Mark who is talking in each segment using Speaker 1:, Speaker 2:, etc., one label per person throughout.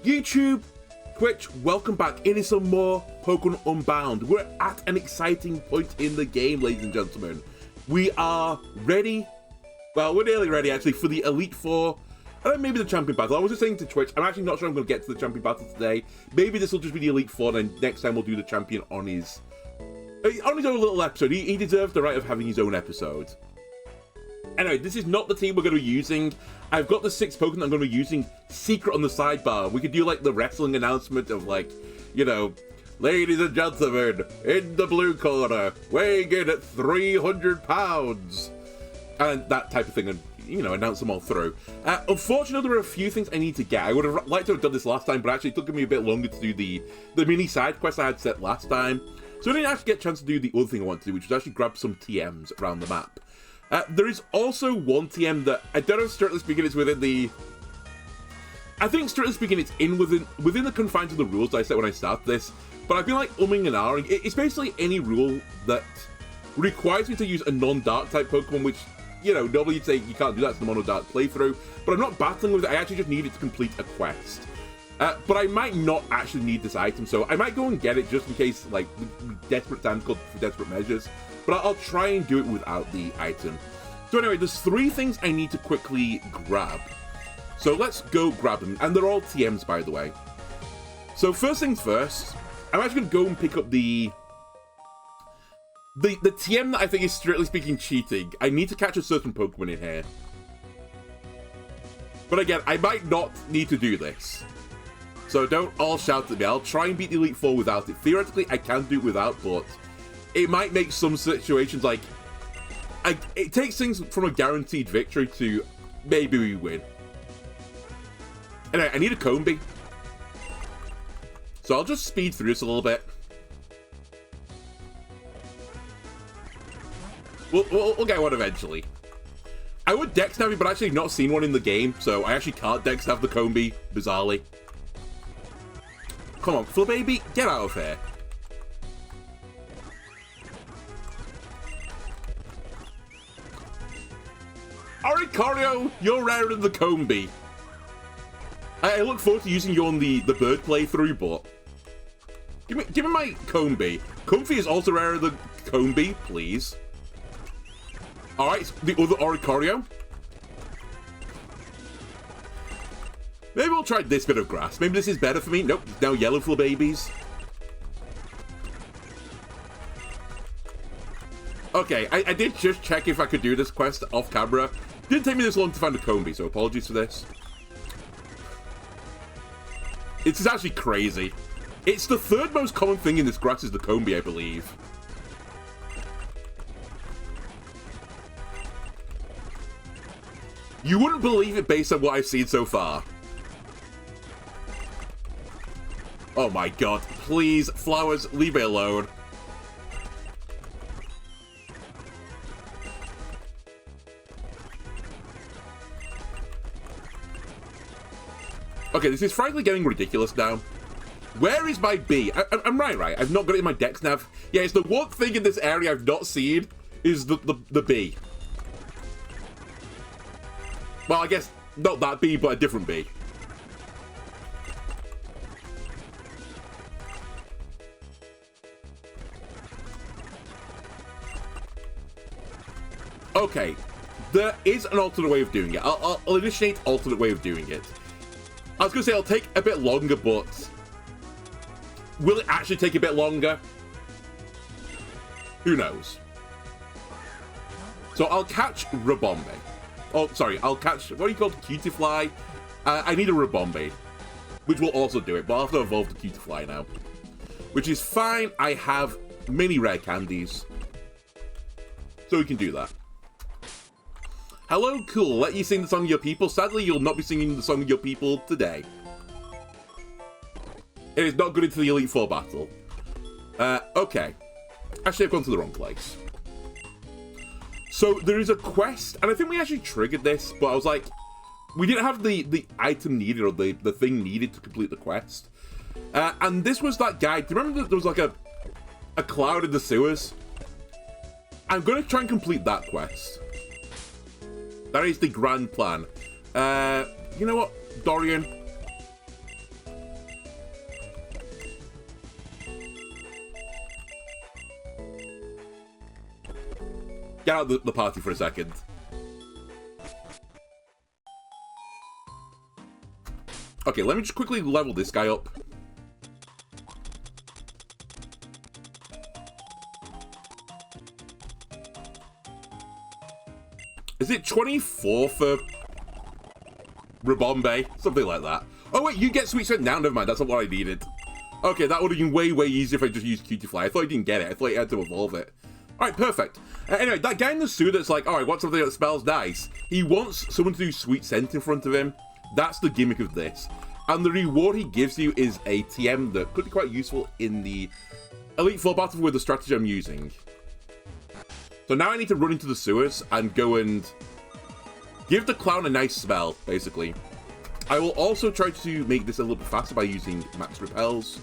Speaker 1: YouTube, Twitch, welcome back. It is some more Pokemon Unbound. We're at an exciting point in the game, ladies and gentlemen. We are ready. Well, we're nearly ready, actually, for the Elite Four. And then maybe the Champion Battle. I was just saying to Twitch, I'm actually not sure I'm going to get to the Champion Battle today. Maybe this will just be the Elite Four, and then next time we'll do the Champion on his own little episode. He deserves the right of having his own episode. Anyway, this is not the team we're going to be using. I've got the 6 Pokemon I'm going to be using secret on the sidebar. We could do, like, the wrestling announcement of, like, you know, ladies and gentlemen, in the blue corner, weighing in at 300 pounds. And that type of thing, and, you know, announce them all through. Unfortunately, there are a few things I need to get. I would have liked to have done this last time, but actually it took me a bit longer to do the mini side quest I had set last time. So I didn't actually get a chance to do the other thing I want to do, which was actually grab some TMs around the map. There is also one TM that, I don't know if strictly speaking it's within the... I think strictly speaking it's within the confines of the rules that I set when I started this, but I've been like umming and ahhing. It's basically any rule that requires me to use a non-dark type Pokemon, which, you know, normally you'd say you can't do that in the mono-dark playthrough, but I'm not battling with it, I actually just need it to complete a quest. But I might not actually need this item, so I might go and get it just in case, like, desperate times called for desperate measures. But I'll try and do it without the item. So anyway, there's 3 things I need to quickly grab. So let's go grab them. And they're all TMs, by the way. So first things first, I'm actually going to go and pick up the TM that I think is strictly speaking cheating. I need to catch a certain Pokemon in here. But again, I might not need to do this. So don't all shout at me. I'll try and beat the Elite Four without it. Theoretically, I can do it without, but it might make some situations like... it takes things from a guaranteed victory to maybe we win. Anyway, I need a Combi. So I'll just speed through this a little bit. We'll get one eventually. I would Dex Navi, but actually not seen one in the game, so I actually can't Dex Nav the Combi, bizarrely. Come on, Flabébé, get out of here. Oricorio, you're rarer than the Combi. I look forward to using you on the bird playthrough, but give me my Combi. Comfy is also rarer than Combi, please. Alright, the other Oricorio. Maybe we'll try this bit of grass. Maybe this is better for me. Nope, now yellow Flabébés. Okay, I did just check if I could do this quest off camera. Didn't take me this long to find a Combi, so apologies for this. It's actually crazy. It's the 3rd most common thing in this grass is the Combi, I believe. You wouldn't believe it based on what I've seen so far. Oh my god, please, flowers, leave me alone. Okay, this is frankly getting ridiculous now. Where is my B? I'm right? I've not got it in my Dex Nav. Yeah, it's the one thing in this area I've not seen is the B. Well, I guess not that B, but a different B. Okay, there is an alternate way of doing it. I'll initiate alternate way of doing it. I was going to say it'll take a bit longer, but will it actually take a bit longer? Who knows? So I'll catch Rabombe. Oh, sorry, I'll catch, what are you called? Cutiefly? I need a Rabombe, which will also do it, but I'll have to evolve the Cutiefly now. Which is fine, I have many rare candies. So we can do that. Hello, cool. Let you sing the song of your people. Sadly, you'll not be singing the song of your people today. It is not good into the Elite Four battle. Okay. Actually, I've gone to the wrong place. So, there is a quest, and I think we actually triggered this, but I was like, we didn't have the item needed, or the thing needed to complete the quest. And this was that guy. Do you remember that there was like a cloud in the sewers? I'm going to try and complete that quest. That is the grand plan. You know what, Dorian? get out of the party for a second. Okay, let me just quickly level this guy up. Is it 24 for Rabombe? Something like that. Oh wait, you get Sweet Scent now. Never mind, that's not what I needed. Okay, that would have been way, way easier if I just used Cutie Fly. I thought I didn't get it. I thought I had to evolve it. Alright, perfect. Anyway, that guy in the suit that's like, alright, what's something that smells nice? He wants someone to do Sweet Scent in front of him. That's the gimmick of this. And the reward he gives you is a TM that could be quite useful in the Elite Four battle with the strategy I'm using. So now I need to run into the sewers and go and give the clown a nice smell, basically. I will also try to make this a little bit faster by using max repels.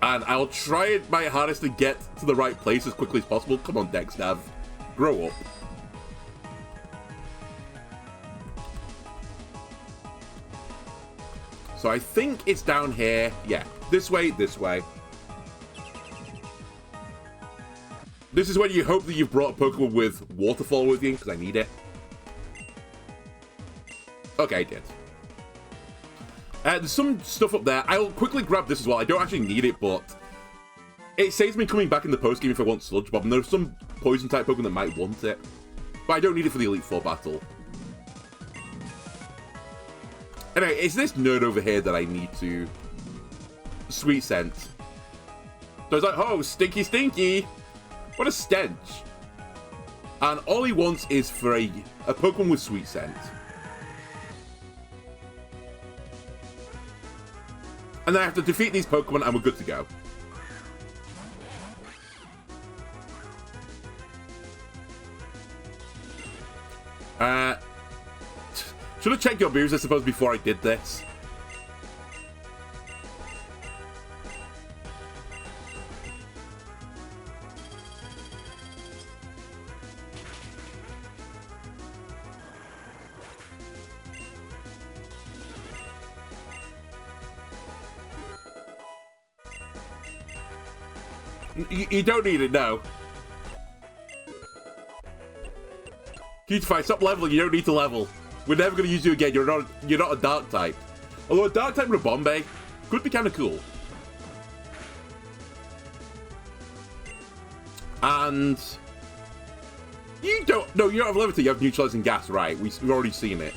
Speaker 1: And I'll try my hardest to get to the right place as quickly as possible. Come on, Dexnav. Grow up. So I think it's down here. Yeah, this way, this way. This is when you hope that you've brought a Pokemon with Waterfall with you, because I need it. Okay, I did. There's some stuff up there. I'll quickly grab this as well. I don't actually need it, but it saves me coming back in the post-game if I want Sludge Bomb. And there's some Poison-type Pokemon that might want it. But I don't need it for the Elite Four battle. Anyway, it's this nerd over here that I need to Sweet Scent. So it's like, oh, stinky, stinky. What a stench. And all he wants is for a Pokemon with Sweet Scent. And then I have to defeat these Pokemon and we're good to go. Should have checked your moves, I suppose, before I did this. You don't need it, no. Cutify, stop leveling, you don't need to level. We're never going to use you again, you're not a dark type. Although a dark type Rabombe could be kind of cool. And you don't have Levity, you have Neutralizing Gas, right? We've already seen it.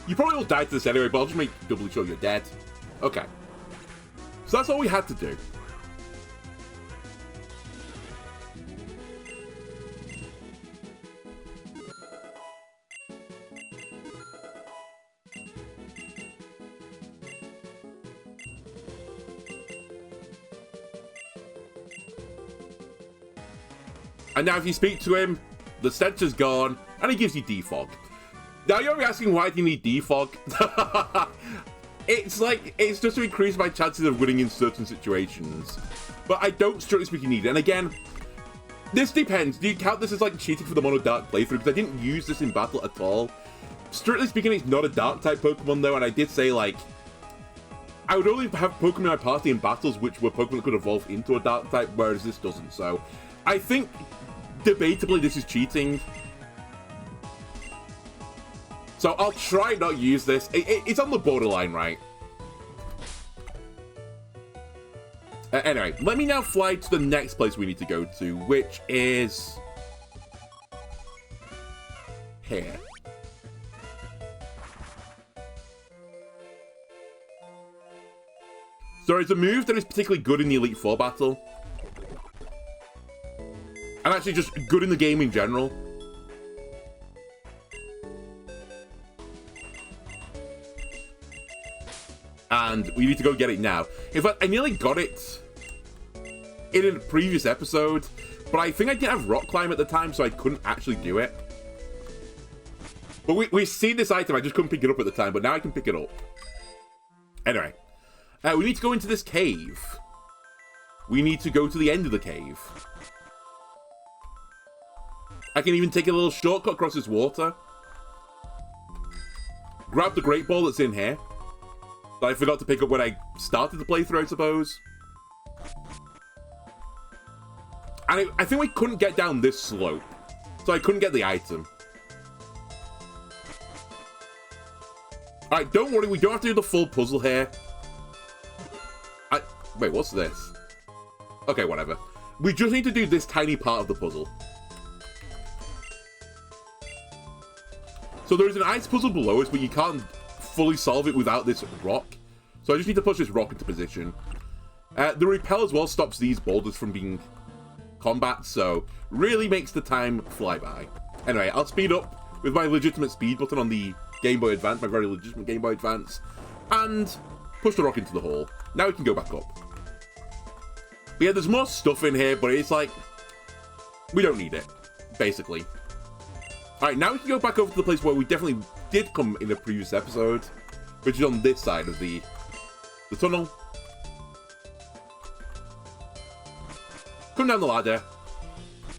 Speaker 1: You probably all died to this anyway, but I'll just make doubly sure you're dead. Okay. So that's all we had to do. And now if you speak to him, the stench is gone, and he gives you Defog. Now you're asking why do you need Defog? It's just to increase my chances of winning in certain situations. But I don't, strictly speaking, need it. And again, this depends. Do you count this as like cheating for the mono-dark playthrough? Because I didn't use this in battle at all. Strictly speaking, it's not a dark-type Pokemon though, and I did say like, I would only have Pokemon in my party in battles which were Pokemon that could evolve into a dark-type, whereas this doesn't. So I think debatably this is cheating. So I'll try not use this. It's on the borderline, right? Anyway, let me now fly to the next place we need to go to, which is here. So it's a move that is particularly good in the Elite Four battle. And actually just good in the game in general. And we need to go get it now. In fact, I nearly got it in a previous episode, but I think I didn't have Rock Climb at the time, so I couldn't actually do it. But we've seen this item, I just couldn't pick it up at the time, but now I can pick it up. Anyway, we need to go into this cave. We need to go to the end of the cave. I can even take a little shortcut across this water. Grab the Great Ball that's in here. that I forgot to pick up when I started the playthrough, I suppose. And I think we couldn't get down this slope, so I couldn't get the item. Alright, don't worry, we don't have to do the full puzzle here. Wait, what's this? Okay, whatever. We just need to do this tiny part of the puzzle. So there is an ice puzzle below us, but you can't fully solve it without this rock. So I just need to push this rock into position. The repel as well stops these boulders from being combat, so really makes the time fly by. Anyway, I'll speed up with my legitimate speed button on the Game Boy Advance, my very legitimate Game Boy Advance, and push the rock into the hole. Now we can go back up. But yeah, there's more stuff in here, but it's like, we don't need it, basically. Alright, now we can go back over to the place where we definitely did come in a previous episode, which is on this side of the tunnel. Come down the ladder.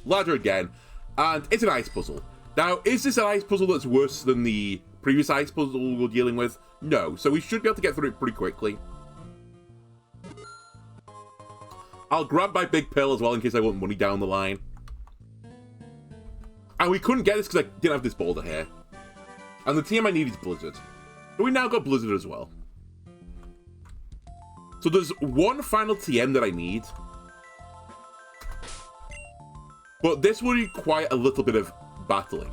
Speaker 1: Ladder again. And it's an ice puzzle. Now, is this an ice puzzle that's worse than the previous ice puzzle we were dealing with? No. So we should be able to get through it pretty quickly. I'll grab my big pill as well in case I want money down the line. And we couldn't get this because I didn't have this boulder here. And the TM I need is Blizzard. But we now got Blizzard as well. So there's one final TM that I need. But this will require a little bit of battling.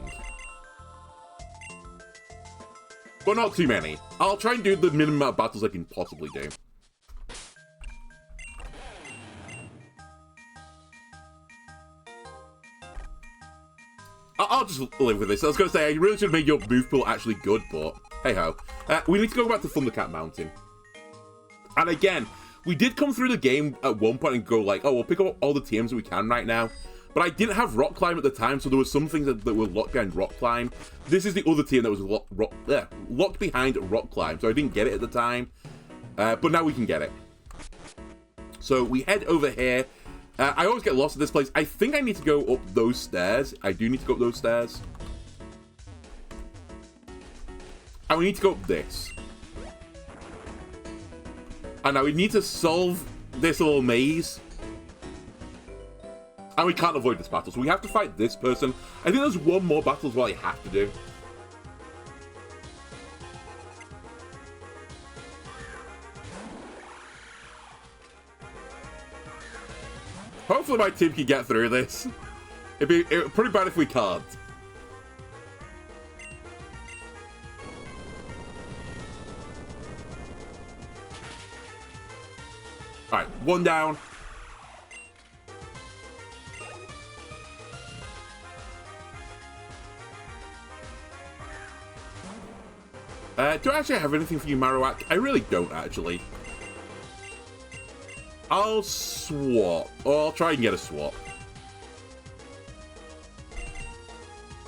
Speaker 1: But not too many. I'll try and do the minimum amount of battles I can possibly do. I'll just live with this. I was going to say, I really should have made your move pool actually good, but hey-ho. We need to go back to Thundercat Mountain. And again, we did come through the game at one point and go like, oh, we'll pick up all the TMs that we can right now. But I didn't have Rock Climb at the time, so there were some things that were locked behind Rock Climb. This is the other TM that was locked behind Rock Climb, so I didn't get it at the time. But now we can get it. So we head over here. I always get lost at this place. I think I need to go up those stairs. I do need to go up those stairs. And we need to go up this. And now we need to solve this little maze. And we can't avoid this battle, so we have to fight this person. I think there's one more battle as well I have to do. Hopefully my team can get through this. It'd be pretty bad if we can't. Alright, one down. Do I actually have anything for you, Marowak? I really don't, actually. I'll swap. Or I'll try and get a swap.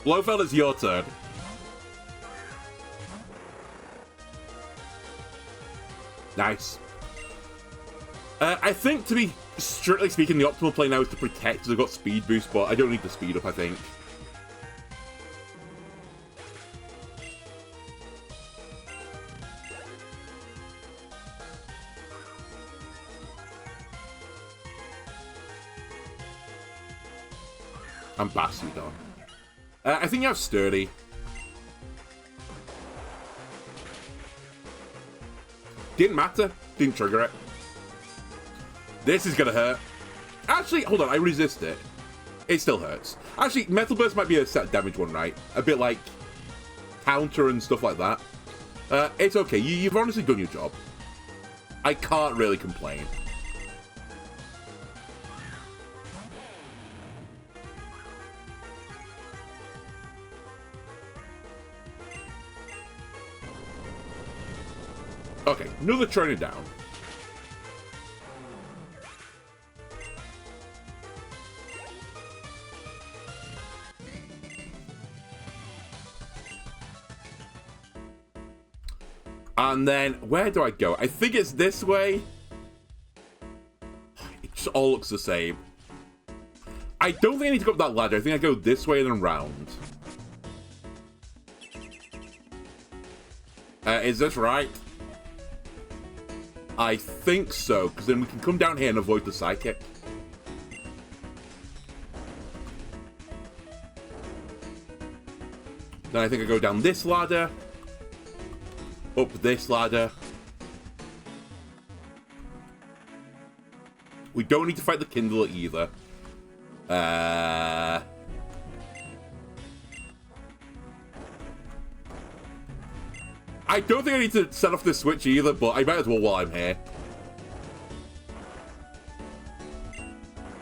Speaker 1: Blofeld, it's your turn. Nice. I think, to be strictly speaking, the optimal play now is to protect, because I've got speed boost, but I don't need the speed up, I think. And Bastiodon. I think you have Sturdy. Didn't matter. Didn't trigger it. This is gonna hurt. Actually, hold on. I resist it. It still hurts. Actually, Metal Burst might be a set damage one, right? A bit like counter and stuff like that. It's okay. You've honestly done your job. I can't really complain. Okay, another trainer down. And then, where do I go? I think it's this way. It just all looks the same. I don't think I need to go up that ladder. I think I go this way and then round. Is this right? I think so, because then we can come down here and avoid the psychic. Then I think I go down this ladder. Up this ladder. We don't need to fight the Kindler either. I don't think I need to set off this switch either, but I might as well while I'm here.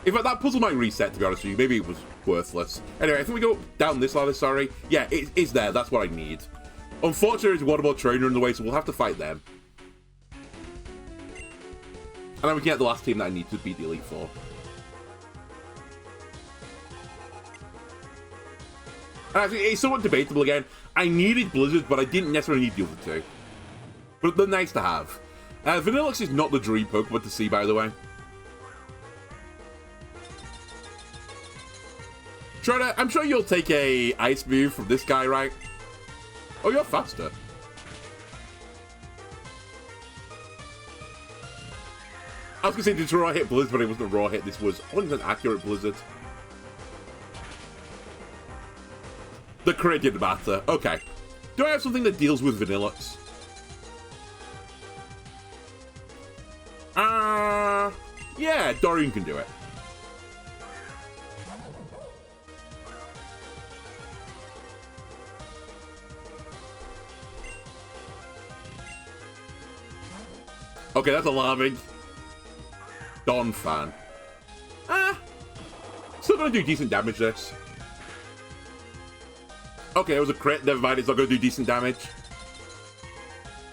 Speaker 1: In fact, that puzzle might reset, to be honest with you. Maybe it was worthless. Anyway, I think we go down this ladder, sorry. Yeah, it's there. That's what I need. Unfortunately, there's one more trainer in the way, so we'll have to fight them. And then we can get the last team that I need to beat the Elite Four. And actually, it's somewhat debatable again. I needed Blizzard, but I didn't necessarily need the other two. But they're nice to have. Vanillux is not the dream Pokemon to see, by the way. Trotter, I'm sure you'll take a Ice move from this guy, right? Oh, you're faster. I was going to say, did Raw hit Blizzard, but it wasn't a Raw hit. This was 100% accurate Blizzard. The crit didn't matter. Okay. Do I have something that deals with Vanillux? Yeah, Dorian can do it. Okay, that's alarming. Don fan. Still gonna do decent damage, this. Okay, it was a crit. Never mind, it's not gonna do decent damage.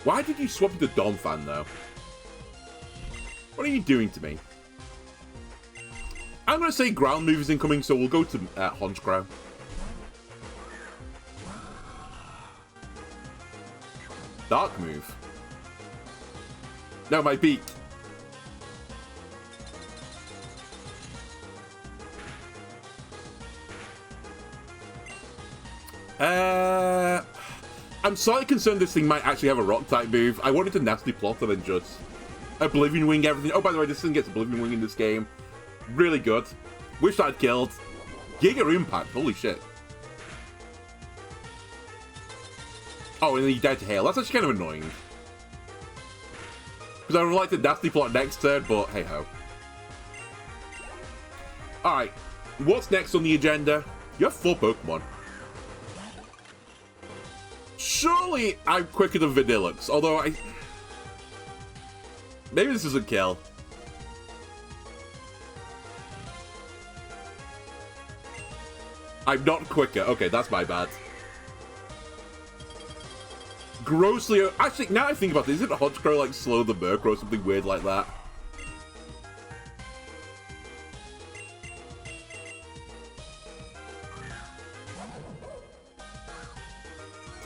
Speaker 1: Why did you swap into Don fan, though? What are you doing to me? I'm gonna say ground move is incoming, so we'll go to Honchkrow. Dark move. No, my beak. I'm slightly concerned this thing might actually have a rock type move. I wanted to nasty plot and then just Oblivion Wing everything. Oh, by the way, this thing gets Oblivion Wing in this game. Really good. Wish I'd killed. Giga Impact. Holy shit. Oh, and then he died to hail. That's actually kind of annoying. Because I would like to nasty plot next turn, but hey ho. Alright. What's next on the agenda? You have 4 Pokemon. Surely I'm quicker than Vanillux, although I... Maybe this doesn't kill. I'm not quicker. Okay, that's my bad. Grossly... Actually, now I think about this, isn't Honchkrow like slow the Murkrow or something weird like that?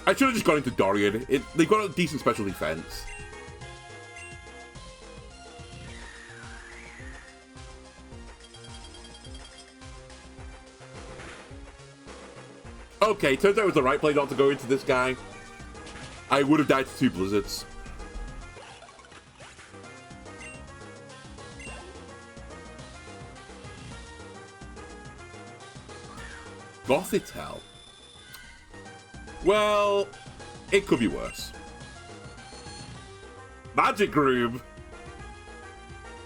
Speaker 1: I should have just gone into Dorian. They've got a decent special defense. Okay, turns out it was the right play not to go into this guy. I would have died to 2 Blizzards. Gothitelle. Well, it could be worse. Magic Room.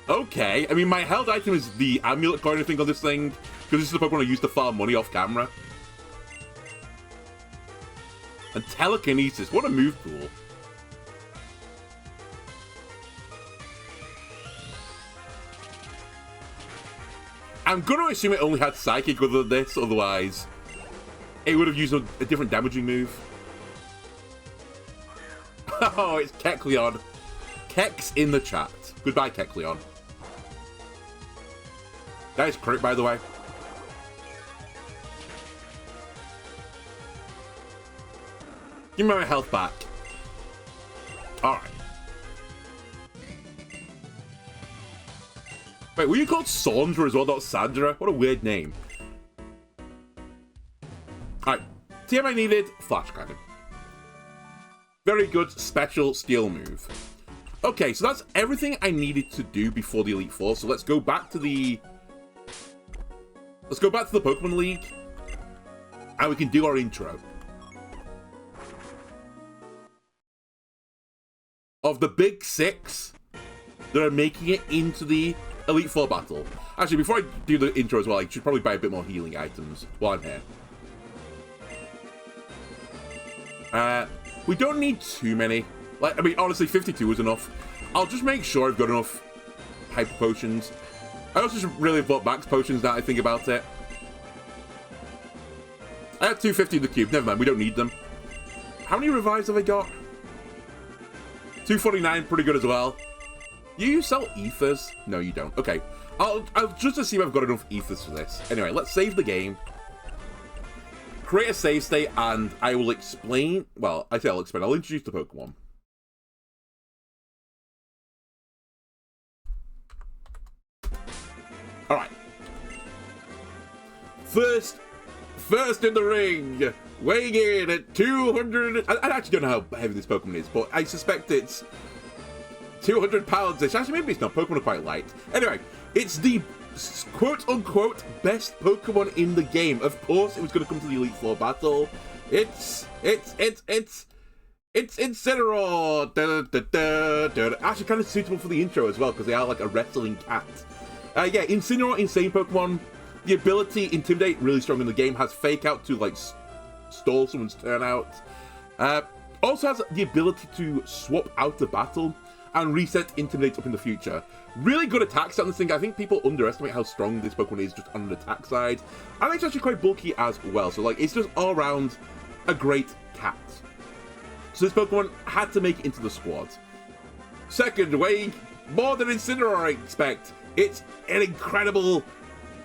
Speaker 1: Okay, I mean, my held item is the amulet coin, I think, on this thing, because this is the Pokemon I use to farm money off camera. And Telekinesis, what a move pool. I'm going to assume it only had Psychic other than this, otherwise it would have used a different damaging move. Oh, it's Kecleon. Kek's in the chat. Goodbye, Kecleon. That is crit, by the way. Give me my health back. Alright. Wait, were you called Sandra as well, not Sandra? What a weird name. Alright. TM I needed, Flash Cannon. Very good special steel move. Okay, so that's everything I needed to do before the Elite Four. So let's go back to the Pokemon League, and we can do our intro of the big six that are making it into the Elite Four battle. Actually, before I do the intro as well, I should probably buy a bit more healing items while I'm here. We don't need too many. Like, I mean, honestly, 52 is enough. I'll just make sure I've got enough Hyper Potions. I also should really have bought Max Potions now I think about it. I have 250 in the cube. Never mind, we don't need them. How many revives have I got? 249, pretty good as well. You sell ethers? No, you don't. Okay. I'll just to see if I've got enough ethers for this. Anyway, let's save the game. Create a save state, and I will explain... Well, I say I'll explain. I'll introduce the Pokemon. Alright. First in the ring, weighing in at 200... I actually don't know how heavy this Pokemon is, but I suspect it's 200 pounds-ish. Actually, maybe it's not. Pokemon are quite light. Anyway, it's the quote-unquote best Pokemon in the game. Of course, it was going to come to the Elite Four battle. It's Incineroar. Actually, kind of suitable for the intro as well, because they are like a wrestling cat. Yeah, Incineroar, insane Pokemon. The ability Intimidate, really strong in the game. Has Fake Out to like stall someone's turn out. Also has the ability to swap out the battle and reset Intimidate up in the future. Really good attack stat on this thing. I think people underestimate how strong this Pokemon is just on the attack side. And it's actually quite bulky as well. So like, it's just all around a great cat. So this Pokemon had to make it into the squad. Second, weighing more than Incineroar, I expect. It's an incredible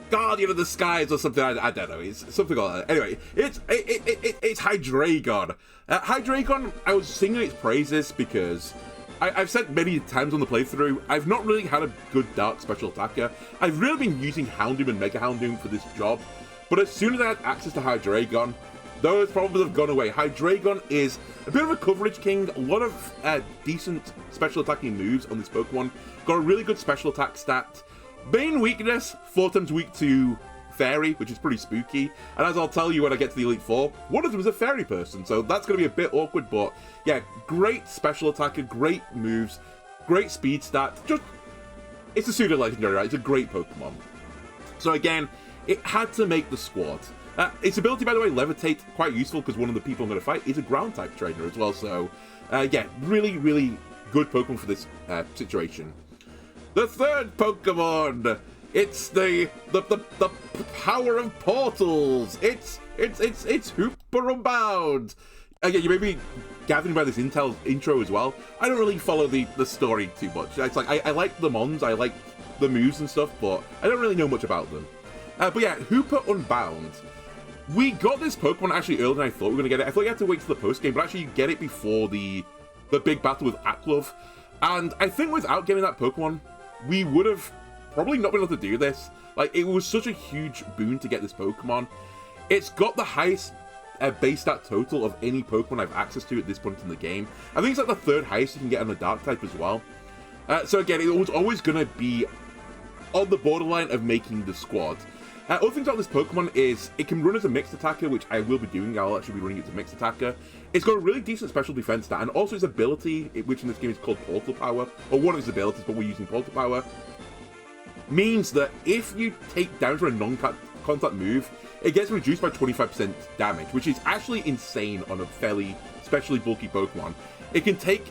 Speaker 1: Guardian of the Skies or something. I don't know. It's something like that. Anyway, it's Hydreigon. Hydreigon, I was singing its praises because I've said many times on the playthrough, I've not really had a good dark special attacker. I've really been using Houndoom and Mega Houndoom for this job, but as soon as I had access to Hydreigon, those problems have gone away. Hydreigon is a bit of a coverage king, a lot of decent special attacking moves on this Pokemon, got a really good special attack stat. Main weakness, 4 times weak to Fairy, which is pretty spooky. And as I'll tell you when I get to the Elite Four, one of them is a Fairy person, so that's going to be a bit awkward, but yeah, great special attacker, great moves, great speed stat. Just, it's a pseudo-legendary, right? It's a great Pokemon. So again, it had to make the squad. Its ability, by the way, Levitate, quite useful because one of the people I'm going to fight is a ground-type trainer as well, so yeah, really, really good Pokemon for this situation. The third Pokemon, it's the power of portals. It's Hooper Unbound. Again, you may be gathering by this intro as well. I don't really follow the story too much. It's like I like the mons, I like the moves and stuff, but I don't really know much about them. But yeah, Hooper Unbound. We got this Pokemon actually earlier than I thought we were going to get it. I thought you had to wait till the post game, but actually you get it before the big battle with Aklov. And I think without getting that Pokemon, we would have probably not been able to do this. Like, it was such a huge boon to get this Pokemon. It's got the highest base stat total of any Pokemon I've access to at this point in the game. I think it's like the third highest you can get on the Dark type as well. So again, it was always going to be on the borderline of making the squad. Other things about this Pokemon is it can run as a mixed attacker, which I will be doing. I'll actually be running it as a mixed attacker. It's got a really decent special defense stat, and also its ability, which in this game is called Portal Power, or one of its abilities, but we're using Portal Power, means that if you take down for a non-contact move, it gets reduced by 25% damage, which is actually insane on a fairly specially bulky Pokemon. It can take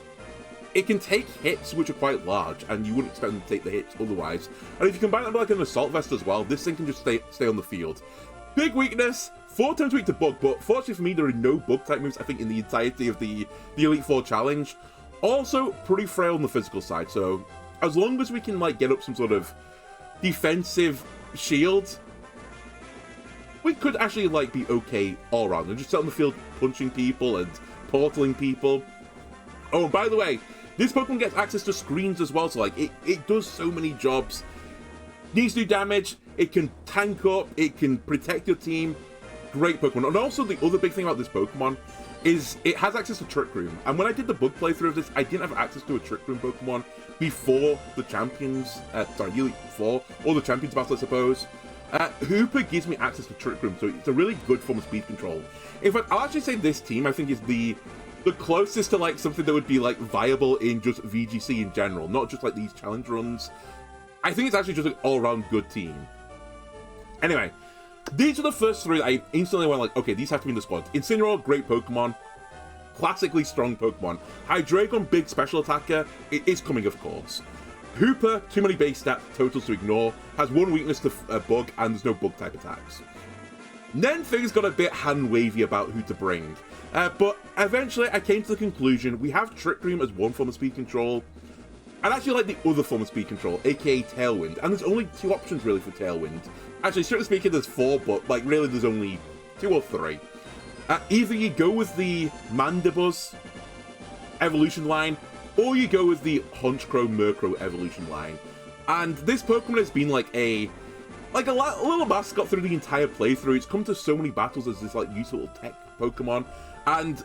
Speaker 1: hits which are quite large, and you wouldn't expect them to take the hits otherwise. And if you combine them with like an Assault Vest as well, this thing can just stay on the field. Big weakness, 4 times weak to Bug, but fortunately for me, there are no Bug-type moves, I think, in the entirety of the Elite Four challenge. Also, pretty frail on the physical side, so as long as we can like get up some sort of defensive shield, we could actually like be okay all around and just sit on the field punching people and portaling people. Oh, and by the way, this Pokemon gets access to screens as well, so like it does so many jobs. Needs to do damage, it can tank up, it can protect your team. Great Pokemon. And also the other big thing about this Pokemon is it has access to Trick Room. And when I did the bug playthrough of this, I didn't have access to a Trick Room Pokemon before the Champions, the Elite Four, or the Champions Battle, I suppose. Hooper gives me access to Trick Room, so it's a really good form of speed control. In fact, I'll actually say this team, I think, is the closest to, like, something that would be, like, viable in just VGC in general, not just, like, these challenge runs. I think it's actually just an all-around good team. Anyway, these are the first three that I instantly went like, okay, these have to be in the squad. Incineroar, great Pokemon. Classically strong Pokemon. Hydreigon, big special attacker. It is coming, of course. Hooper, too many base stat totals to ignore. Has one weakness to bug, and there's no bug-type attacks. Then things got a bit hand-wavy about who to bring. But eventually I came to the conclusion we have Trick Room as one form of speed control. And actually like the other form of speed control, aka Tailwind. And there's only 2 options really for Tailwind. Actually, strictly speaking, there's 4, but like really there's only 2 or 3. Either you go with the Mandibuzz evolution line, or you go with the Honchkrow Murkrow evolution line. And this Pokemon has been like a little mascot through the entire playthrough. It's come to so many battles as this like useful tech Pokemon, and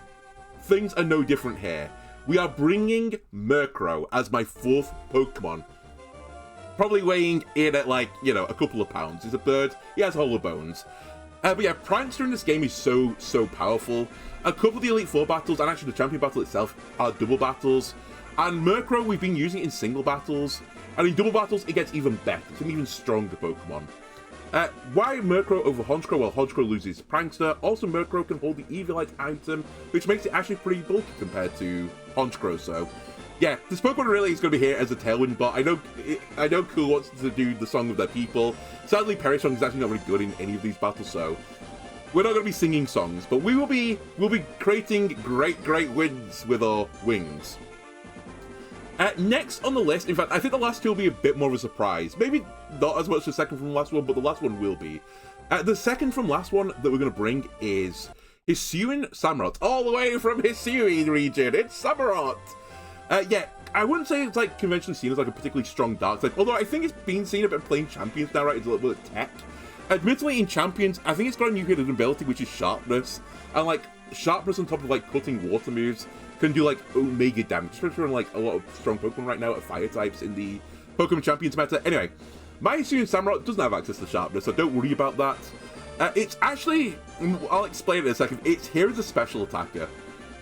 Speaker 1: things are no different here. We are bringing Murkrow as my 4th Pokemon. Probably weighing in at, like, you know, a couple of pounds. He's a bird, he has hollow bones. But yeah, Prankster in this game is so powerful. A couple of the Elite Four battles, and actually the Champion Battle itself, are double battles. And Murkrow, we've been using it in single battles. And in double battles, it gets even better. It's an even stronger Pokemon. Why Murkrow over Honchkrow? Well, Honchkrow loses Prankster. Also, Murkrow can hold the Eviolite item, which makes it actually pretty bulky compared to Honchkrow, so... yeah, this Pokemon really is going to be here as a Tailwind bot. I know Cool wants to do the Song of Their People. Sadly, Perishong is actually not really good in any of these battles, so... we're not going to be singing songs, but we'll be creating great wins with our wings. Next on the list, in fact, I think the last 2 will be a bit more of a surprise. Maybe not as much the second from the last one, but the last one will be. The second from last one that we're going to bring is Hisuian Samurott. All the way from Hisui region, it's Samurott! Yeah, I wouldn't say it's like conventionally seen as like a particularly strong dark type, although I think it's been seen a bit playing Champions now, right? It's a little bit of tech. Admittedly, in Champions, I think it's got a new hidden ability, which is Sharpness. And like, Sharpness on top of like cutting water moves can do like omega damage, especially on like a lot of strong Pokemon right now at fire types in the Pokemon Champions meta. Anyway, my Hisuian Samurott doesn't have access to Sharpness, so don't worry about that. It's actually, I'll explain it in a second, it's here as a special attacker,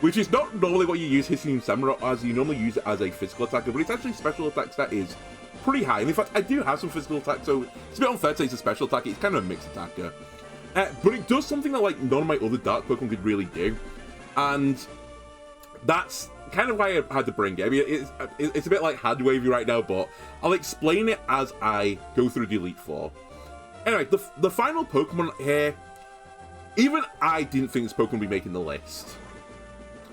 Speaker 1: which is not normally what you use Hisuian Samurott as. You normally use it as a physical attacker, but it's actually special attack stat is pretty high. And in fact, I do have some physical attack, so it's a bit unfair to say it's a special attacker. It's kind of a mixed attacker. But it does something that like none of my other dark Pokemon could really do. And that's kind of why I had to bring it. I mean, it's a bit like hand wavy right now, but I'll explain it as I go through the Elite Four. Anyway, the final Pokemon here, even I didn't think this Pokemon would be making the list.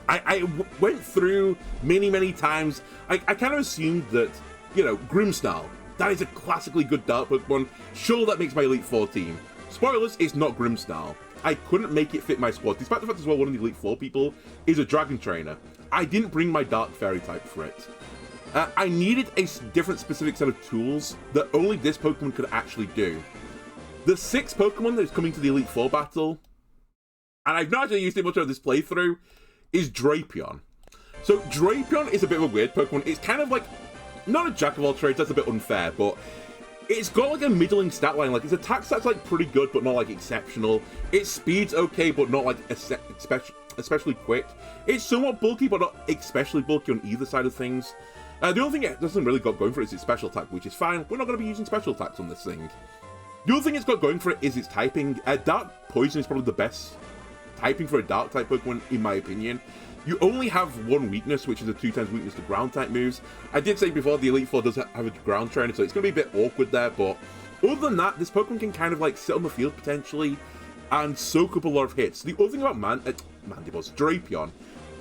Speaker 1: I went through many times. I kind of assumed that, you know, Grimmsnarl, that is a classically good dark Pokemon. Sure, that makes my Elite Four team. Spoilers, it's not Grimmsnarl. I couldn't make it fit my squad, despite the fact as well one of the Elite Four people is a Dragon Trainer. I didn't bring my Dark Fairy type for it. I needed a different specific set of tools that only this Pokemon could actually do. The 6th Pokemon that is coming to the Elite Four battle, and I've not actually used it much of this playthrough, is Drapion. So Drapion is a bit of a weird Pokemon. It's kind of like, not a jack of all trades, that's a bit unfair, but it's got like a middling stat line. Like its attack stat's like pretty good, but not like exceptional. Its speed's okay, but not like especially quick. It's somewhat bulky, but not especially bulky on either side of things. The only thing it doesn't really got going for it is its special attack, which is fine. We're not going to be using special attacks on this thing. The other thing it's got going for it is its typing. Dark Poison is probably the best typing for a dark type Pokemon, in my opinion. You only have one weakness, which is a 2x weakness to ground type moves. I did say before the Elite Four does have a ground trainer, so it's going to be a bit awkward there, but other than that, this Pokemon can kind of like sit on the field potentially and soak up a lot of hits. The other thing about Mandibuzz, Drapion,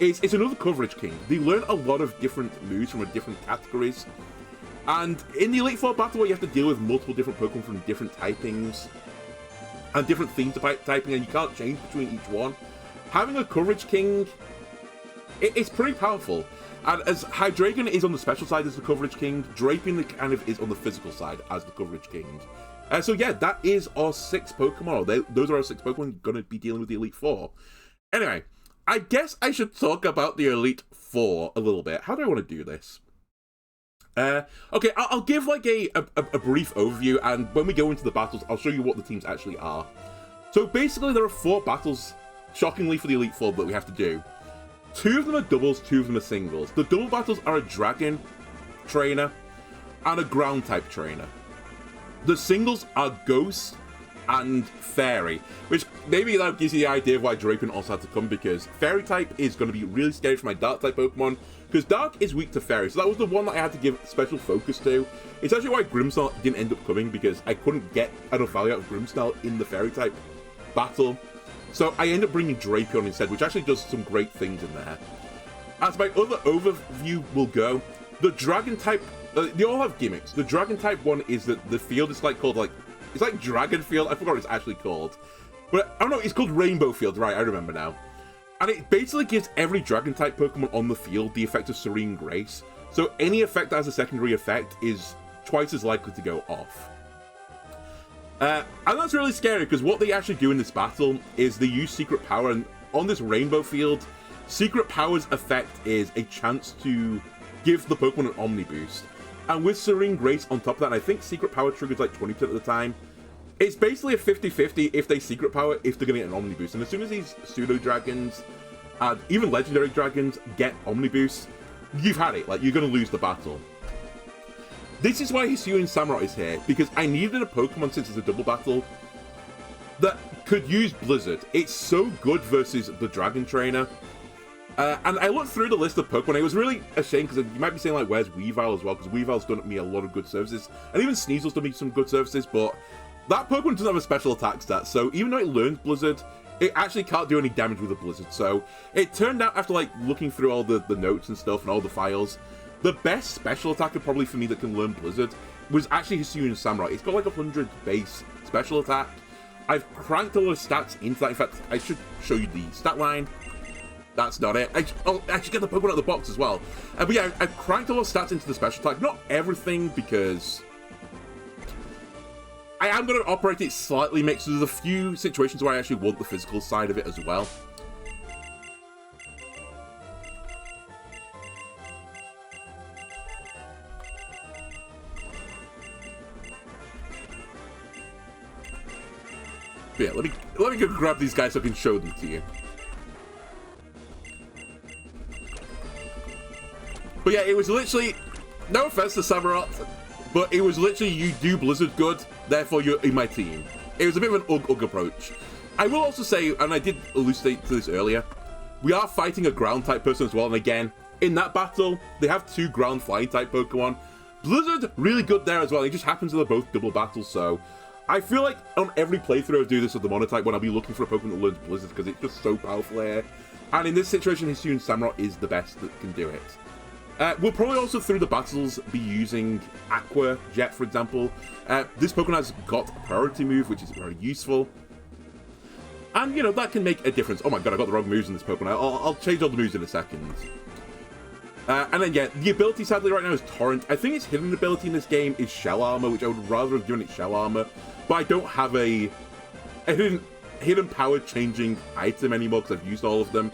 Speaker 1: is it's another coverage king. They learn a lot of different moves from different categories. And in the Elite Four battle, where you have to deal with multiple different Pokemon from different typings and different themes of typing, and you can't change between each one, having a coverage king, it's pretty powerful. And as Hydreigon is on the special side as the coverage king, Drapion kind of is on the physical side as the coverage king. So yeah, that is our 6 Pokemon. Those are our 6 Pokemon going to be dealing with the Elite Four. Anyway, I guess I should talk about the Elite Four a little bit. How do I want to do this? Okay, I'll give like a brief overview, and when we go into the battles, I'll show you what the teams actually are. So basically, there are 4 battles, shockingly for the Elite Four, that we have to do. 2 of them are doubles, 2 of them are singles. The double battles are a Dragon trainer and a Ground type trainer. The singles are Ghost and Fairy, which maybe that gives you the idea of why Draken also had to come, because Fairy type is going to be really scary for my Dark type Pokemon, because Dark is weak to Fairy, so that was the one that I had to give special focus to. It's actually why Grimmsnarl didn't end up coming, because I couldn't get enough value out of Grimmsnarl in the Fairy type battle. So I end up bringing Drapion instead, which actually does some great things in there. As my other overview will go, the Dragon type, they all have gimmicks. The Dragon type one is that the field is like called like, it's like Dragon Field. I forgot what it's actually called. But I don't know, it's called Rainbow Field, right? I remember now. And it basically gives every Dragon type Pokemon on the field the effect of Serene Grace. So any effect that has a secondary effect is twice as likely to go off. And that's really scary, because what they actually do in this battle is they use Secret Power, and on this Rainbow Field, Secret Power's effect is a chance to give the Pokemon an Omni Boost. And with Serene Grace on top of that, and I think Secret Power triggers like 20% of the time, it's basically a 50-50 if they Secret Power, if they're going to get an Omni Boost. And as soon as these Pseudo Dragons, and even Legendary Dragons, get Omni Boosts, you've had it. Like, you're going to lose the battle. This is why Hisuian Samurott is here, because I needed a Pokemon, since it's a double battle, that could use Blizzard. It's so good versus the Dragon Trainer. And I looked through the list of Pokemon. It was really a shame, because you might be saying, like, where's Weavile as well? Because Weavile's done me a lot of good services. And even Sneasel's done me some good services, but that Pokemon doesn't have a special attack stat. So even though it learns Blizzard, it actually can't do any damage with a Blizzard. So it turned out, after, like, looking through all the notes and stuff and all the files, the best special attacker probably for me that can learn Blizzard was actually Hisuian Samurott. It's got like 100 base special attack. I've cranked a lot of stats into that. In fact, I should show you the stat line. That's not it. I should get the Pokemon out of the box as well. But yeah, I've cranked a lot of stats into the special attack. Not everything, because I am going to operate it slightly mixed. So there's a few situations where I actually want the physical side of it as well. Yeah, let me go grab these guys so I can show them to you. But yeah, it was literally, no offense to Samurott, but it was literally, you do Blizzard good, therefore you're in my team. It was a bit of an ugh approach. I will also say, and I did elucidate to this earlier, we are fighting a ground type person as well, and again, in that battle, they have 2 ground flying type Pokemon. Blizzard, really good there as well. It just happens that they're both double battles, so I feel like on every playthrough I do this with the monotype one, I'll be looking for a Pokemon that learns Blizzard, because it's just so powerful here. And in this situation, Hisuian Samurott is the best that can do it. We'll probably also, through the battles, be using Aqua Jet, for example. This Pokemon has got a priority move, which is very useful. And, you know, that can make a difference. Oh my god, I got the wrong moves in this Pokemon. I'll change all the moves in a second. And then, yeah, the ability, sadly, right now is Torrent. I think its hidden ability in this game is Shell Armor, which I would rather have given it Shell Armor. But I don't have a hidden power-changing item anymore, because I've used all of them.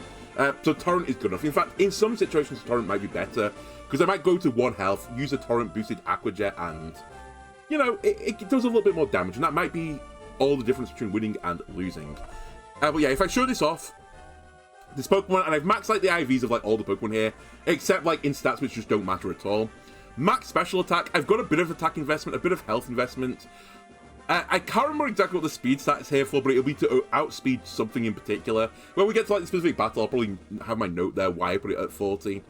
Speaker 1: So Torrent is good enough. In fact, in some situations, Torrent might be better, because I might go to 1 health, use a Torrent-boosted Aqua Jet, and, you know, it does a little bit more damage, and that might be all the difference between winning and losing. But yeah, if I show this off, this Pokemon, and I've maxed like the IVs of like all the Pokemon here, except like in stats which just don't matter at all. Max special attack, I've got a bit of attack investment, a bit of health investment. I can't remember exactly what the speed stat is here for, but it'll be to outspeed something in particular. When we get to like the specific battle, I'll probably have my note there why I put it at 40.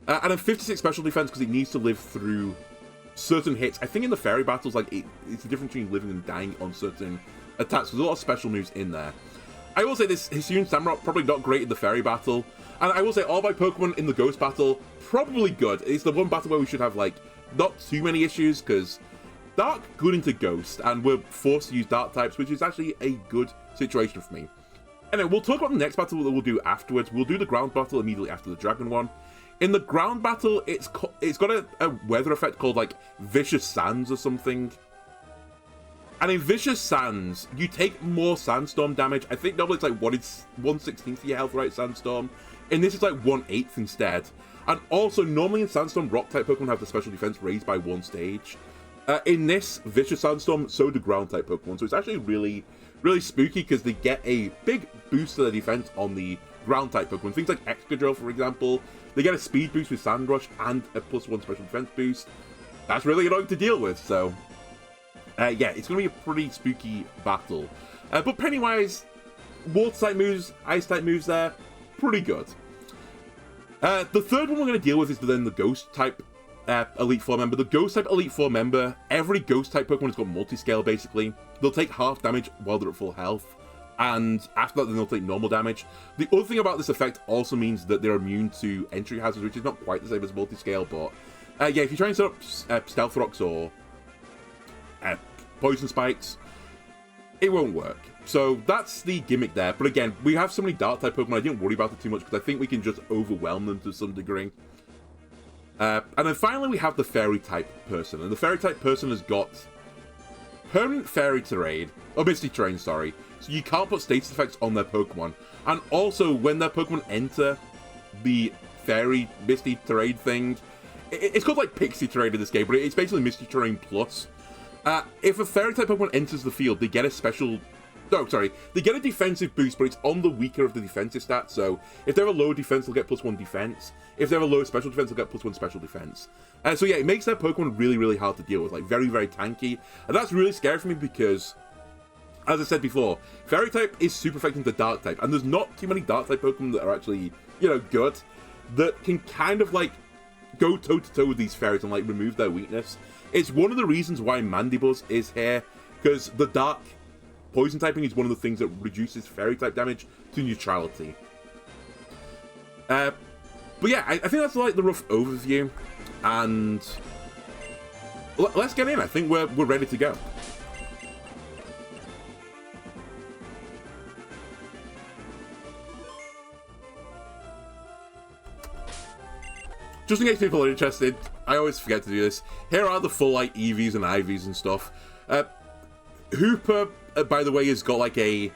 Speaker 1: And then 56 special defense, because it needs to live through certain hits. I think in the fairy battles, like it's the difference between living and dying on certain attacks. There's a lot of special moves in there. I will say this, Hisuian Samurott, probably not great in the fairy battle. And I will say all my Pokemon in the ghost battle, probably good. It's the one battle where we should have like not too many issues, because Dark good into Ghost, and we're forced to use Dark types, which is actually a good situation for me. Anyway, we'll talk about the next battle that we'll do afterwards. We'll do the ground battle immediately after the dragon one. In the ground battle, it's got a weather effect called, like, Vicious Sands or something. And in Vicious Sands, you take more Sandstorm damage. I think normally it's like 1/16 of your health, right, Sandstorm? In this, it's like 1/8 instead. And also, normally in Sandstorm, Rock-type Pokemon have the special defense raised by 1 stage. In this Vicious Sandstorm, so do Ground-type Pokemon. So it's actually really, really spooky because they get a big boost to their defense on the Ground-type Pokemon. Things like Excadrill, for example, they get a speed boost with Sand Rush and a +1 special defense boost. That's really annoying to deal with, so... yeah, it's going to be a pretty spooky battle. But Pennywise, Water-type moves, Ice-type moves there, pretty good. The third one we're going to deal with is then the Ghost-type Elite Four member. The Ghost-type Elite Four member, every Ghost-type Pokemon has got multi-scale, basically. They'll take half damage while they're at full health, and after that, then they'll take normal damage. The other thing about this effect also means that they're immune to entry hazards, which is not quite the same as multi-scale, but yeah, if you try and set up Stealth Rocks or Poison Spikes, it won't work. So that's the gimmick there. But again, we have so many Dark-type Pokemon, I didn't worry about it too much because I think we can just overwhelm them to some degree. And then finally we have the Fairy-type person. And the Fairy-type person has got permanent Fairy Terrain, or Misty Terrain, sorry. So you can't put status effects on their Pokemon. And also, when their Pokemon enter the Fairy Misty Terrain thing, it's called like Pixie Terrain in this game, but it's basically Misty Terrain Plus. If a Fairy-type Pokemon enters the field, they get a special... No, sorry. They get a defensive boost, but it's on the weaker of the defensive stats. So, if they have a low defense, they'll get +1 defense. If they have a low special defense, they'll get +1 special defense. So yeah, it makes their Pokemon really, really hard to deal with. Like, very, very tanky. And that's really scary for me because, as I said before, Fairy-type is super effective to Dark-type. And there's not too many Dark-type Pokemon that are actually, you know, good. That can kind of, like, go toe-to-toe with these Fairies and, like, remove their weakness. It's one of the reasons why Mandibuzz is here, because the Dark Poison typing is one of the things that reduces Fairy-type damage to neutrality. But yeah, I think that's like the rough overview, and let's get in. I think we're ready to go. Just in case people are interested, I always forget to do this. Here are the full like EVs and IVs and stuff. Hooper, by the way, has got like a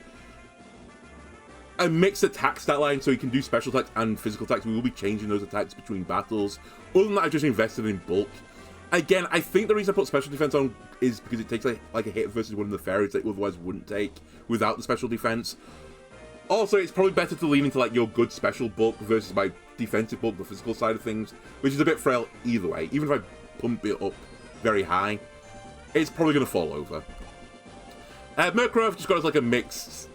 Speaker 1: mixed attack stat line, so he can do special attacks and physical attacks. We will be changing those attacks between battles. Other than that, I've just invested in bulk. Again, I think the reason I put special defense on is because it takes like a hit versus one of the fairies that otherwise wouldn't take without the special defense. Also, it's probably better to lean into like your good special bulk versus my defensive bulk, the physical side of things, which is a bit frail either way. Even if I pump it up very high, it's probably going to fall over. Murkrow just got us like a mixed,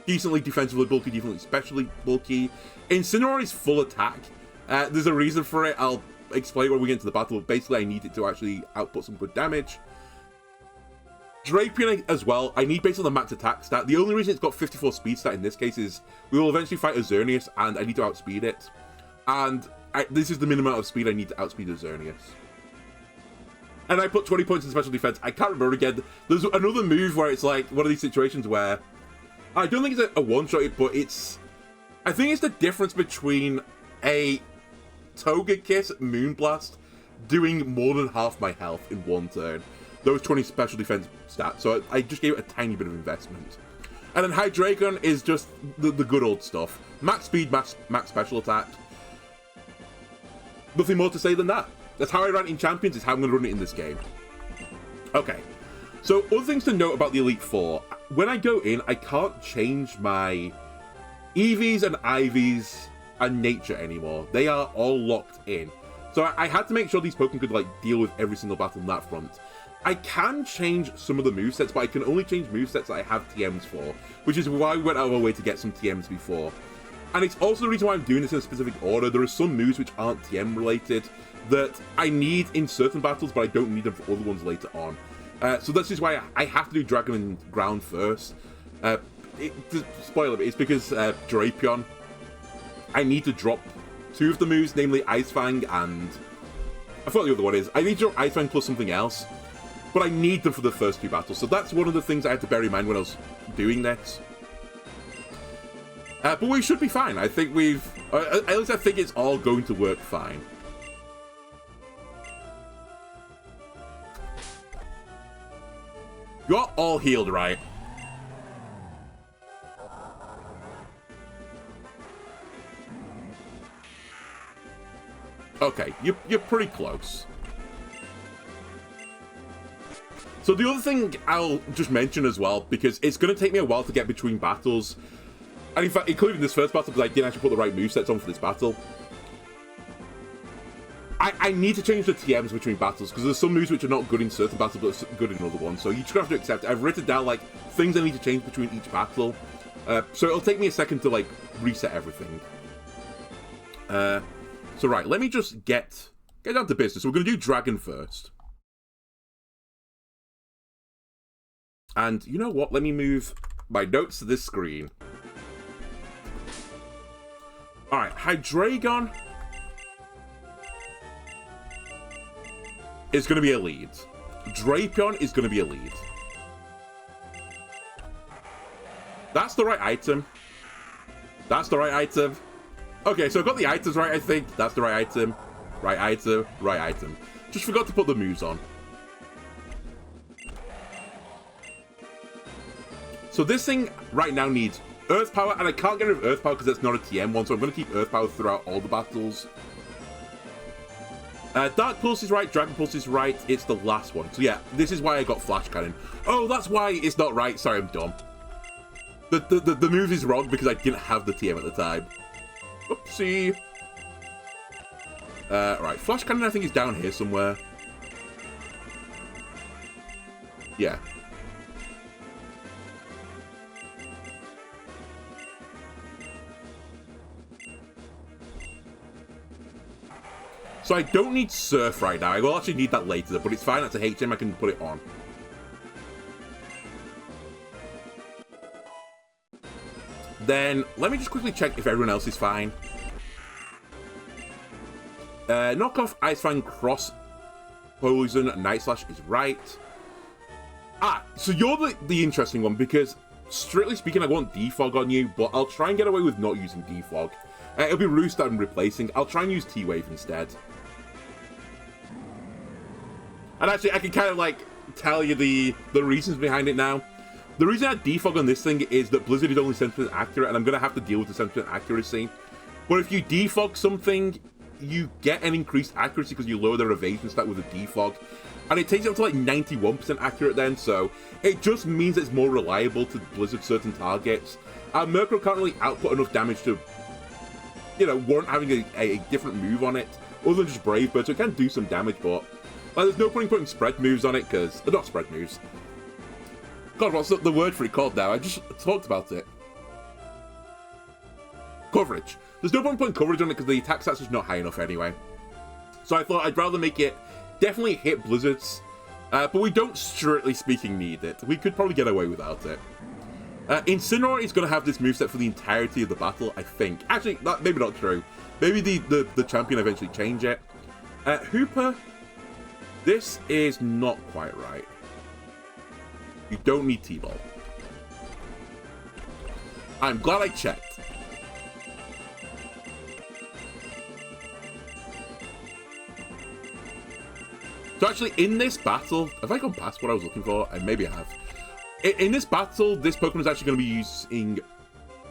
Speaker 1: decently defensively bulky, decently specially bulky. Incineroar is full attack. There's a reason for it. I'll explain when we get into the battle, but basically I need it to actually output some good damage. Drapion as well, I need based on the max attack stat. The only reason it's got 54 speed stat in this case is we will eventually fight a Xerneas and I need to outspeed it. And this is the minimum amount of speed I need to outspeed a Xerneas. And I put 20 points in special defense. I can't remember again. There's another move where it's like one of these situations where I don't think it's a one-shot, but it's... I think it's the difference between a Togekiss Moonblast doing more than half my health in one turn. Those 20 special defense stats. So I just gave it a tiny bit of investment. And then Hydreigon is just the good old stuff. Max speed, max special attack. Nothing more to say than that. That's how I ran it in Champions, it's how I'm going to run it in this game. Okay. So, other things to note about the Elite Four. When I go in, I can't change my EVs and IVs and Nature anymore. They are all locked in. So I had to make sure these Pokemon could like deal with every single battle on that front. I can change some of the movesets, but I can only change movesets that I have TMs for, which is why we went out of our way to get some TMs before. And it's also the reason why I'm doing this in a specific order. There are some moves which aren't TM related that I need in certain battles, but I don't need them for other ones later on. So that's just why I have to do Dragon and Ground first. Spoiler, it's because Drapion, I need to drop two of the moves, namely Ice Fang and... I forgot the other one is. I need to drop Ice Fang plus something else, but I need them for the first two battles. So that's one of the things I had to bear in mind when I was doing this. But we should be fine. I think we've... at least I think it's all going to work fine. You're all healed, right? Okay, you're pretty close. So the other thing I'll just mention as well, because it's going to take me a while to get between battles, and in fact, including this first battle, because I didn't actually put the right movesets on for this battle. I need to change the TMs between battles, because there's some moves which are not good in certain battles, but good in other ones. So you just have to accept it. I've written down, like, things I need to change between each battle. So it'll take me a second to, like, reset everything. So right, let me just get down to business. So we're going to do Dragon first. And you know what? Let me move my notes to this screen. Alright, Hydreigon is going to be a lead. Drapion is going to be a lead. That's the right item. That's the right item. Okay, so I've got the items right, I think. That's the right item. Right item. Right item. Just forgot to put the moves on. So this thing right now needs Earth Power, and I can't get rid of Earth Power because it's not a TM one, so I'm going to keep Earth Power throughout all the battles. Dark Pulse is right, Dragon Pulse is right, it's the last one. So yeah, this is why I got Flash Cannon. Oh, that's why it's not right. Sorry, I'm dumb. The move is wrong because I didn't have the TM at the time. Oopsie. Right, Flash Cannon I think is down here somewhere. Yeah. So I don't need Surf right now. I will actually need that later, but it's fine. That's a HM. I can put it on. Then let me just quickly check if everyone else is fine. Knock off Ice Fang, Cross Poison, Night Slash is right. Ah, so you're the interesting one because strictly speaking, I want Defog on you, but I'll try and get away with not using Defog. It'll be Roost that I'm replacing. I'll try and use T-Wave instead. And actually, I can kind of, like, tell you the reasons behind it now. The reason I defog on this thing is that Blizzard is only 70% accurate, and I'm going to have to deal with the 70% accuracy. But if you defog something, you get an increased accuracy because you lower their evasion stat with a defog. And it takes it up to, like, 91% accurate then, so it just means it's more reliable to Blizzard certain targets. Murkrow can't really output enough damage to, you know, warrant having a different move on it, other than just Brave Bird, so it can do some damage, but there's no point in putting spread moves on it, because... not spread moves. God, what's the word for it called now? I just talked about it. Coverage. There's no point in putting coverage on it, because the attack stats is not high enough anyway. So I thought I'd rather make it definitely hit Blizzards, but we don't, strictly speaking, need it. We could probably get away without it. Incineroar is going to have this moveset for the entirety of the battle, I think. Actually, that maybe not true. Maybe the champion eventually change it. Hooper, this is not quite right. You don't need T-Ball. I'm glad I checked. So actually, in this battle, have I gone past what I was looking for? And maybe I have. In this battle, this Pokemon is actually going to be using...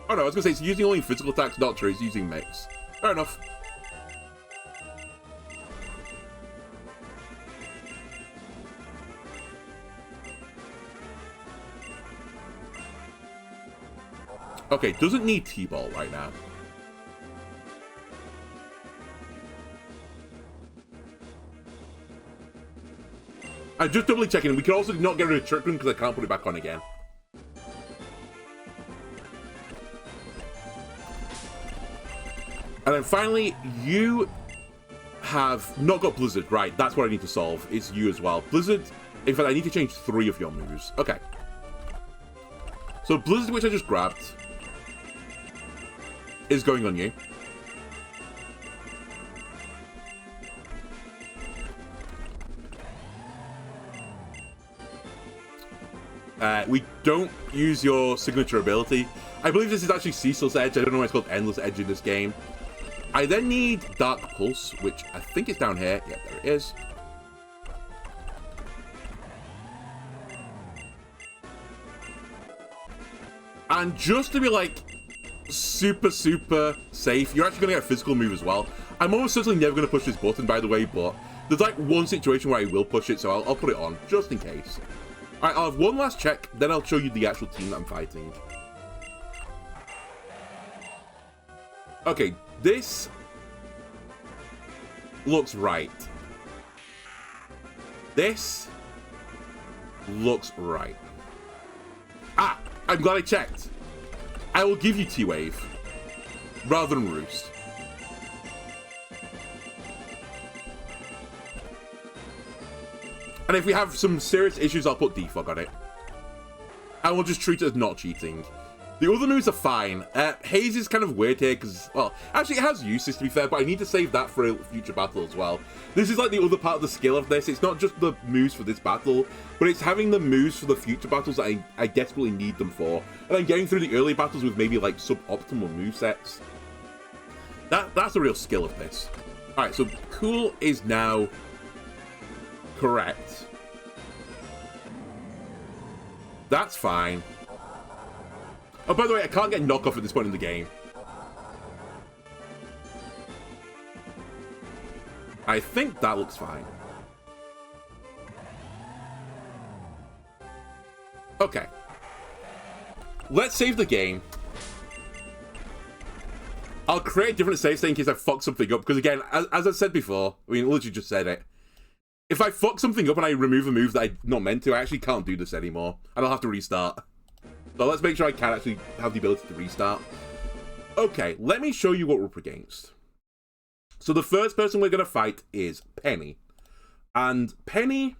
Speaker 1: Oh no, I was going to say it's using only physical attacks, not true. It's using mix. Fair enough. Okay, doesn't need T-Ball right now. I'm just doubly checking. We can also not get rid of Trick Room because I can't put it back on again. And then finally, you have not got Blizzard. Right, that's what I need to solve. It's you as well. Blizzard, in fact, I need to change 3 of your moves. Okay. So Blizzard, which I just grabbed, is going on you. We don't use your signature ability. I believe this is actually Cecil's Edge. I don't know why it's called Endless Edge in this game. I then need Dark Pulse, which I think is down here. Yeah, there it is. And just to be like super safe, you're actually gonna get a physical move as well. I'm almost certainly never gonna push this button, by the way, but there's like one situation where I will push it, so I'll put it on just in case. All right, I'll have one last check, then I'll show you the actual team that I'm fighting. Okay, this looks right. This looks right. Ah, I'm glad I checked. I will give you T-Wave rather than Roost. And if we have some serious issues, I'll put Defog on it. And we'll just treat it as not cheating. The other moves are fine. Haze is kind of weird here because, well, actually it has uses to be fair, but I need to save that for a future battle as well. This is like the other part of the skill of this. It's not just the moves for this battle, but it's having the moves for the future battles that I desperately need them for. And I'm getting through the early battles with maybe like suboptimal movesets. That's the real skill of this. Alright, so cool is now correct. That's fine. Oh, by the way, I can't get knockoff at this point in the game. I think that looks fine. Okay. Let's save the game. I'll create a different save state in case I fuck something up, because again, as I said before, I mean, literally just said it. If I fuck something up and I remove a move that I'm not meant to, I actually can't do this anymore. And I'll have to restart. So let's make sure I can actually have the ability to restart. Okay, let me show you what we're up against. So the first person we're going to fight is Penny. And Penny,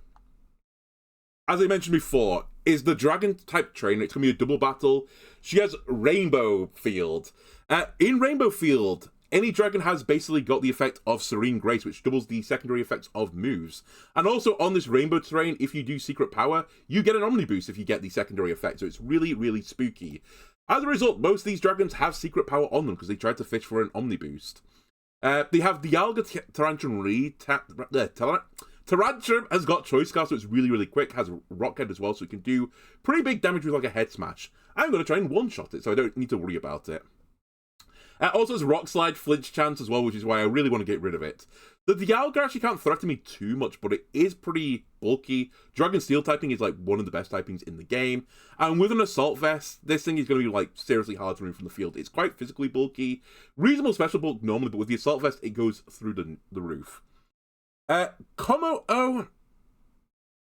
Speaker 1: as I mentioned before, is the dragon-type trainer. It's going to be a double battle. She has Rainbow Field. In Rainbow Field, any dragon has basically got the effect of Serene Grace, which doubles the secondary effects of moves. And also on this rainbow terrain, if you do Secret Power, you get an Omni Boost if you get the secondary effect. So it's really spooky. As a result, most of these dragons have Secret Power on them because they tried to fish for an Omni Boost. They have Dialga Tarantrum Reed. Tarantrum has got Choice Scarf, so it's really quick. Has Rockhead as well, so it can do pretty big damage with like a head smash. I'm going to try and one-shot it, so I don't need to worry about it. Also has Rock Slide, Flinch Chance as well, which is why I really want to get rid of it. The Dialga actually can't threaten me too much, but it is pretty bulky. Dragon Steel typing is like one of the best typings in the game. And with an Assault Vest, this thing is going to be like seriously hard to remove from the field. It's quite physically bulky. Reasonable special bulk normally, but with the Assault Vest, it goes through the roof. Komo-O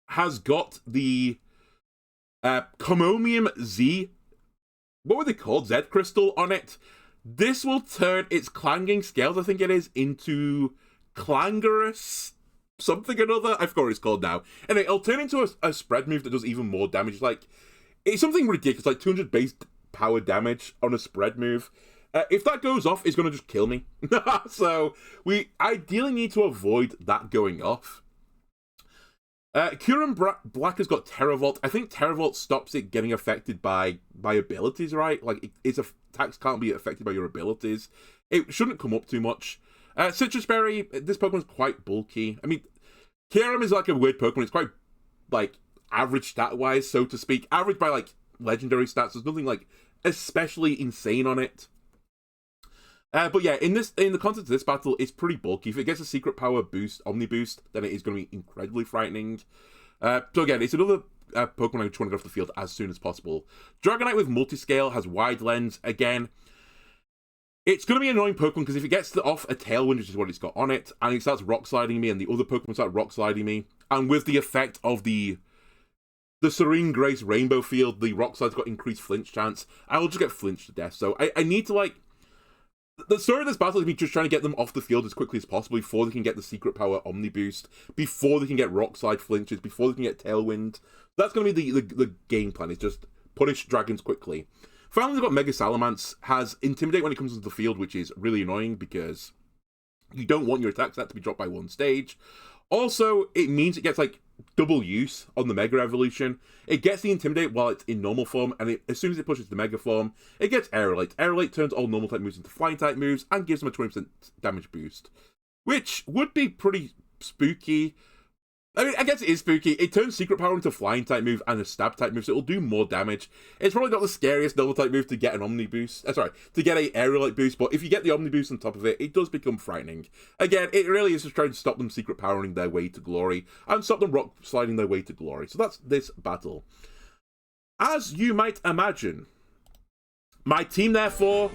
Speaker 1: has got the Komomium Z. What were they called? Z Crystal on it. This will turn its clanging scales, I think it is, into clangorous something or another. I forgot what it's called now. And it'll turn into a spread move that does even more damage. Like, it's something ridiculous, like 200 base power damage on a spread move. If that goes off, it's going to just kill me. So we ideally need to avoid that going off. Kurin Black has got Terravolt. I think Terravolt stops it getting affected by abilities, right? Like, its attacks can't be affected by your abilities. It shouldn't come up too much. Citrus Berry, this Pokemon's quite bulky. I mean, Kyurem is like a weird Pokemon. It's quite, like, average stat-wise, so to speak. Average by, like, legendary stats. There's nothing, like, especially insane on it. But yeah, in the context of this battle, it's pretty bulky. If it gets a Secret Power boost, Omni Boost, then it is going to be incredibly frightening. So again, it's another Pokemon I just want to get off the field as soon as possible. Dragonite with Multiscale has Wide Lens. Again, it's going to be an annoying Pokemon because if it gets off a Tailwind, which is what it's got on it, and it starts Rock Sliding me, and the other Pokemon start Rock Sliding me, and with the effect of the Serene Grace Rainbow Field, the Rock Slide's got increased flinch chance, I will just get flinched to death. So I need to, like... The story of this battle is me just trying to get them off the field as quickly as possible before they can get the Secret Power Omni Boost, before they can get Rock Slide flinches, before they can get Tailwind. That's going to be the game plan, is just punish dragons quickly. Finally, they've got Mega Salamence, has Intimidate when it comes into the field, which is really annoying because you don't want your attack stat to be dropped by one stage. Also, it means it gets, like, double use on the Mega Evolution. It gets the Intimidate while it's in normal form, and as soon as it pushes the Mega form, it gets Aerolite. Aerolite turns all normal type moves into flying type moves and gives them a 20% damage boost, which would be pretty spooky. I mean, I guess it is spooky. It turns Secret Power into a flying type move and a stab type move, so it'll do more damage. It's probably not the scariest double type move to get an Omni boost. To get a aerial boost, but if you get the Omni boost on top of it, it does become frightening. Again, it really is just trying to stop them Secret Powering their way to glory and stop them rock sliding their way to glory. So that's this battle. As you might imagine, my team, therefore,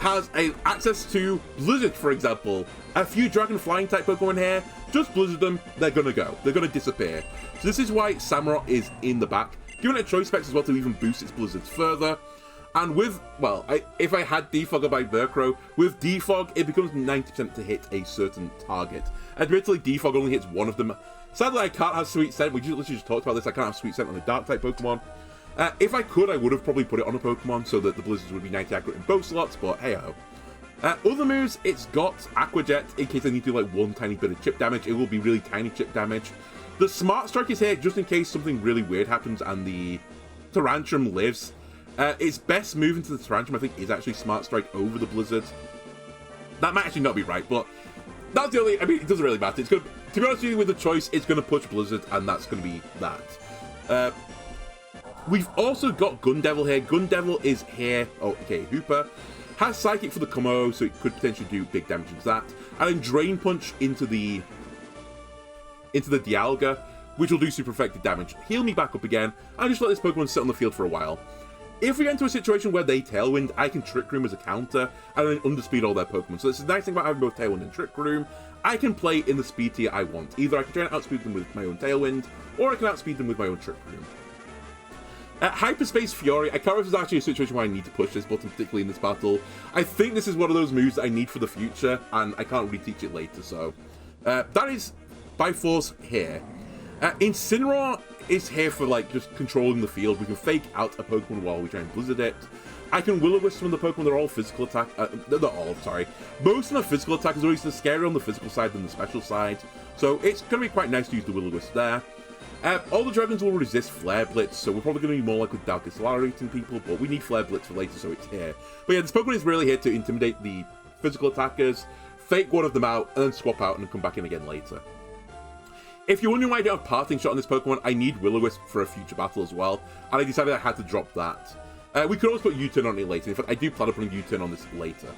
Speaker 1: has access to Blizzard, for example. A few Dragon Flying type Pokemon here, just Blizzard them, they're gonna go. They're gonna disappear. So this is why Samurott is in the back, giving it choice specs as well to even boost its Blizzards further. And with, well, if I had Defog by Murkrow, with Defog, it becomes 90% to hit a certain target. Admittedly, Defog only hits one of them. Sadly, I can't have Sweet Scent. We literally just talked about this. I can't have Sweet Scent on a Dark type Pokemon. If I could, I would have probably put it on a Pokemon so that the Blizzards would be 90 accurate in both slots, but hey-ho. Other moves, it's got Aqua Jet in case I need to do like one tiny bit of chip damage. It will be really tiny chip damage. The Smart Strike is here just in case something really weird happens and the Tyrantrum lives. Its best move into the Tyrantrum, I think, is actually Smart Strike over the Blizzard. That might actually not be right, but that's the only, I mean, it doesn't really matter. It's good. To be honest with you, with the choice, it's going to push Blizzard, and that's going to be that. We've also got Gundevil here. Gundevil is here. Oh, okay, Hooper. Has Psychic for the Como, so it could potentially do big damage into that. And then Drain Punch into the Dialga, which will do super effective damage. Heal me back up again, and just let this Pokemon sit on the field for a while. If we get into a situation where they Tailwind, I can Trick Room as a counter, and then underspeed all their Pokemon. So this is the nice thing about having both Tailwind and Trick Room. I can play in the speed tier I want. Either I can try and outspeed them with my own Tailwind, or I can outspeed them with my own Trick Room. Hyperspace Fury, I can't remember if there's actually a situation where I need to push this button, particularly in this battle. I think this is one of those moves that I need for the future, and I can't reteach it later, so... that is, by force, here. Incineroar is here for, like, just controlling the field. We can fake out a Pokemon while we try and Blizzard it. I can Will-O-Wisp some of the Pokemon, they're all physical attack... not all, sorry. Most of them are physical attack, is always scarier on the physical side than the special side. So it's going to be quite nice to use the Will-O-Wisp there. All the dragons will resist Flare Blitz, so we're probably going to be more like with Dark Accelerating people, but we need Flare Blitz for later, so it's here. But yeah, this Pokemon is really here to intimidate the physical attackers, fake one of them out, and then swap out and then come back in again later. If you're wondering why I don't have Parting Shot on this Pokemon, I need Will-O-Wisp for a future battle as well, and I decided I had to drop that. We could always put U-Turn on it later. In fact, I do plan on putting U-Turn on this later.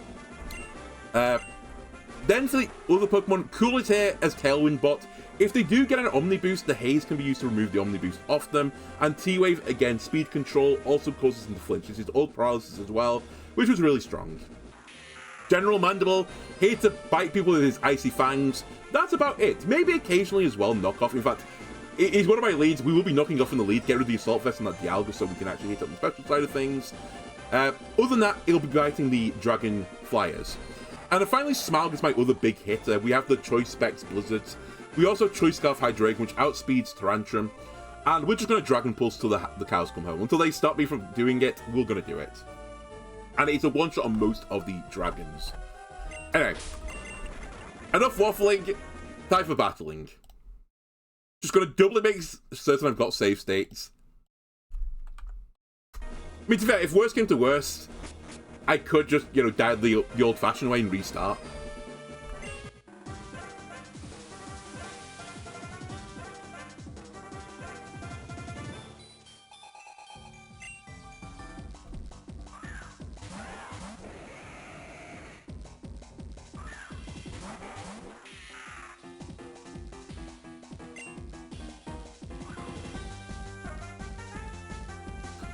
Speaker 1: Then for the other Pokemon, Cool is here as Tailwind Bot. If they do get an Omni Boost, the Haze can be used to remove the Omni Boost off them. And T-Wave, again, speed control, also causes them to flinch. This is old paralysis as well, which was really strong. General Mandible, here to bite people with his icy fangs. That's about it. Maybe occasionally as well, knock off. In fact, he's one of my leads. We will be knocking off in the lead, get rid of the Assault Vest and that Dialga so we can actually hit up the special side of things. Other than that, it'll be biting the Dragon Flyers. And then finally, Smaug is my other big hit. We have the Choice Specs Blizzards. We also have Choice Scarf Hydreigon, which outspeeds Tyrantrum. And we're just going to Dragon Pulse till the cows come home. Until they stop me from doing it, we're going to do it. And it's a one-shot on most of the dragons. Anyway, enough waffling. Time for battling. Just going to doubly make certain I've got save states. I mean, to be fair, if worst came to worst, I could just, you know, die the old-fashioned way and restart.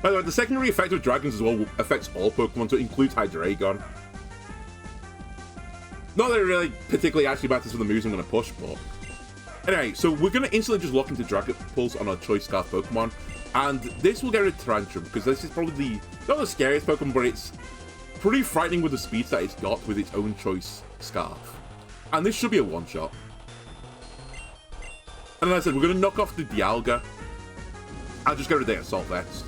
Speaker 1: By the way, the secondary effect of dragons as well affects all Pokemon, so it includes Hydreigon. Not that it really particularly actually matters for the moves I'm going to push, but... Anyway, so we're going to instantly just lock into Dragon Pulse on our Choice Scarf Pokemon, and this will get rid of Tyrantrum, because this is probably the... not the scariest Pokemon, but it's pretty frightening with the speeds that it's got with its own Choice Scarf. And this should be a one-shot. And as I said, we're going to knock off the Dialga. I'll just get rid of the Assault Vest.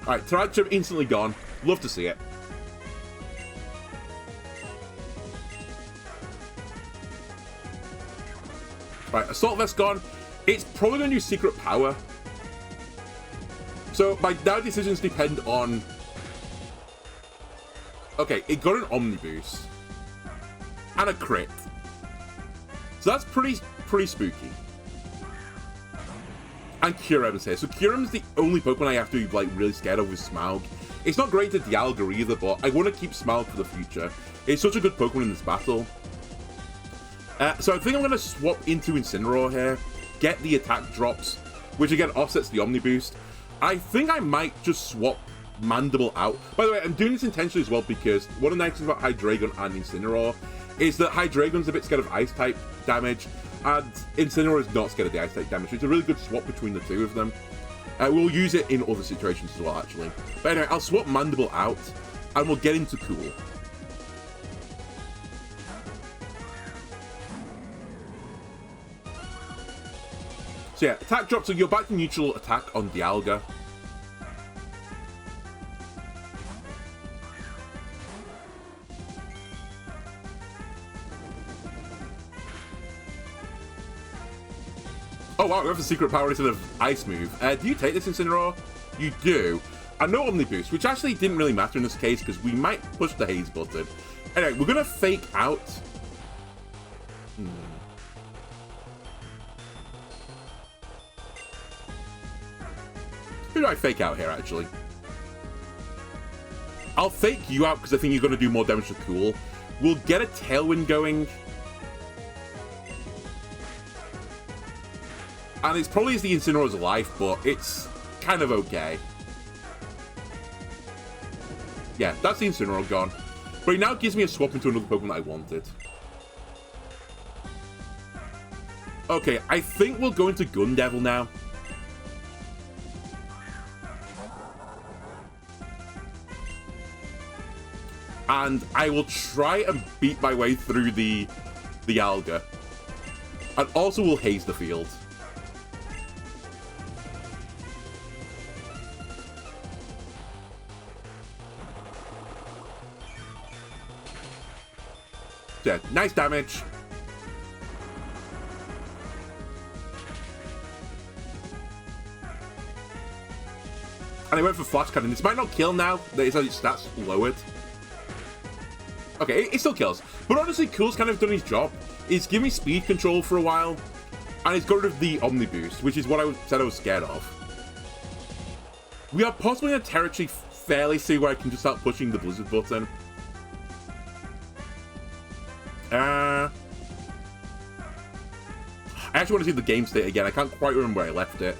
Speaker 1: Alright, Tyrantrum instantly gone. Love to see it. Right, Assault Vest gone. It's probably going to use Secret Power. So, my now decisions depend on... Okay, it got an Omni Boost. And a crit. So that's pretty pretty spooky. And Kyurem's here. So Kyurem's the only Pokemon I have to be, like, really scared of with Smaug. It's not great to Dialga either, but I want to keep Smaug for the future. It's such a good Pokemon in this battle. So I think I'm going to swap into Incineroar here, get the attack drops, which again offsets the Omni Boost. I think I might just swap Mandible out. By the way, I'm doing this intentionally as well because one of the nice things about Hydreigon and Incineroar is that Hydreigon's a bit scared of Ice-type damage, and Incineroar is not scared of the Ice-type damage. It's a really good swap between the two of them. We'll use it in other situations as well, actually. But anyway, I'll swap Mandible out, and we'll get into Cool. So yeah, attack drop, so you're back to neutral attack on Dialga. Oh wow, we have a secret power instead of Ice move. Do you take this Incineroar? You do. And no Omni Boost, which actually didn't really matter in this case because we might push the Haze button. Anyway, we're going to fake out. Who do I fake out here, actually? I'll fake you out because I think you're going to do more damage to Cool. We'll get a Tailwind going. And it's probably as the Incineroar's life, but it's kind of okay. Yeah, that's the Incineroar gone. But it now gives me a swap into another Pokemon that I wanted. Okay, I think we'll go into Gun Devil now. And I will try and beat my way through the Alga. And also we'll haze the field. Yeah, nice damage. And I went for Flash Cannon. This might not kill now that its stats lowered. Okay, it still kills. But honestly, Cool's kind of done his job. It's given me speed control for a while. And it's got rid of the Omni Boost, which is what I said I was scared of. We are possibly in a territory fairly soon where I can just start pushing the Blizzard button. I actually want to see the game state again. I can't quite remember where I left it.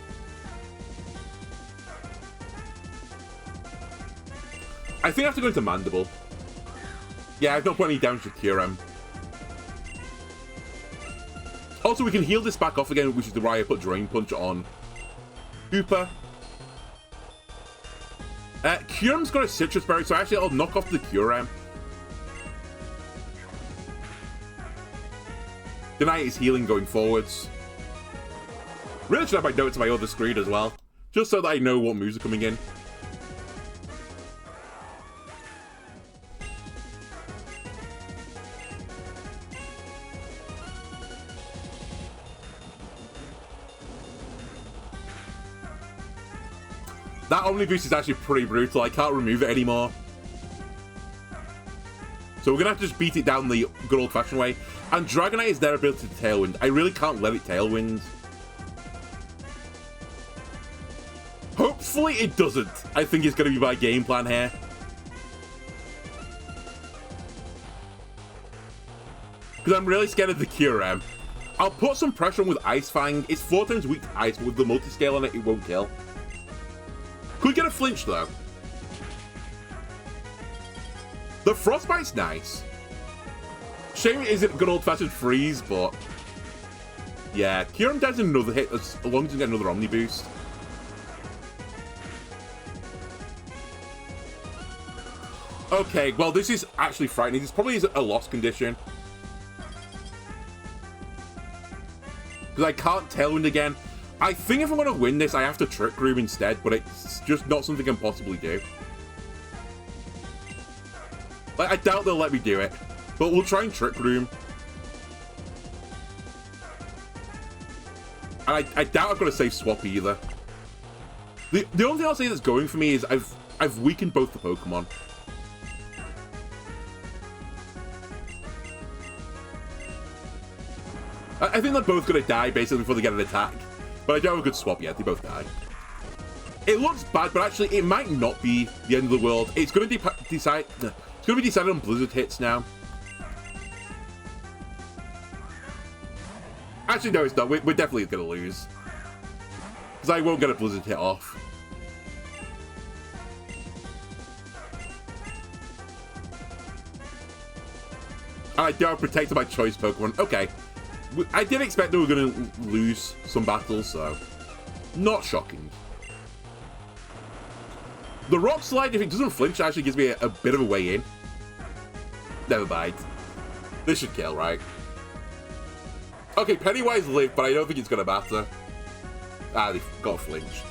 Speaker 1: I think I have to go into Mandible. Yeah, I've not put any damage to Kyurem. Also, we can heal this back off again, which is the why I put Drain Punch on Hooper. Kyurem's got a Citrus Berry, so actually I'll knock off the Kyurem. Deny is healing going forwards. Really should have my notes on my other screen as well, just so that I know what moves are coming in. That Omni Boost is actually pretty brutal. I can't remove it anymore. So we're going to have to just beat it down the good old-fashioned way. And Dragonite is their ability to Tailwind. I really can't let it Tailwind. Hopefully it doesn't. I think it's going to be my game plan here. Because I'm really scared of the Kyurem. I'll put some pressure on with Ice Fang. It's 4 times weak to Ice, but with the multi-scale on it, it won't kill. Could get a flinch, though. The Frostbite's nice. Shame it isn't good old-fashioned freeze, but... yeah, Kyurem does another hit as long as you get another Omni Boost. Okay, well, this is actually frightening. This probably is a loss condition. Because I can't Tailwind again. I think if I'm going to win this, I have to Trick Room instead, but it's just not something I can possibly do. Like, I doubt they'll let me do it, but we'll try and Trick Room. And I doubt I've got a safe swap either. The only thing I'll say that's going for me is I've weakened both the Pokemon. I think they're both going to die, basically, before they get an attack. But I don't have a good swap yet. They both die. It looks bad, but actually, it might not be the end of the world. It's going to be decided on Blizzard hits now. Actually, no, it's not. We're definitely going to lose. Because I won't get a Blizzard hit off. And I don't protect my choice Pokemon. Okay. I did expect they were going to lose some battles, so not shocking. The Rock Slide, if it doesn't flinch, actually gives me a bit of a way in. Never mind. This should kill, right? Okay, Pennywise lived, but I don't think it's going to matter. Ah, they've got a flinch.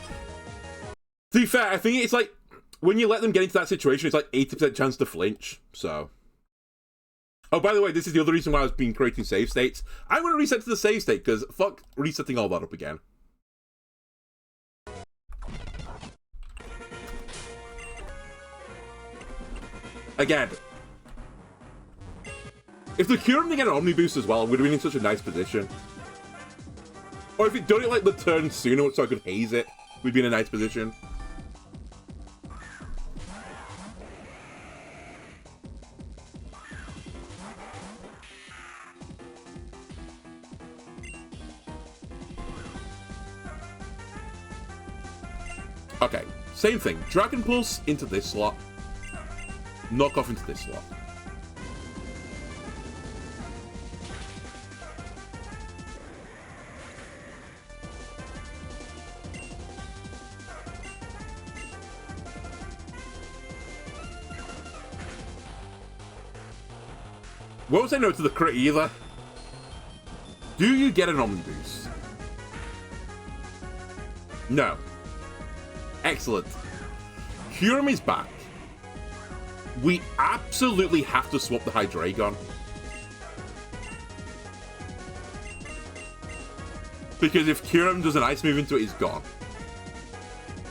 Speaker 1: To be fair, I think it's like, when you let them get into that situation, it's like 80% chance to flinch, so... Oh, by the way, this is the other reason why I've been creating save states. I'm going to reset to the save state, because fuck resetting all that up again. Again. If the Kyurem can get an Omni Boost as well, we'd have been in such a nice position. Or if it done it like the turn sooner so I could haze it, we'd be in a nice position. Okay, same thing. Dragon Pulse into this slot. Knock off into this slot. Won't say no to the crit either. Do you get an Omni Boost? No. Excellent. Kyurem is back. We absolutely have to swap the Hydreigon. Because if Kyurem does an ice move into it, he's gone.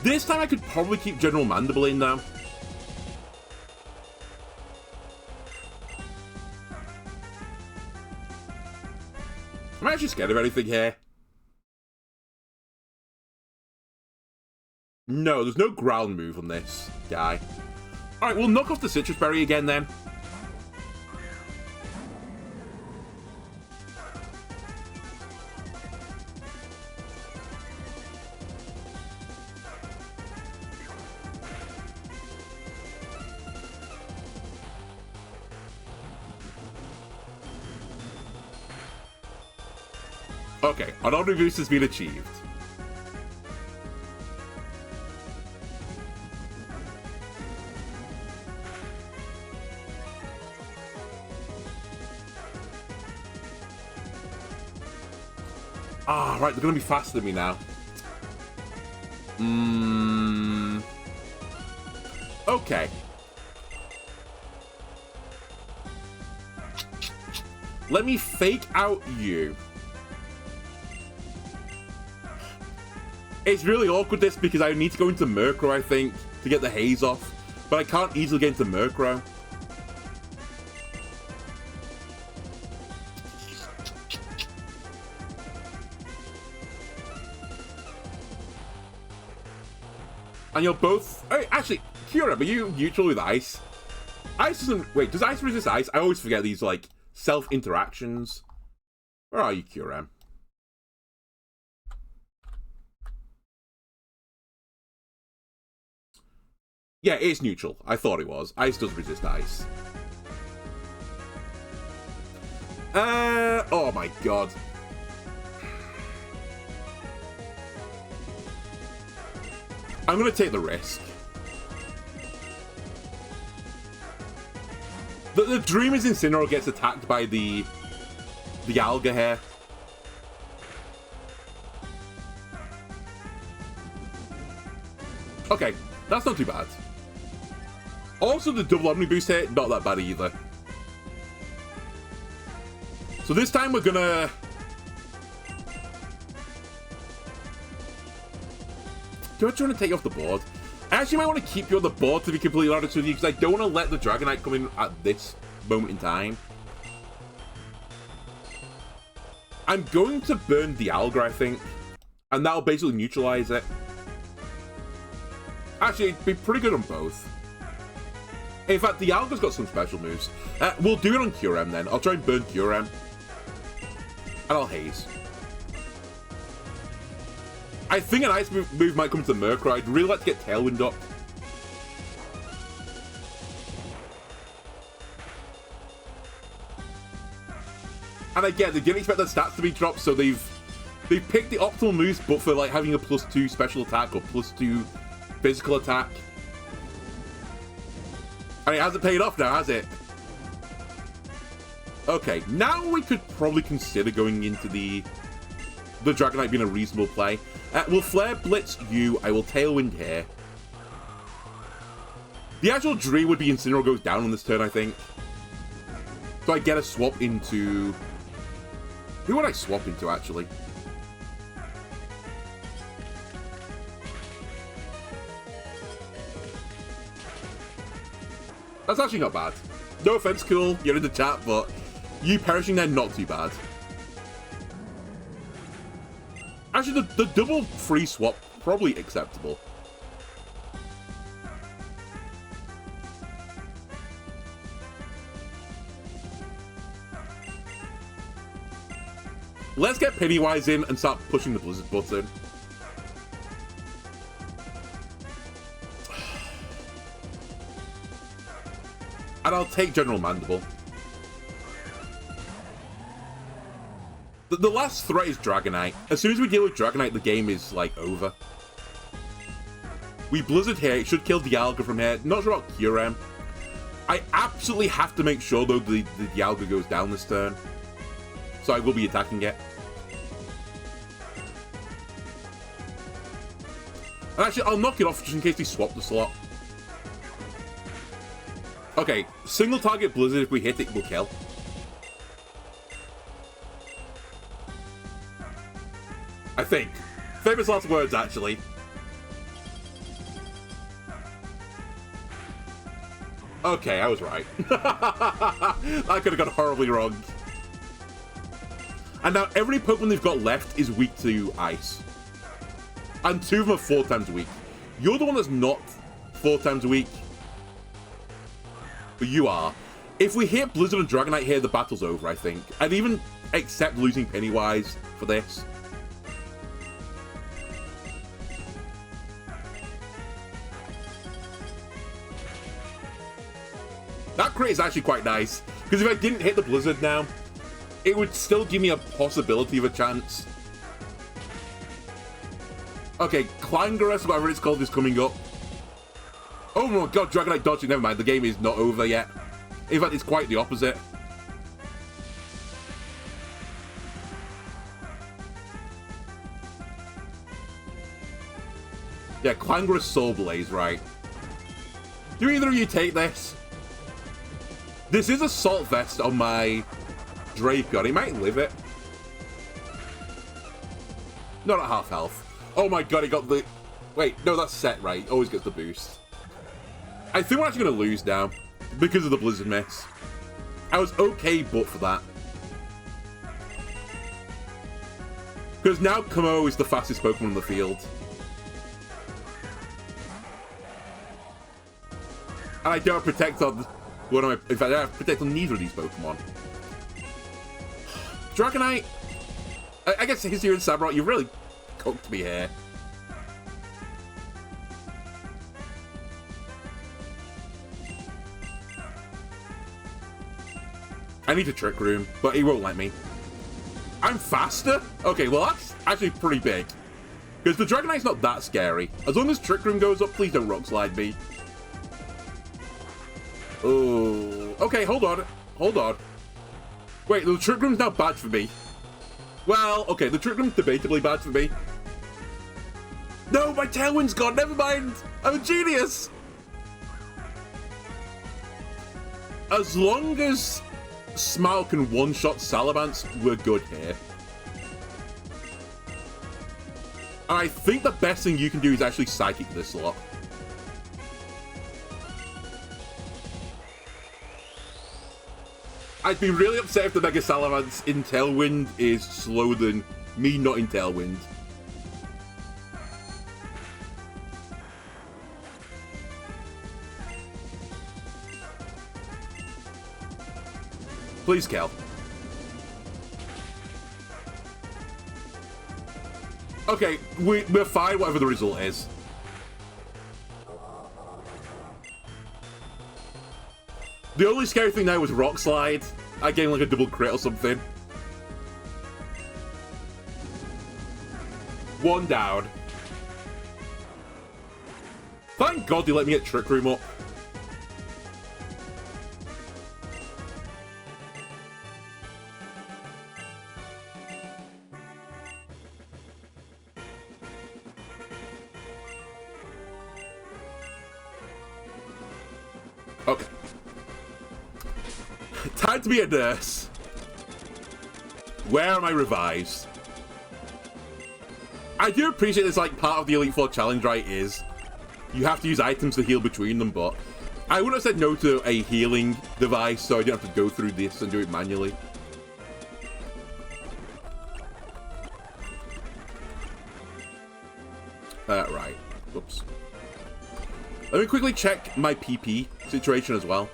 Speaker 1: This time I could probably keep General Mandible in now. I'm actually scared of anything here. No, there's no ground move on this guy. Alright, we'll knock off the Citrus Berry again then. Okay, an Omni Boost has been achieved. Ah, right, they're going to be faster than me now. Okay. Let me fake out you. It's really awkward this because I need to go into Murkrow, I think, to get the haze off. But I can't easily get into Murkrow. And you're both... Hey, actually, Kyurem, are you neutral with ice? Ice doesn't... Wait, does ice resist ice? I always forget these, like, self-interactions. Where are you, Kyurem? Yeah, it's neutral. I thought it was. Ice does resist ice. Oh my god. I'm gonna take the risk. The Dreamer's Incineroar gets attacked by the Alga here. Okay, that's not too bad. Also, the double Omni Boost hit, not that bad either. So this time we're gonna... Do I want to take you off the board? I actually might want to keep you on the board, to be completely honest with you, because I don't want to let the Dragonite come in at this moment in time. I'm going to burn the Alga, I think. And that'll basically neutralize it. Actually, it'd be pretty good on both. In fact, the Alga's got some special moves. We'll do it on Curem then. I'll try and burn Curem. And I'll haze. I think an ice move might come to Murkrow. I'd really like to get Tailwind up. And again, they didn't expect their stats to be dropped, so they've picked the optimal moves, but for like having a +2 special attack or +2 physical attack. And it hasn't paid off now, has it? Okay, now we could probably consider going into the Dragonite being a reasonable play. We'll Flare Blitz you. I will Tailwind here. The actual Dree would be Incineroar goes down on this turn, I think. So I get a swap into... Who would I swap into, actually? That's actually not bad. No offense, cool. You're in the chat, but you perishing there, not too bad. Actually, the double free swap, probably acceptable. Let's get Pennywise in and start pushing the Blizzard button. And I'll take General Mandible. The last threat is Dragonite. As soon as we deal with Dragonite, the game is, like, over. We Blizzard here. It should kill Dialga from here. Not sure about Curem. I absolutely have to make sure, though, the Dialga goes down this turn. So I will be attacking it. And actually, I'll knock it off just in case they swap the slot. Okay, single target Blizzard, if we hit it, will kill. I think. Famous last words, actually. Okay, I was right. I could have got horribly wrong. And now every Pokemon they've got left is weak to Ice. And 2 of them are 4 times weak. You're the one that's not 4 times weak. But you are. If we hit Blizzard and Dragonite here, the battle's over, I think. I'd even accept losing Pennywise for this. That crit is actually quite nice. Because if I didn't hit the Blizzard now, it would still give me a possibility of a chance. Okay, Clangarus, whatever it's called, is coming up. Oh my god, Dragonite dodging, never mind, the game is not over yet. In fact, it's quite the opposite. Yeah, Clangarus Soul Blaze, right. Do either of you take this? This is Assault Vest on my Draco. He might live it. Not at half health. Oh my god, he got the... Wait, no, that's set, right? Always gets the boost. I think we're actually going to lose now because of the Blizzard miss. I was okay but for that. Because now Kamo is the fastest Pokemon in the field. And I don't protect on one of my... In fact, I don't protect on neither of these Pokemon. Dragonite... I guess Hizir and Samurott, you really cooked me here. I need a Trick Room, but he won't let me. I'm faster? Okay, well that's actually pretty big. Because the Dragonite's not that scary. As long as Trick Room goes up, please don't Rock Slide me. Oh, okay, hold on. Hold on. Wait, the Trick Room's now bad for me. Well, okay, the Trick Room's debatably bad for me. No, my Tailwind's gone, never mind. I'm a genius. As long as Smile can one-shot Salamence, we're good here. And I think the best thing you can do is actually Psychic this lot. I'd be really upset if the Mega Salamence in Tailwind is slower than me not in Tailwind. Please, Kel. Okay, we're fine, whatever the result is. The only scary thing now was Rock Slide. I gained like a double crit or something. One down. Thank God they let me get Trick Room up. Okay. Time to be a nurse. Where are my revives? I do appreciate this, like, part of the Elite Four challenge, right, is you have to use items to heal between them, but I wouldn't have said no to a healing device, so I didn't have to go through this and do it manually. Right. Oops. Let me quickly check my PP situation as well.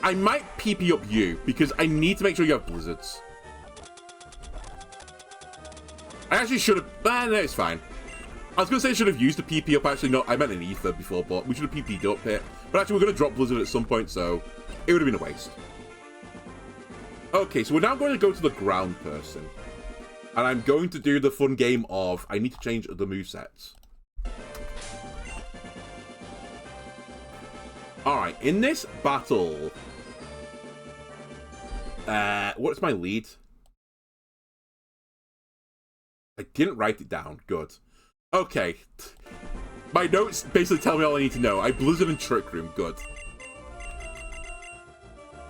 Speaker 1: I might PP up you, because I need to make sure you have blizzards. I actually should have... no, it's fine. I was going to say I should have used the PP up. Actually, no, I meant an ether before, but we should have PP'd up here. But actually, we're going to drop blizzard at some point, so it would have been a waste. Okay, so we're now going to go to the ground person. And I'm going to do the fun game of... I need to change the movesets. Alright, in this battle... what's my lead? I didn't write it down. Good. Okay. My notes basically tell me all I need to know. I Blizzard and Trick Room. Good.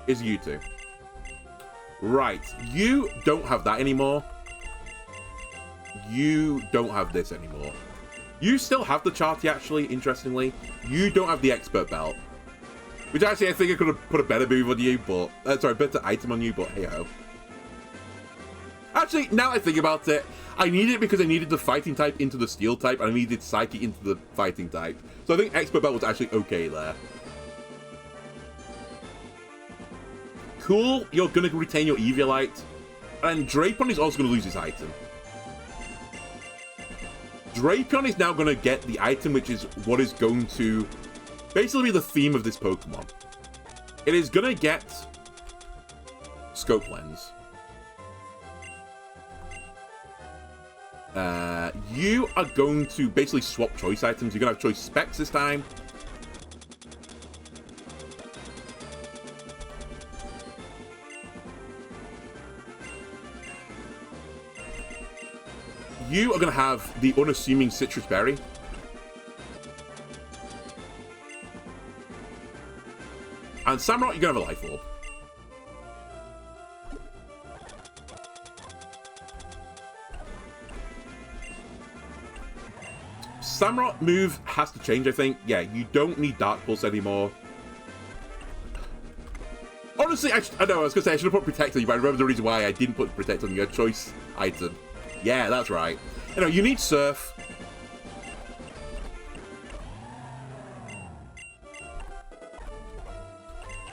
Speaker 1: Is you two. Right. You don't have that anymore. You don't have this anymore. You still have the Charty, actually, interestingly. You don't have the Expert Belt. Which actually, I think I could have put a better move on you, but... sorry, a better item on you, but hey-ho. Actually, now I think about it, I needed it because I needed the fighting type into the steel type, and I needed psychic into the fighting type. So I think Expert Belt was actually okay there. Cool, you're going to retain your Eviolite. And Drapion is also going to lose his item. Drapion is now going to get the item, which is what is going to basically be the theme of this Pokemon. It is going to get Scope Lens. You are going to basically swap choice items. You're going to have choice specs this time. You are going to have the unassuming Citrus Berry. And Samurott, you're going to have a Life Orb. Samurott move has to change, I think. Yeah, you don't need Dark Pulse anymore. Honestly, I know, I was going to say I should have put Protect on you, but I remember the reason why I didn't put Protect on your choice item. Yeah, that's right. You know, you need Surf.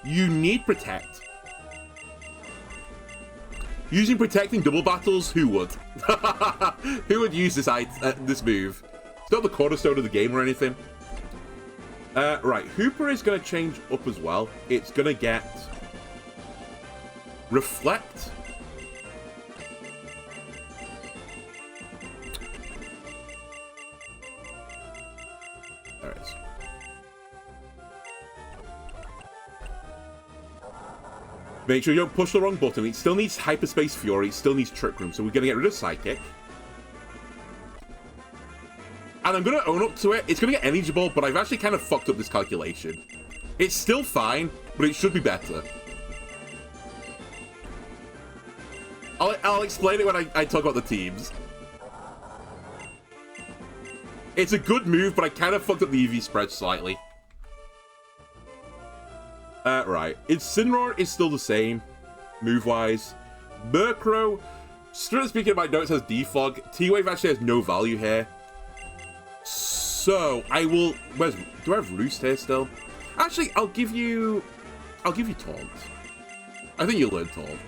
Speaker 1: You need Protect. Using Protect in double battles? Who would? Who would use this move? It's not the cornerstone of the game or anything. Right, Hooper is going to change up as well. It's going to get Reflect. There it is. Make sure you don't push the wrong button. It still needs Hyperspace Fury. It still needs Trick Room. So we're going to get rid of Psychic. And I'm going to own up to it. It's going to get Energy Ball, but I've actually kind of fucked up this calculation. It's still fine, but it should be better. I'll explain it when I talk about the teams. It's a good move, but I kind of fucked up the EV spread slightly. Right. Incineroar is still the same, move-wise. Murkrow, strictly speaking, my notes has Defog. T-Wave actually has no value here. So, I will... do I have Roost here still? Actually, I'll give you Taunt. I think you'll learn Taunt.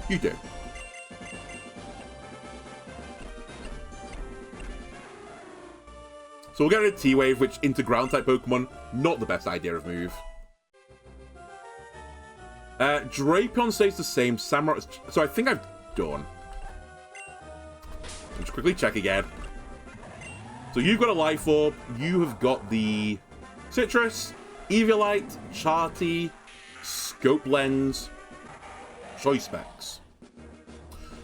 Speaker 1: You do. So we'll get rid of T-Wave, which into Ground-type Pokemon, not the best idea of move. Drapion stays the same. Samurai... So I think I've done. Let's quickly check again. So you've got a Life Orb. You have got the Citrus, Eviolite, Charty, Scope Lens, Choice Specs.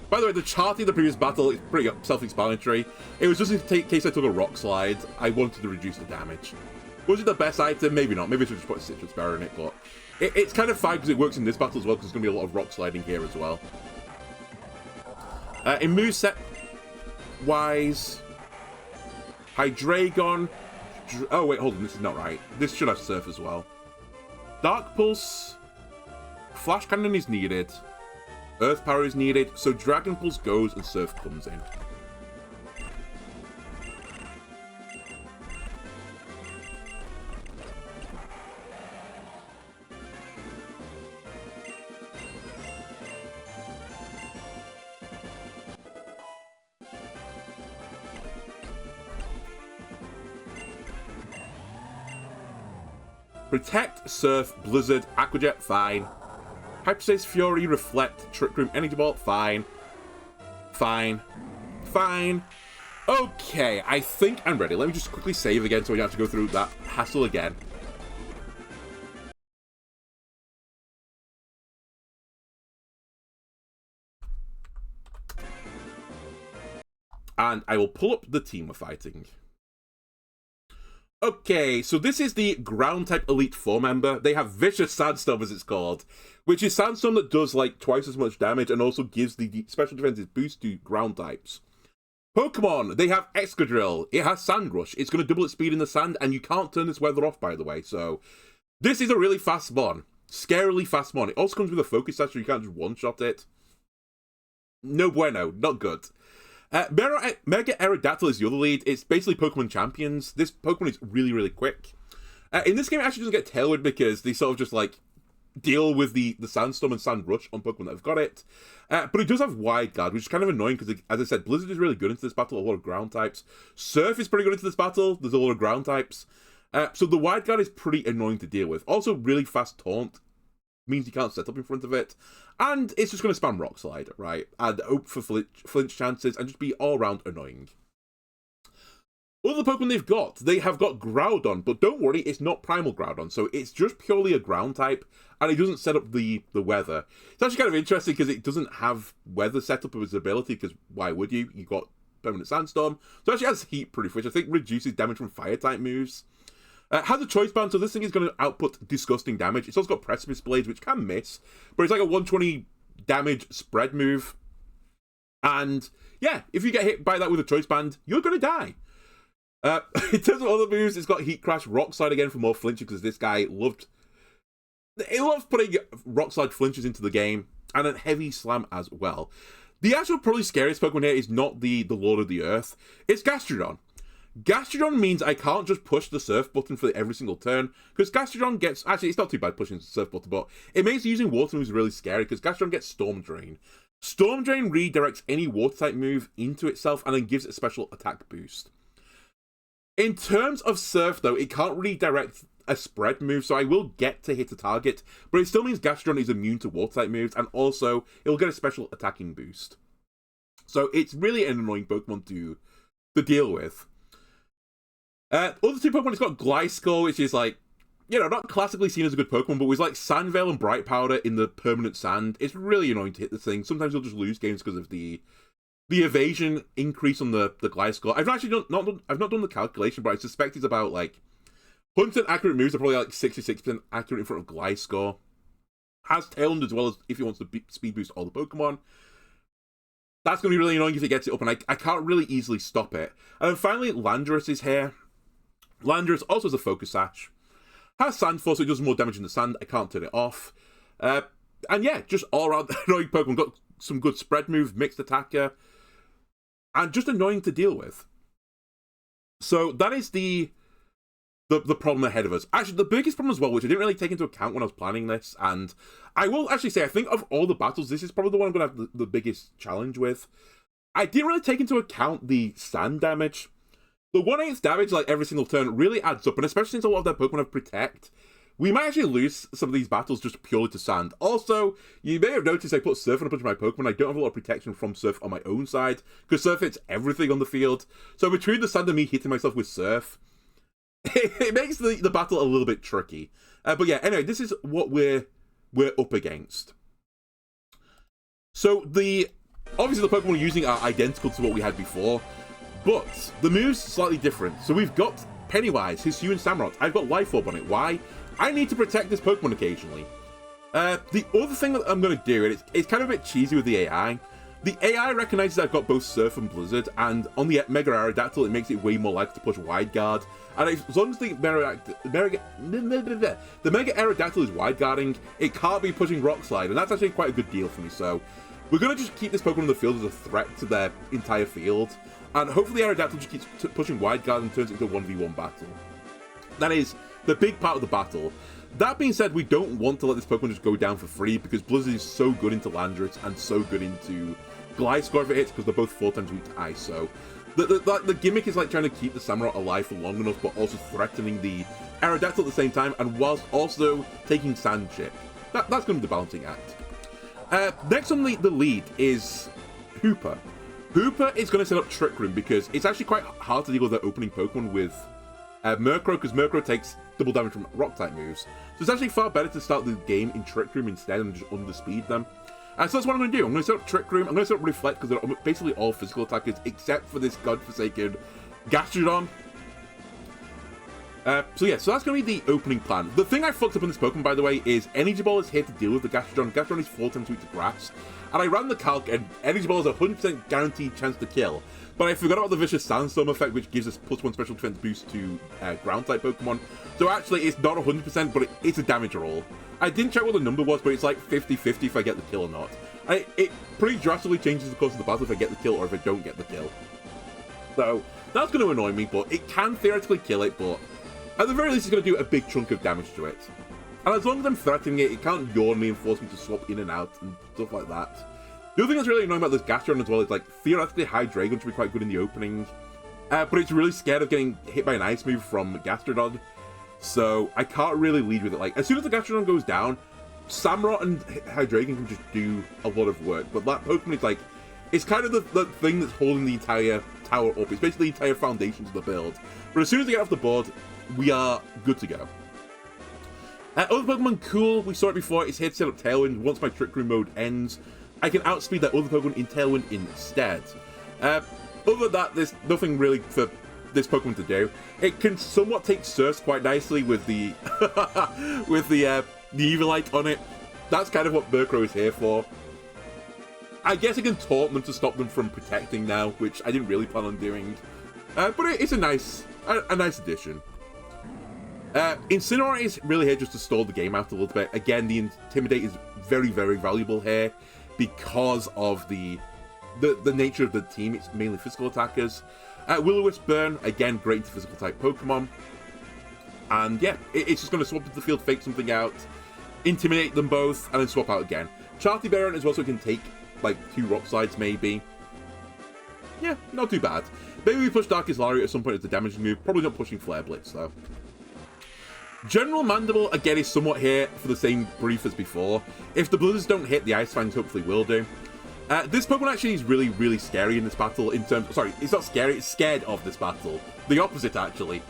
Speaker 1: By the way, the Charty in the previous battle is pretty self-explanatory. It was just in case I took a Rock Slide, I wanted to reduce the damage. Was it the best item? Maybe not. Maybe I should just put a Citrus Bearer in it, but it's kind of fine because it works in this battle as well, because there's going to be a lot of Rock Sliding here as well. In moveset-wise, Hydreigon... Oh, wait, hold on. This is not right. This should have Surf as well. Dark Pulse... Flash Cannon is needed. Earth Power is needed, so Dragon Pulse goes and Surf comes in. Protect, Surf, Blizzard, Aqua Jet, fine. Hyperspace Fury, Reflect, Trick Room, Energy Ball, fine. Fine. Fine. Okay, I think I'm ready. Let me just quickly save again so we don't have to go through that hassle again. And I will pull up the team we're fighting. Okay, so this is the Ground-type Elite 4 member. They have Vicious Sandstorm, as it's called, which is Sandstorm that does, like, twice as much damage and also gives the special defenses boost to ground types. Pokemon, they have Excadrill. It has Sand Rush. It's going to double its speed in the sand, and you can't turn this weather off, by the way. So, this is a really fast mon. Scarily fast mon. It also comes with a focus touch, so you can't just one-shot it. No bueno. Not good. Mega Aerodactyl is the other lead. It's basically Pokemon Champions. This Pokemon is really, really quick. In this game, it actually doesn't get Tailwind because they sort of just, like, deal with the Sandstorm and Sand Rush on Pokemon that have got it. But it does have Wide Guard, which is kind of annoying because, as I said, Blizzard is really good into this battle, a lot of ground types. Surf is pretty good into this battle. There's a lot of ground types. So the Wide Guard is pretty annoying to deal with. Also, really fast Taunt means you can't set up in front of it. And it's just going to spam Rock Slide, right? And hope for flinch chances and just be all-around annoying. Other Pokemon they have got Groudon, but don't worry, it's not Primal Groudon, so it's just purely a ground type, and it doesn't set up the weather. It's actually kind of interesting because it doesn't have weather set up as its ability, because why would you? You've got Permanent Sandstorm, so it actually has Heat Proof, which I think reduces damage from Fire-type moves. Has a Choice Band, so this thing is going to output disgusting damage. It's also got Precipice Blades, which can miss, but it's like a 120 damage spread move. And yeah, if you get hit by that with a Choice Band, you're going to die. In terms of other moves, it's got Heat Crash, Rock Slide again for more flinching, because this guy loved putting Rock Slide flinches into the game, and a Heavy Slam as well. The actual probably scariest Pokemon here is not the Lord of the Earth, it's Gastrodon. Gastrodon means I can't just push the Surf button for every single turn, because Gastrodon gets... Actually, it's not too bad pushing the Surf button, but it makes using Water moves really scary, because Gastrodon gets Storm Drain. Storm Drain redirects any Water-type move into itself, and then gives it a special attack boost. In terms of Surf, though, it can't redirect a spread move, so I will get to hit a target, but it still means Gastrodon is immune to Water-type moves, and also, it'll get a special attacking boost. So it's really an annoying Pokemon to deal with. Other two Pokemon, it's got Gliscor, which is like, you know, not classically seen as a good Pokemon, but with like Sandveil and Bright Powder in the permanent sand, it's really annoying to hit this thing. Sometimes you'll just lose games because of the evasion increase on the Gliscor. I've actually not done the calculation, but I suspect it's about like 100% accurate moves are probably like 66% accurate in front of Gliscor. Has Tailwind as well as if he wants to speed boost all the Pokemon. That's going to be really annoying if it gets it up, and I can't really easily stop it. And then finally, Landorus is here. Landorus also has a Focus Sash. Has Sand Force, so it does more damage in the sand. I can't turn it off. And yeah, just all around annoying Pokemon. Got some good spread move, mixed attacker, and just annoying to deal with. So that is the problem ahead of us. Actually, the biggest problem as well, which I didn't really take into account when I was planning this, and I will actually say, I think of all the battles, this is probably the one I'm going to have the biggest challenge with. I didn't really take into account the sand damage. The 1/8 damage, like every single turn, really adds up, and especially since a lot of their Pokemon have Protect, we might actually lose some of these battles just purely to sand. Also, you may have noticed I put Surf on a bunch of my Pokemon. I don't have a lot of protection from Surf on my own side, because Surf hits everything on the field. So between the sand and me hitting myself with Surf, it makes the battle a little bit tricky. But yeah, anyway, this is what we're up against. So obviously the Pokemon we're using are identical to what we had before, but the moves slightly different. So we've got Pennywise, Hisuian and Samurott. I've got Life Orb on it. Why? I need to protect this Pokemon occasionally. The other thing that I'm going to do, and it's kind of a bit cheesy with the AI, the AI recognizes I've got both Surf and Blizzard, and on the Mega Aerodactyl, it makes it way more likely to push Wide Guard. And as long as the Mega Aerodactyl is Wide Guarding, it can't be pushing Rock Slide, and that's actually quite a good deal for me. So we're going to just keep this Pokemon on the field as a threat to their entire field, and hopefully Aerodactyl just keeps pushing Wide Guard and turns it into a 1v1 battle. That is the big part of the battle. That being said, we don't want to let this Pokemon just go down for free, because Blizzard is so good into Landorus and so good into Gliscor if it hits, because they're both 4 times weak to Ice. So the gimmick is like trying to keep the Samurott alive for long enough, but also threatening the Aerodactyl at the same time, and whilst also taking Sand Chip. That's going to be the balancing act. Next on the lead is Hooper. Hooper is going to set up Trick Room, because it's actually quite hard to deal with their opening Pokemon with Murkrow, because Murkrow takes double damage from Rock-type moves. So it's actually far better to start the game in Trick Room instead and just underspeed them. So that's what I'm going to do. I'm going to set up Trick Room, I'm going to set up Reflect, because they're basically all physical attackers, except for this godforsaken Gastrodon. So that's going to be the opening plan. The thing I fucked up on this Pokemon, by the way, is Energy Ball is here to deal with the Gastrodon. Gastrodon is 4 times weak to Grass. And I ran the calc, and Energy Ball has a 100% guaranteed chance to kill. But I forgot about the Vicious Sandstorm effect, which gives us +1 special defense boost to Ground-type Pokemon. So actually, it's not 100%, but it's a damage roll. I didn't check what the number was, but it's like 50-50 if I get the kill or not. It pretty drastically changes the course of the battle if I get the kill or if I don't get the kill. So that's going to annoy me, but it can theoretically kill it, but at the very least, it's going to do a big chunk of damage to it. And as long as I'm threatening it, it can't yawn me and force me to swap in and out and stuff like that. The other thing that's really annoying about this Gastrodon as well is, like, theoretically Hydreigon should be quite good in the opening, but it's really scared of getting hit by an ice move from Gastrodon, so I can't really lead with it. Like, as soon as the Gastrodon goes down, Samurott and Hydreigon can just do a lot of work, but that Pokemon is, like, it's kind of the thing that's holding the entire tower up. It's basically the entire foundation of the build. But as soon as they get off the board, we are good to go. Other Pokemon, Cool, we saw it before, it's here to set up Tailwind. Once my Trick Room mode ends, I can outspeed that other Pokemon in Tailwind instead. Other than that, there's nothing really for this Pokemon to do. It can somewhat take Surfs quite nicely with the with the Eviolite on it. That's kind of what Murkrow is here for. I guess I can taunt them to stop them from protecting now, which I didn't really plan on doing. But it's a nice addition. Incineroar is really here just to stall the game out a little bit. Again, the Intimidate is very, very valuable here because of the nature of the team. It's mainly physical attackers. Will-O-Wisp Burn, again, great into physical type Pokemon. And yeah, it's just going to swap into the field, fake something out, intimidate them both, and then swap out again. Charty Baron as well, so it can take like 2 Rock Slides maybe. Yeah, not too bad. Maybe we push Darkest Lariat at some point as the damage move. Probably not pushing Flare Blitz though. General Mandible, again, is somewhat here for the same brief as before. If the Blizzards don't hit, the Ice Fangs hopefully will do. This Pokemon actually is really, really scary in this battle in terms... Sorry, it's not scary, it's scared of this battle. The opposite, actually.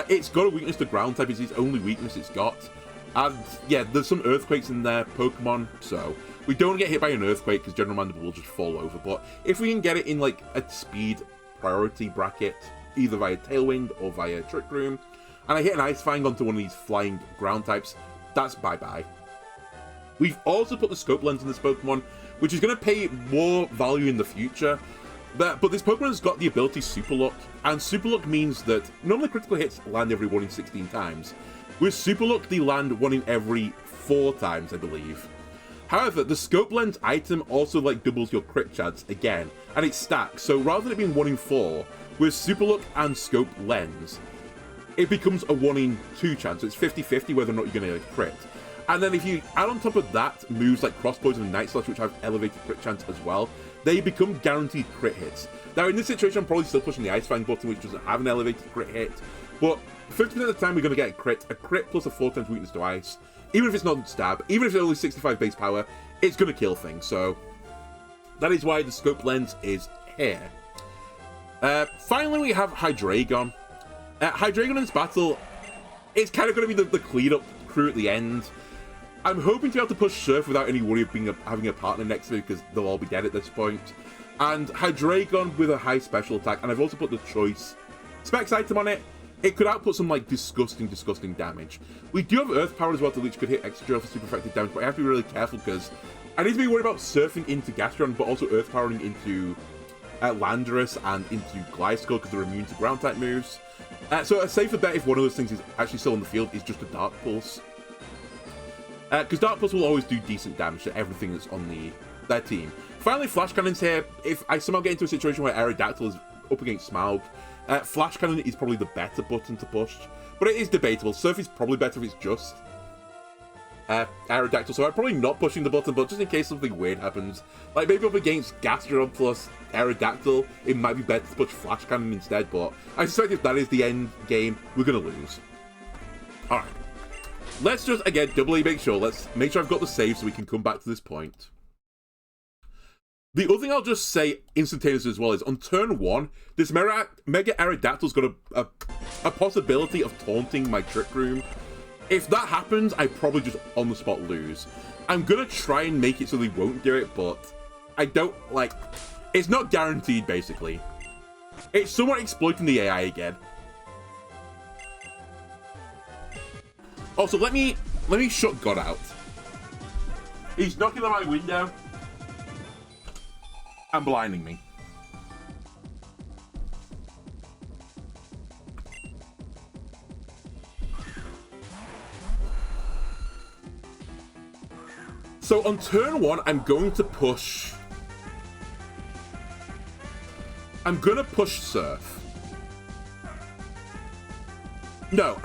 Speaker 1: It's got a weakness to Ground type, it's its only weakness it's got. And, yeah, there's some Earthquakes in there, Pokemon, so... We don't get hit by an Earthquake, because General Mandible will just fall over, but if we can get it in, like, a speed priority bracket, either via Tailwind or via Trick Room, and I hit an Ice Fang onto one of these flying ground types, that's bye-bye. We've also put the Scope Lens in this Pokemon, which is going to pay more value in the future. But this Pokemon has got the ability Super Luck, and Super Luck means that normally critical hits land every 1 in 16 times. With Super Luck, they land 1 in every 4 times, I believe. However, the Scope Lens item also doubles your crit chance again, and it stacks. So rather than it being 1 in 4, with Super Luck and Scope Lens, it becomes a 1 in 2 chance. So it's 50-50 whether or not you're going to crit. And then if you add on top of that moves like Cross Poison and Night Slash, which have elevated crit chance as well, they become guaranteed crit hits. Now in this situation, I'm probably still pushing the Ice Fang button, which doesn't have an elevated crit hit, but 50% of the time we're going to get a crit plus a 4 times weakness to Ice. Even if it's not stab, even if it's only 65 base power, it's going to kill things. So that is why the Scope Lens is here. Finally, we have Hydreigon. Hydreigon in this battle, it's kind of going to be the clean-up crew at the end. I'm hoping to be able to push Surf without any worry of having a partner next to me, because they'll all be dead at this point. And Hydreigon with a high special attack, and I've also put the choice specs item on it. It could output some disgusting damage. We do have Earth Power as well, which could hit extra drill for super effective damage, but I have to be really careful because I need to be worried about surfing into Gastrodon, but also Earth Powering into Landorus and into Gliscor because they're immune to ground type moves. So a safer bet if one of those things is actually still on the field is just a Dark Pulse. Because Dark Pulse will always do decent damage to everything that's on their team. Finally, Flash Cannon's here. If I somehow get into a situation where Aerodactyl is up against Smaug, Flash Cannon is probably the better button to push, but it is debatable. Surf is probably better if it's just Aerodactyl, so I'm probably not pushing the button, but just in case something weird happens, like maybe up against Gastrodon plus Aerodactyl, it might be better to push Flash Cannon instead, but I suspect if that is the end game, we're going to lose. Alright. Let's just, again, doubly make sure. Let's make sure I've got the save so we can come back to this point. The other thing I'll just say instantaneously as well is, on turn 1, this Mega Aerodactyl's got a possibility of taunting my Trick Room. If that happens, I probably just on the spot lose. I'm going to try and make it so they won't do it, but I don't, it's not guaranteed, basically. It's somewhat exploiting the AI again. Also, let me shut God out. He's knocking on my window and blinding me. So on turn 1, I'm going to push Surf. No,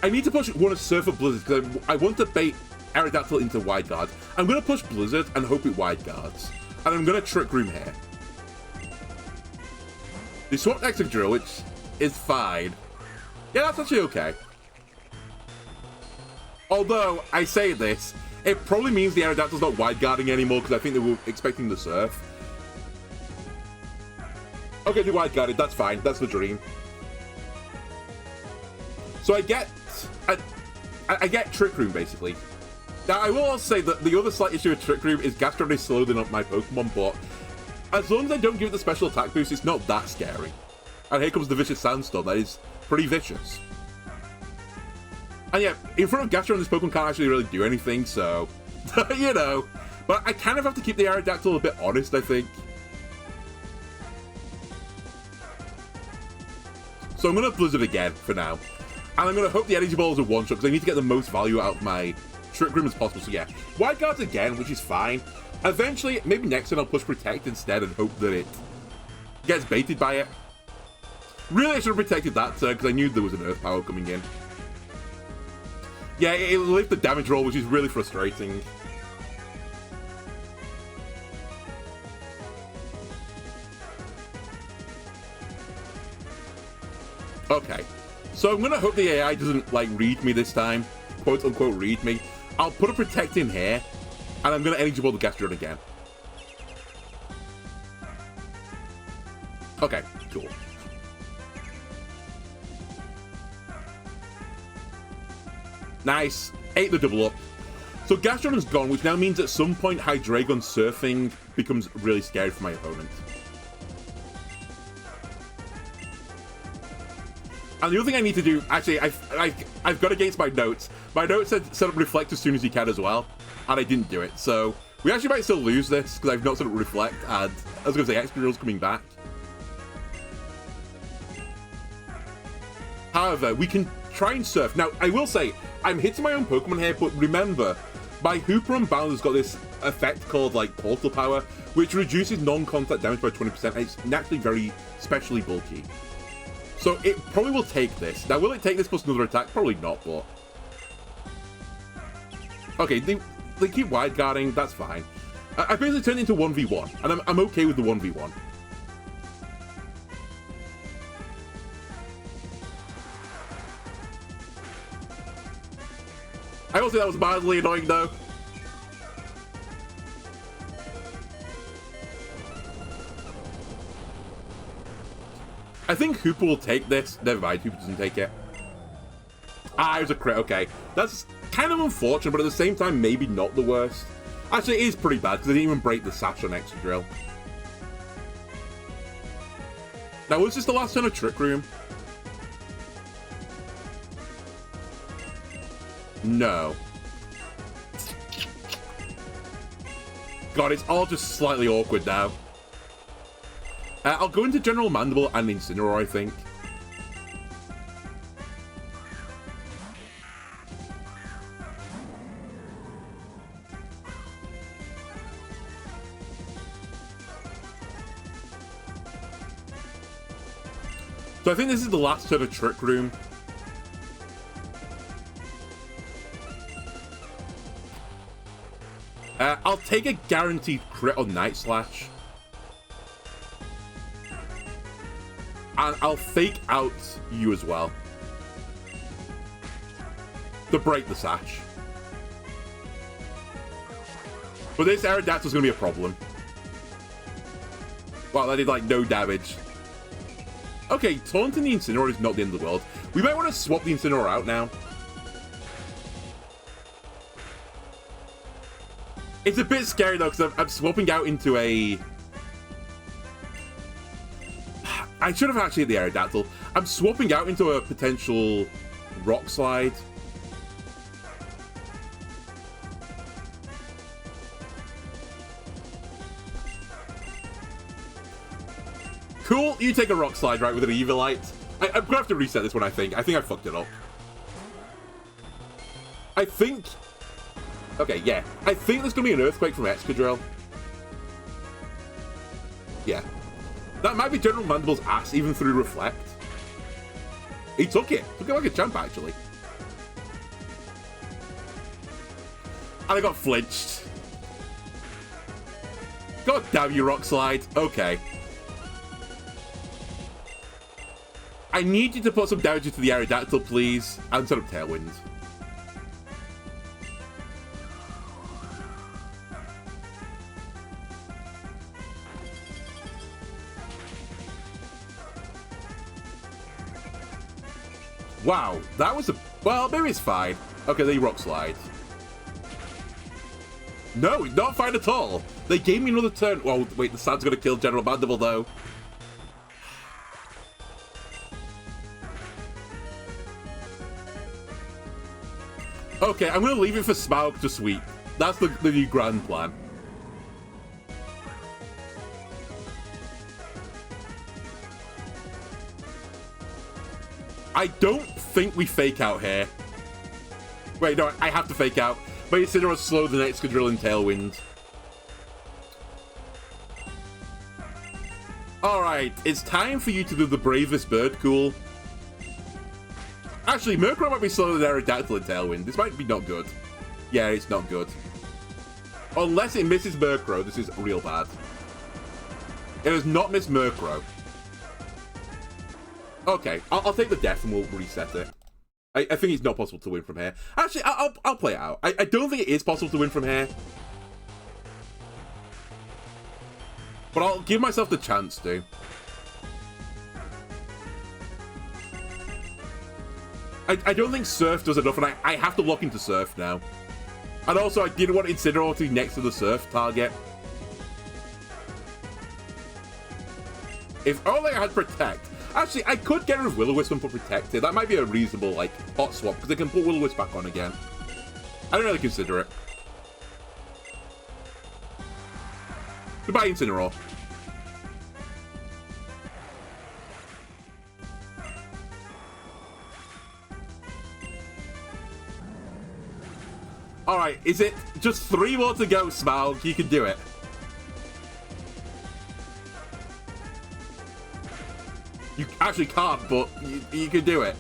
Speaker 1: I need to push one of Surf or Blizzard because I want to bait Aerodactyl into Wide Guard. I'm going to push Blizzard and hope it Wide Guards. And I'm going to Trick Room here. They swapped Extra Drill, which is fine. Yeah, that's actually okay. Although, I say this, it probably means the Aerodactyl's not Wide Guarding anymore because I think they were expecting the Surf. Okay, they Wide Guarded, that's fine. That's the dream. So I get Trick Room, basically. Now, I will also say that the other slight issue with Trick Room is Gastrodon is slower than my Pokemon, but as long as I don't give it the special attack boost, it's not that scary. And here comes the Vicious Sandstorm, that is pretty vicious. And yeah, in front of Gastrodon, this Pokemon can't actually really do anything, so, you know. But I kind of have to keep the Aerodactyl a bit honest, I think. So I'm going to Blizzard again, for now. And I'm going to hope the Energy Ball is a one-shot, because I need to get the most value out of my Trick Room as possible. So yeah, Wide Guards again, which is fine. Eventually, maybe next turn I'll push Protect instead and hope that it gets baited by it. Really, I should have protected that turn, because I knew there was an Earth Power coming in. Yeah, it'll lift the damage roll, which is really frustrating. Okay. So I'm going to hope the AI doesn't, read me this time. Quote-unquote read me. I'll put a Protect in here, and I'm going to Energy Ball the Gastrodon again. Okay, cool. Nice. Ate the double up. So Gastrodon's gone, which now means at some point Hydreigon surfing becomes really scary for my opponent. And the other thing I need to do, actually, I've got against my notes. My notes said set up Reflect as soon as you can as well, and I didn't do it. So we actually might still lose this because I've not set up Reflect, and I was going to say Excadrill's coming back. However, we can try and surf. Now, I will say, I'm hitting my own Pokemon here, but remember, my Hooper Unbound has got this effect called, like, Portal Power, which reduces non-contact damage by 20%, and it's naturally very specially bulky. So it probably will take this. Now, will it take this plus another attack? Probably not, but... Okay, they keep wide guarding, that's fine. I basically turned into 1v1, and I'm okay with the 1v1. I also think that was mildly annoying, though. I think Hooper will take this. Never mind, Hooper doesn't take it. Ah, it was a crit, okay. That's kind of unfortunate, but at the same time, maybe not the worst. Actually, it is pretty bad, because they didn't even break the sash on Excadrill. Now, was this the last turn of Trick Room? No. God, it's all just slightly awkward now. I'll go into General Mandible and Incineroar, I think. So I think this is the last turn of Trick Room. I'll take a guaranteed crit on Night Slash. And I'll fake out you as well. To break the sash. But this Aerodactyl's gonna be a problem. Wow, that did like no damage. Okay, taunting the Incineroar is not the end of the world. We might want to swap the Incineroar out now. It's a bit scary though, because I'm swapping out into a... I should have actually hit the Aerodactyl. I'm swapping out into a potential Rock Slide. Cool, you take a Rock Slide, right, with an Evilite. I'm gonna have to reset this one, I think. I think I fucked it up. I think... Okay, yeah. I think there's gonna be an Earthquake from Excadrill. Yeah. That might be General Mandible's ass, even through Reflect. He took it. Took it like a champ, actually. And I got flinched. God damn you, Rock Slide. Okay. I need you to put some damage into the Aerodactyl, please. And set up Tailwind. Wow, that was a... Well, maybe it's fine. Okay, they Rock Slide. No, not fine at all. They gave me another turn. Well, wait, the Sand's gonna kill General Mandible, though. Okay, I'm gonna leave it for Smaug to sweep. That's the new grand plan. I don't think we fake out here. Wait, no, I have to fake out. But Incineroar slow the next Excadrill in Tailwind. Alright, it's time for you to do the bravest bird cool. Actually, Murkrow might be slower than Aerodactyl in Tailwind. This might be not good. Yeah, it's not good. Unless it misses Murkrow, this is real bad. It does not miss Murkrow. Okay, I'll take the death and we'll reset it. I think it's not possible to win from here. Actually, I'll play it out. I don't think it is possible to win from here. But I'll give myself the chance to. I don't think Surf does enough, and I have to lock into Surf now. And also, I didn't want Incineroar to be next to the Surf target. If only I had Protect. Actually, I could get rid of Will-O-Wisp and put Protected. That might be a reasonable, like, hot swap, because I can put Will-O-Wisp back on again. I don't really consider it. Goodbye, Incineroar. Alright, is it just 3 more to go, Smaug? You can do it. You actually can't, but you can do it.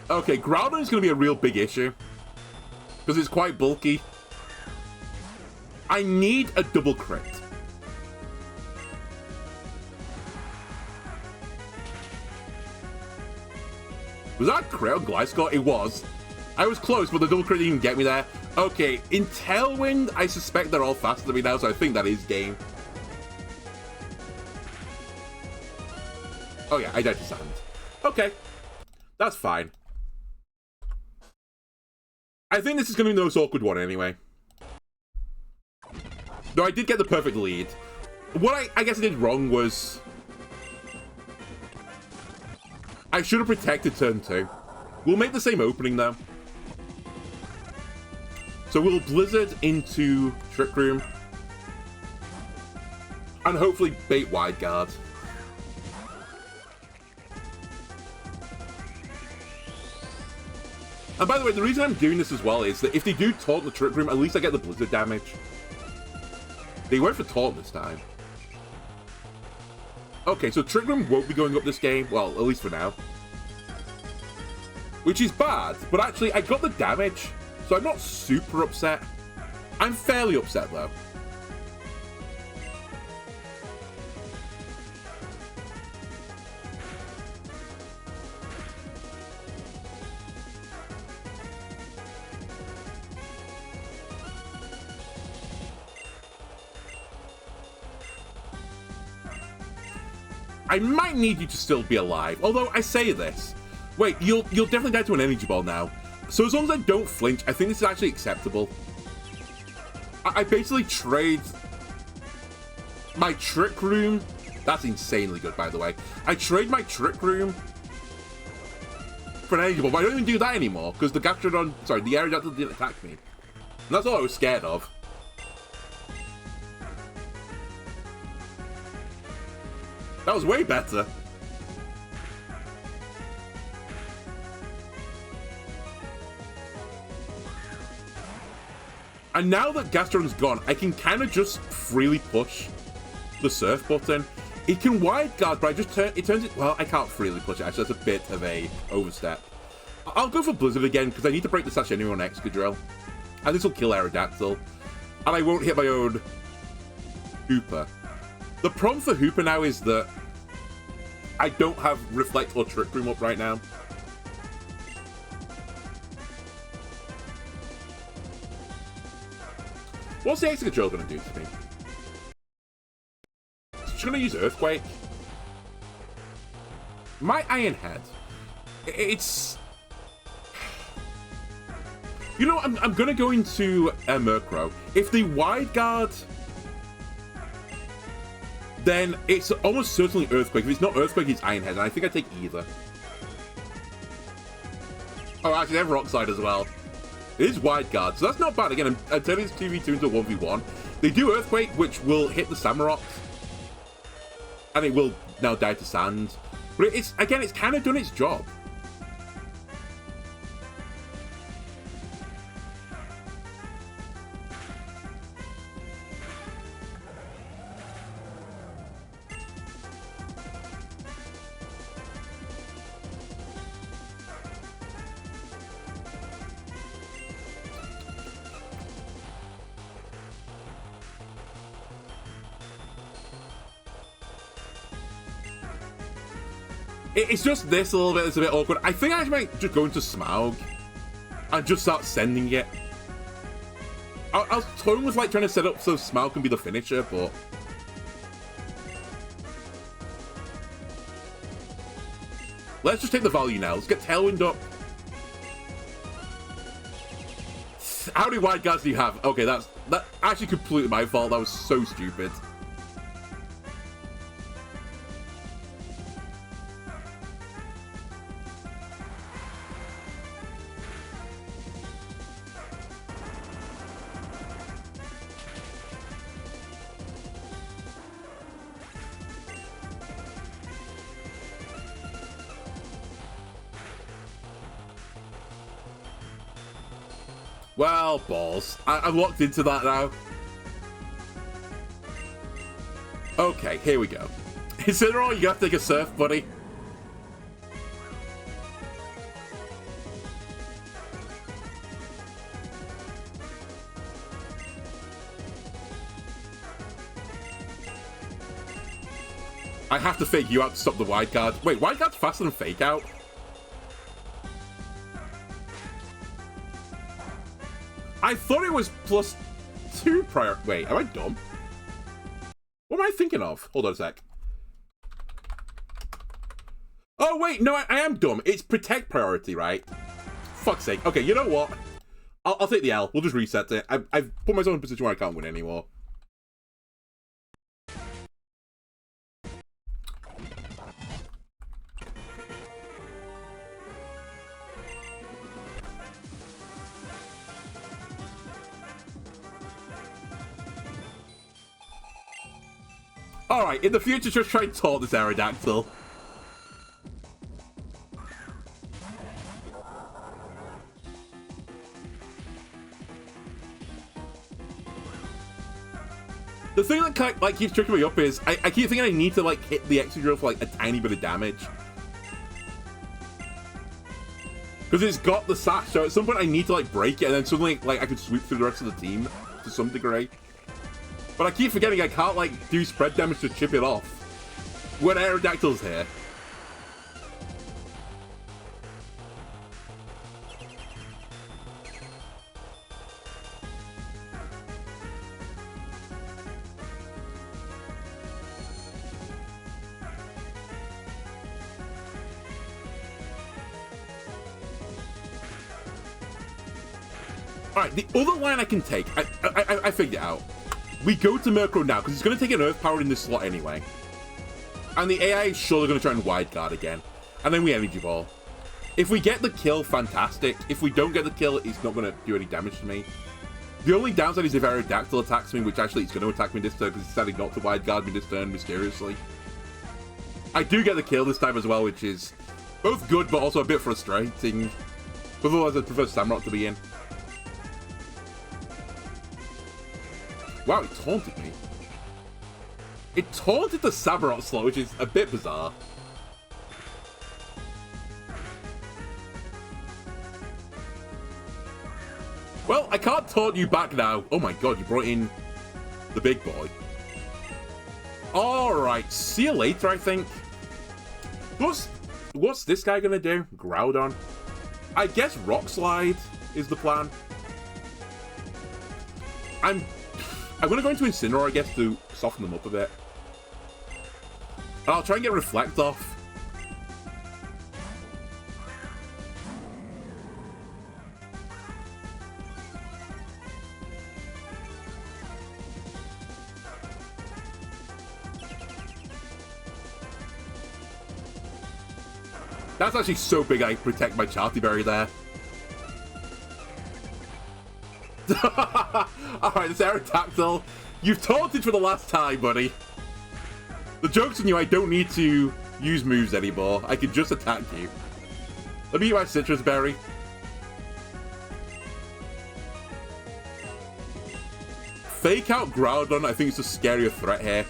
Speaker 1: Okay, Groudon is going to be a real big issue. Because it's quite bulky. I need a double crit. Was that a crit on Gliscor? It was. I was close, but the double crit didn't even get me there. Okay, in Tailwind, I suspect they're all faster than me now, so I think that is game. Oh yeah, I died to sand. Okay, that's fine. I think this is going to be the most awkward one anyway. Though I did get the perfect lead. What I guess I did wrong was... I should have protected turn 2. We'll make the same opening though. So we'll Blizzard into Trick Room. And hopefully bait Wide Guard. And by the way, the reason I'm doing this as well is that if they do taunt the Trick Room, at least I get the Blizzard damage. They went for taunt this time. Okay, so Trick Room won't be going up this game. Well, at least for now. Which is bad, but actually I got the damage, so I'm not super upset. I'm fairly upset though. I might need you to still be alive, although I say this. Wait, you'll definitely die to an Energy Ball now. So as long as I don't flinch, I think this is actually acceptable. I basically trade my Trick Room. That's insanely good, by the way. I trade my Trick Room for an Energy Ball, but I don't even do that anymore, because the Gastrodon, sorry, the Aerodactyl didn't attack me. And that's all I was scared of. That was way better. And now that Gastrodon's gone, I can kind of just freely push the Surf button. It can Wide Guard, but I just it turns it... Well, I can't freely push it, actually. That's a bit of a overstep. I'll go for Blizzard again, because I need to break the Sash anyway on Excadrill. And this will kill Aerodactyl. And I won't hit my own Hooper. The problem for Hooper now is that I don't have Reflect or Trick Room up right now. What's the Excadrill going to do to me? She's going to use Earthquake. My Iron Head. It's... You know, I'm going to go into Murkrow. If they Wide Guard, then it's almost certainly Earthquake. If it's not Earthquake, it's Iron Head, and I think I take either. Oh, actually, they have Rock Slide as well. It is Wide Guard, so that's not bad. Again, I'm turning this 2v2 into a 1v1. They do Earthquake, which will hit the Samurott. And it will now die to Sand. But it's, again, it's kind of done its job. It's just this a little bit, it's a bit awkward. I think I might just go into Smaug and just start sending it. I was toying with like trying to set up so Smaug can be the finisher, but... Let's just take the value now. Let's get Tailwind up. How many Wide Guards do you have? Okay, that's actually completely my fault. That was so stupid. Well, balls. I'm locked into that now. Okay, here we go. Incineroar, you have to take a surf, buddy. I have to fake you out to stop the wide guard. Wait, wide guard's faster than fake out? I thought it was +2 prior. Wait, am I dumb? What am I thinking of? Hold on a sec. Oh, wait, no, I am dumb. It's protect priority, right? Fuck's sake. Okay, you know what? I'll take the L. We'll just reset it. I've put myself in a position where I can't win anymore. Alright, in the future, just try and taunt this Aerodactyl. The thing that kind of, like, keeps tricking me up is, I keep thinking I need to, like, hit the Excadrill for, like, a tiny bit of damage. Because it's got the sash, so at some point I need to, like, break it, and then suddenly, like, I could sweep through the rest of the team to some degree. But I keep forgetting I can't, like, do spread damage to chip it off when Aerodactyl's here. Alright, the other line I can take, I figured it out. We go to Murkrow now, because he's going to take an Earth Power in this slot anyway. And the AI is surely going to try and Wide Guard again. And then we Energy Ball. If we get the kill, fantastic. If we don't get the kill, it's not going to do any damage to me. The only downside is if Aerodactyl attacks me, which actually it's going to attack me this turn, because it's decided not to Wide Guard me this turn, mysteriously. I do get the kill this time as well, which is both good, but also a bit frustrating. Otherwise, I'd prefer Samrock to be in. Wow, it taunted me. It taunted the Samurott slot, which is a bit bizarre. Well, I can't taunt you back now. Oh my god, you brought in the big boy. Alright, see you later, I think. What's this guy gonna do? Groudon? I guess Rock Slide is the plan. I'm gonna go into Incineroar, I guess, to soften them up a bit. And I'll try and get Reflect off. That's actually so big I protect my Charty Berry there. Alright, this Aerodactyl. You've taunted for the last time, buddy. The joke's on you, I don't need to use moves anymore. I can just attack you. Let me eat my Citrus Berry. Fake out Groudon, I think it's a scarier threat here.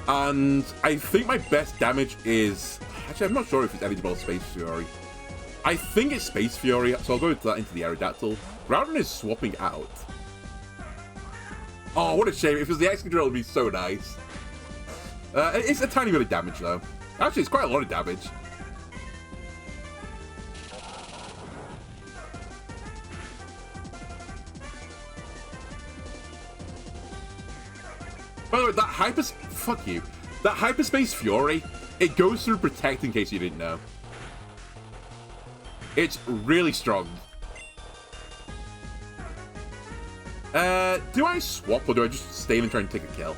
Speaker 1: And I think my best damage is... Actually, I'm not sure if it's Energy Ball or Space Fury. I think it's Space Fury, so I'll go into that into the Aerodactyl. Groudon is swapping out. Oh, what a shame. If it was the Excadrill, it would be so nice. It's a tiny bit of damage, though. Actually, it's quite a lot of damage. By the way, that Fuck you. That Hyperspace Fury, it goes through Protect, in case you didn't know. It's really strong. Do I swap, or do I just stay in and try and take a kill?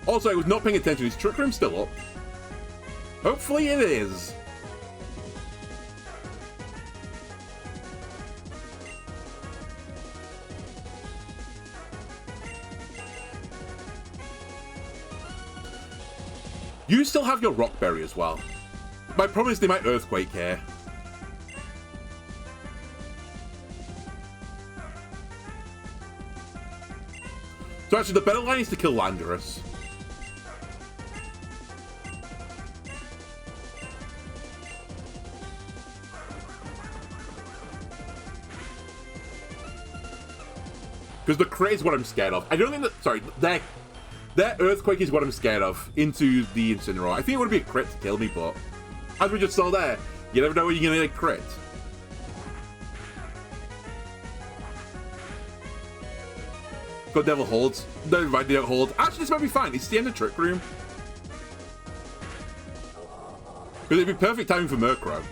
Speaker 1: Also, I was not paying attention. Is Trick Room still up? Hopefully it is. You still have your Rock Berry as well. My problem is they might Earthquake here. So actually, the better line is to kill Landorus. Because the crit is what I'm scared of. I don't think that... Sorry, their Earthquake is what I'm scared of into the Incineroar. I think it would be a crit to kill me, but... As we just saw there, you never know when you're going to get a crit. Got Devil Holds. Never mind, they don't hold. Actually, this might be fine. It's the end of Trick Room. Because it'd be perfect timing for Murkrow.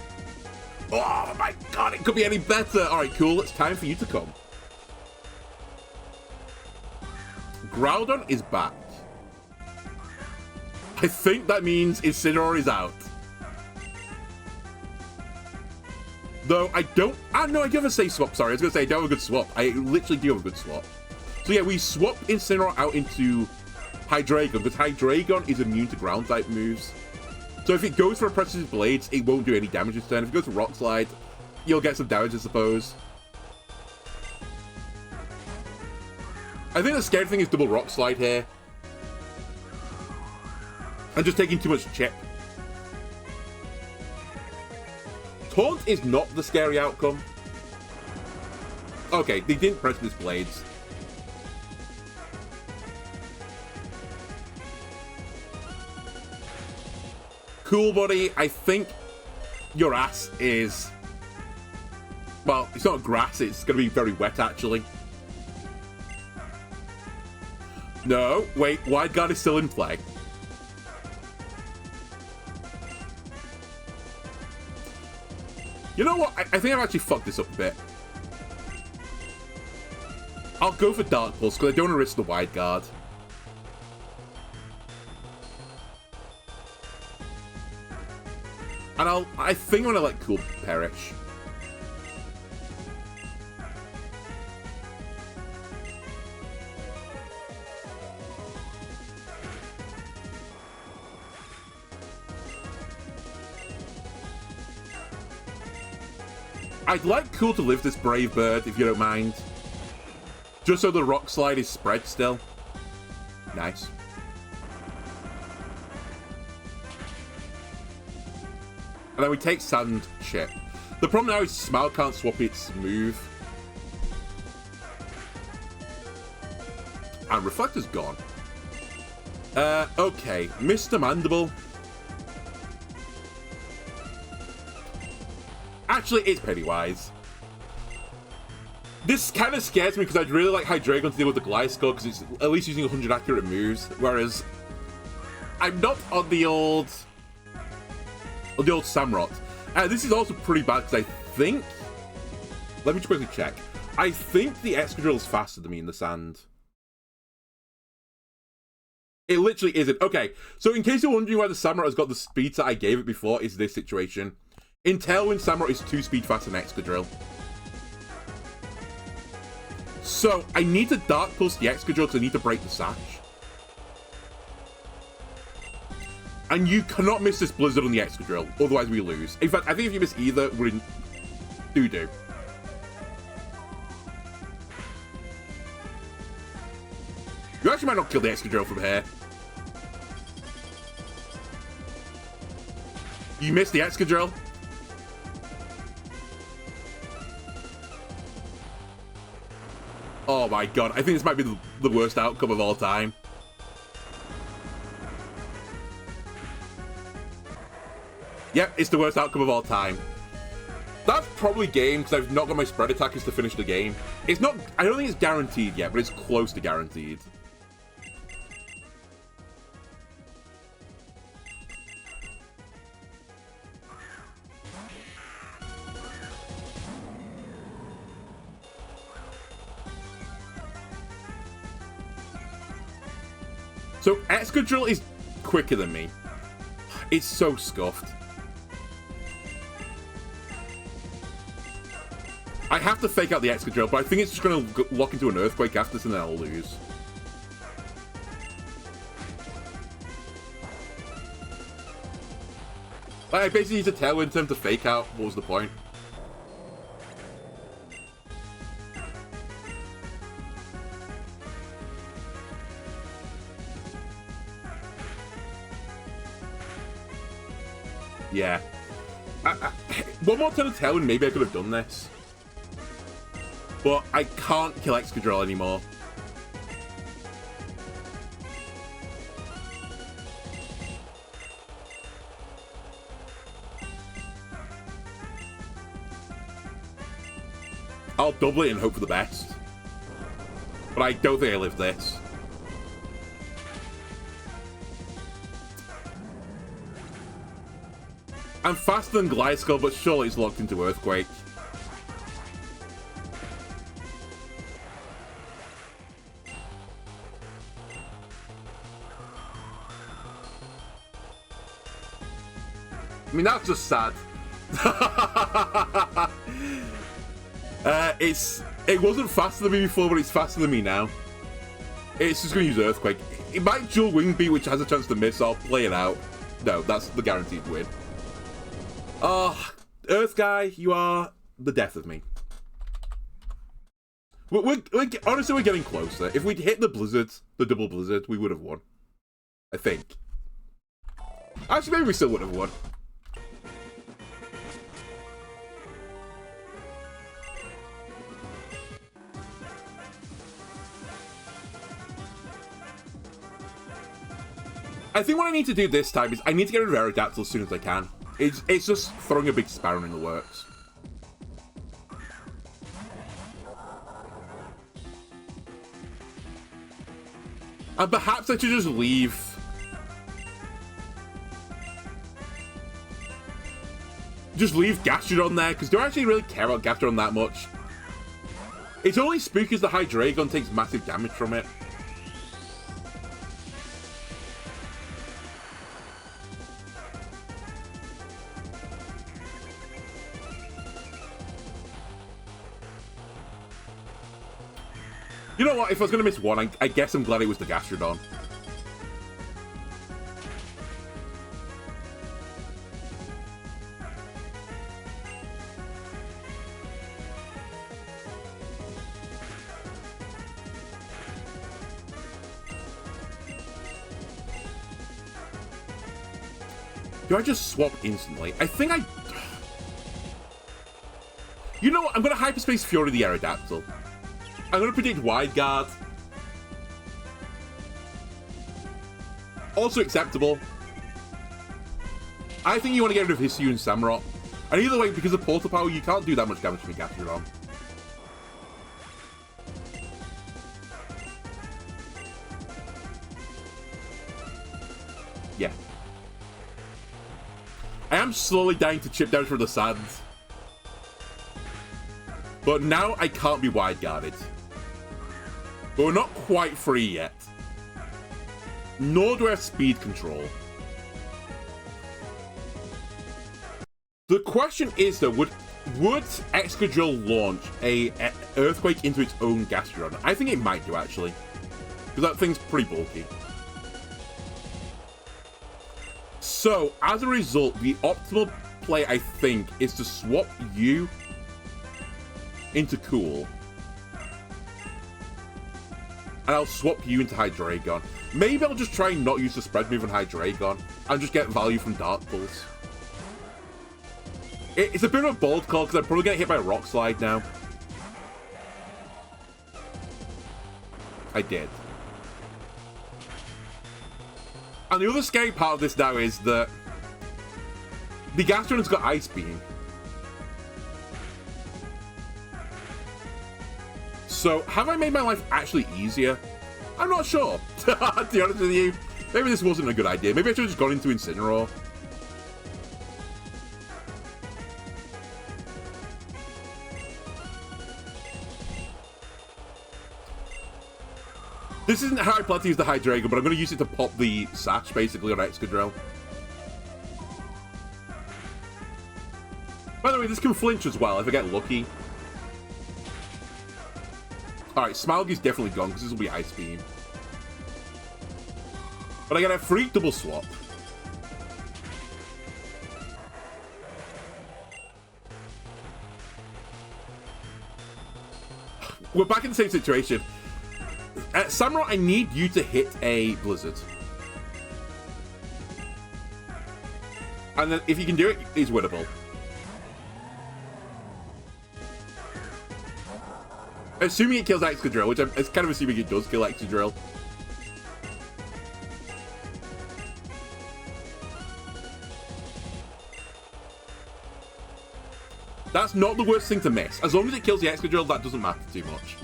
Speaker 1: Oh my god, it could be any better. Alright, cool. It's time for you to come. Groudon is back. I think that means Incineroar is out. Though I don't... no, I do have a safe swap. Sorry, I was going to say I don't have a good swap. I literally do have a good swap. So yeah, we swap Incineroar out into Hydreigon, because Hydreigon is immune to ground-type moves. So if it goes for Oppressive Blades, it won't do any damage this turn. If it goes for Rock Slide, you'll get some damage, I suppose. I think the scary thing is double Rock Slide here. I'm just taking too much chip. Taunt is not the scary outcome. Okay, they didn't press this Blades. Cool, buddy. I think your ass is... Well, it's not grass. It's going to be very wet, actually. No, wait. Wide Guard is still in play. You know what? I think I've actually fucked this up a bit. I'll go for Dark Pulse, because I don't want to risk the Wide Guard. And I think I'm going to let Cool perish. I'd like Cool to live this Brave Bird, if you don't mind. Just so the Rock Slide is spread still. Nice. And then we take Sand Chip. The problem now is Smile can't swap its move. And Reflector's gone. Okay. Mr. Mandible. Actually, it's Pennywise. This kind of scares me because I'd really like Hydreigon to deal with the Gliscor because it's at least using 100 accurate moves, whereas I'm not on the old Samurott. This is also pretty bad because I think... Let me just quickly check. I think the Excadrill is faster than me in the sand. It literally isn't. Okay, so in case you're wondering why the Samurott has got the speed that I gave it before, it's this situation. In Tailwind, Samurott is 2 speed faster than Excadrill. So, I need to Dark Pulse the Excadrill because I need to break the Sash. And you cannot miss this Blizzard on the Excadrill, otherwise we lose. In fact, I think if you miss either, we're in doo-doo. You actually might not kill the Excadrill from here. You missed the Excadrill. Oh my god, I think this might be the worst outcome of all time. Yep, it's the worst outcome of all time. That's probably game, because I've not got my spread attackers to finish the game. It's not... I don't think it's guaranteed yet, but it's close to guaranteed. So, Excadrill is quicker than me. It's so scuffed. I have to fake out the Excadrill, but I think it's just going to lock into an Earthquake after this and then I'll lose. Like, I basically used a Tailwind term to fake out. What was the point? Yeah. One more turn of Tailwind, maybe I could have done this. But I can't kill Excadrill anymore. I'll double it and hope for the best. But I don't think I live this. I'm faster than Gliscor, but surely it's locked into Earthquake. I mean, that's just sad. It wasn't faster than me before, but it's faster than me now. It's just going to use Earthquake. It might dual Wing Beat, which has a chance to miss. I'll play it out. No, that's the guaranteed win. Earth Guy, you are the death of me. Honestly, we're getting closer. If we'd hit the Blizzard, the double Blizzard, we would have won. I think. Actually, maybe we still would have won. I think what I need to do this time is I need to get rid of Aerodactyl as soon as I can. It's just throwing a big sparrow in the works. And perhaps I should just leave. Just leave Gastrodon there, because do I actually really care about Gastrodon that much? It's only spooky as the Hydreigon takes massive damage from it. You know what? If I was going to miss one, I guess I'm glad it was the Gastrodon. Do I just swap instantly? I think I... You know what? I'm going to Hyperspace Fury the Aerodactyl. I'm going to predict Wide Guard. Also acceptable. I think you want to get rid of Hisuian and Samurott. And either way, because of Portal Power, you can't do that much damage to me, Gastrodon. Yeah. I am slowly dying to chip damage from the sands. But now I can't be Wide Guarded. But we're not quite free yet. Nor do I have speed control. The question is though, would Excadrill launch a Earthquake into its own Gastrodon? I think it might do actually. Because that thing's pretty bulky. So, as a result, the optimal play I think is to swap you into Cool. And I'll swap you into Hydreigon. Maybe I'll just try and not use the spread move on Hydreigon and just get value from Dark Pulse. It's a bit of a bold call because I'm probably going to hit by Rock Slide now. I did. And the other scary part of this now is that the Gastrodon's got Ice Beam. So, have I made my life actually easier? I'm not sure. To be honest with you, maybe this wasn't a good idea. Maybe I should have just gone into Incineroar. This isn't how I plan to use the Hydreigon, but I'm going to use it to pop the Sash, basically, on Excadrill. By the way, this can flinch as well if I get lucky. Alright, Smileguy's definitely gone, because this will be Ice Beam. But I get a free double swap. We're back in the same situation. Samurott, I need you to hit a Blizzard. And then if you can do it, it's winnable. Assuming it kills Excadrill, which I'm kind of assuming it does kill Excadrill. That's not the worst thing to miss. As long as it kills the Excadrill, that doesn't matter too much.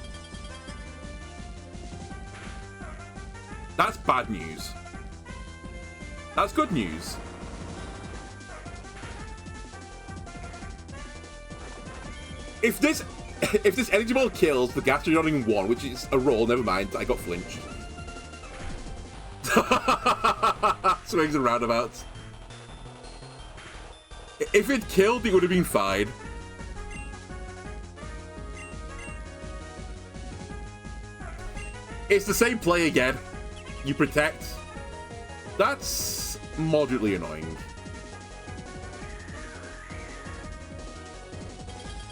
Speaker 1: That's bad news. That's good news. If this energy ball kills the Gastrodon in one, which is a roll, never mind, I got flinched. Swings and roundabouts. If it killed, it would have been fine. It's the same play again. You protect. That's moderately annoying.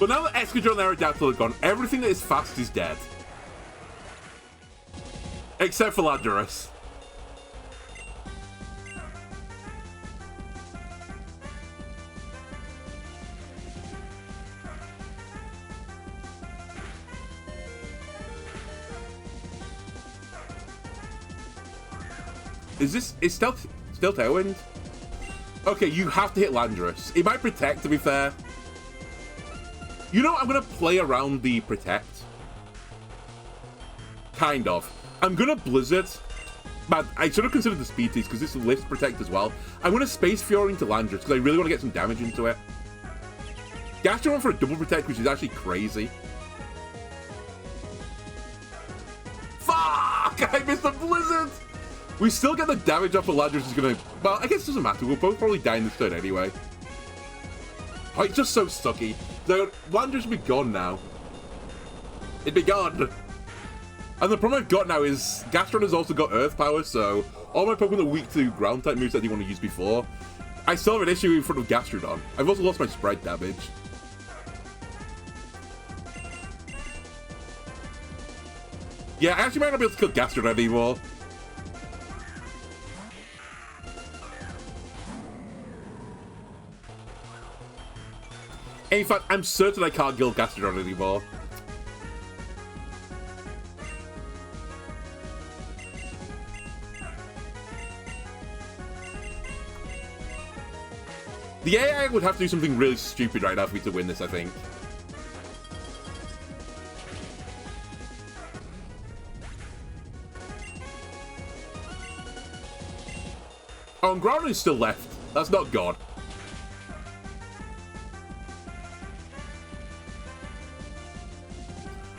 Speaker 1: But now that Excadrill and Aerodactyl are gone, everything that is fast is dead. Except for Landorus. Is still Tailwind? Okay, you have to hit Landorus. It might protect, to be fair. You know, I'm going to play around the protect. Kind of. I'm going to Blizzard. Man, I should have considered the speed tease because this lifts protect as well. I'm going to Space Fury into Landorus because I really want to get some damage into it. Gastrodon for a double protect, which is actually crazy. Fuck! I missed the Blizzard! We still get the damage off, but Landorus is going to... Well, I guess it doesn't matter. We'll both probably die in this turn anyway. Oh, it's just so sucky. So, Landorus would be gone now. It'd be gone. And the problem I've got now is Gastrodon has also got Earth Power, so all my Pokemon are weak to Ground-type moves that I didn't want to use before. I still have an issue in front of Gastrodon. I've also lost my spread damage. Yeah, I actually might not be able to kill Gastrodon anymore. In fact, I'm certain I can't kill Gastrodon anymore. The AI would have to do something really stupid right now for me to win this, I think. Oh, and Groudon is still left. That's not God.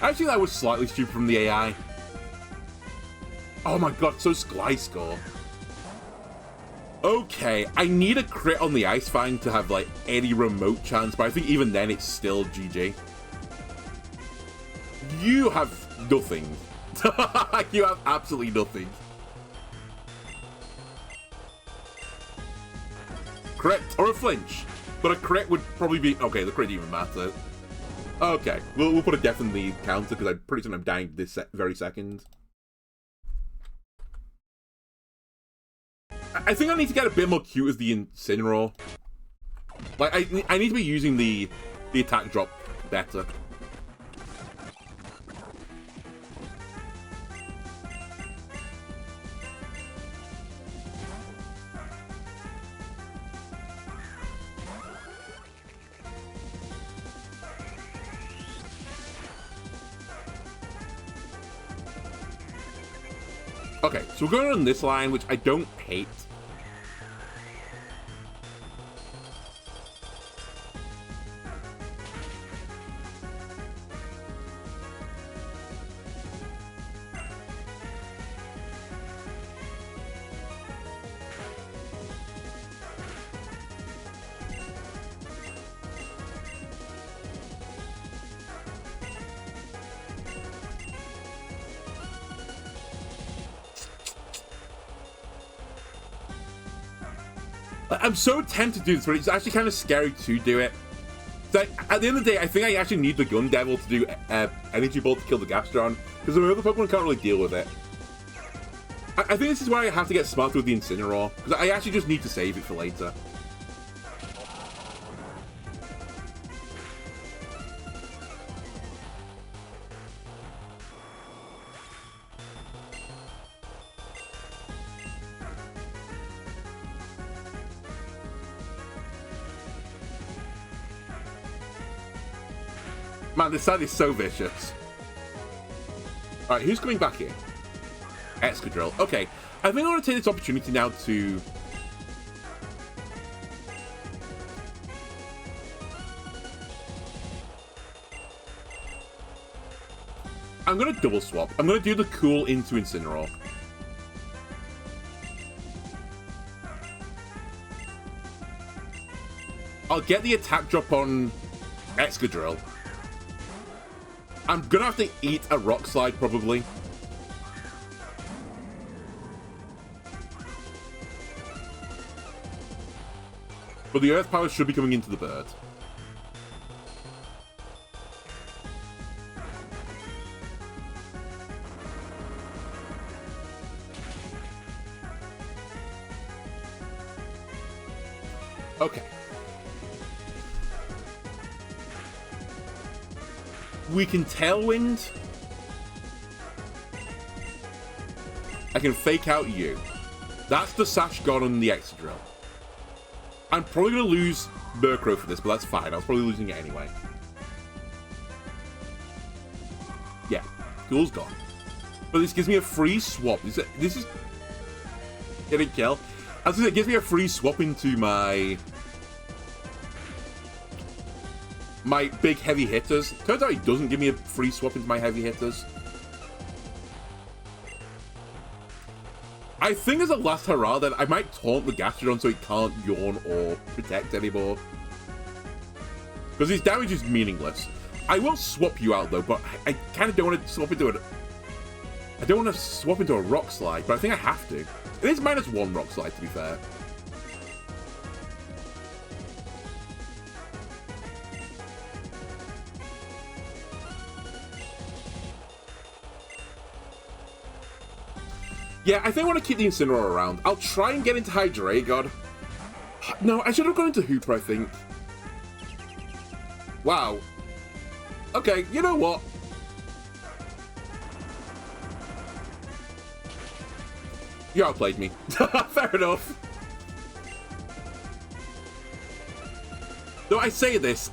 Speaker 1: Actually, that was slightly stupid from the AI. Oh my god, so Gliscor. Okay, I need a crit on the Ice Fang to have, like, any remote chance, but I think even then it's still GG. You have nothing. You have absolutely nothing. Crit, or a flinch. But a crit would probably be... Okay, the crit even matter. Okay, we'll put a death in the counter, because I'm pretty certain I'm dying this very second. I think I need to get a bit more cute as the Incineroar. Like, I need to be using the attack drop better. Okay, so we're going on this line, which I don't hate. I'm so tempted to do this, but it's actually kind of scary to do it. So at the end of the day, I think I actually need the Gun Devil to do Energy Ball to kill the Gastrodon, because the other Pokemon can't really deal with it. I think this is where I have to get smarter with the Incineroar, because I actually just need to save it for later. Man, this side is so vicious. Alright, who's coming back in? Excadrill. Okay, I think I want to take this opportunity now to... I'm going to double swap. I'm going to do the cool into Incineroar. I'll get the attack drop on Excadrill. I'm going to have to eat a Rock Slide, probably. But the Earth Power should be coming into the bird. Okay. We can Tailwind. I can Fake Out you. That's the Sash gone on the Excadrill. I'm probably going to lose Murkrow for this, but that's fine. I was probably losing it anyway. Yeah, Cool's gone. But this gives me a free swap. This is... Getting kill. As I said, it gives me a free swap into my big heavy hitters. Turns out it doesn't give me a free swap into my heavy hitters. I think as a last hurrah, then I might taunt the Gastrodon so it can't yawn or protect anymore. Because its damage is meaningless. I will swap you out though, but I kind of don't want to swap into it. I don't want to swap into a Rock Slide, but I think I have to. It is -1 Rock Slide, to be fair. Yeah, I think I want to keep the Incineroar around. I'll try and get into Hydreigon. No, I should have gone into Hooper, I think. Wow. Okay, you know what? You outplayed me. Fair enough. Though I say this,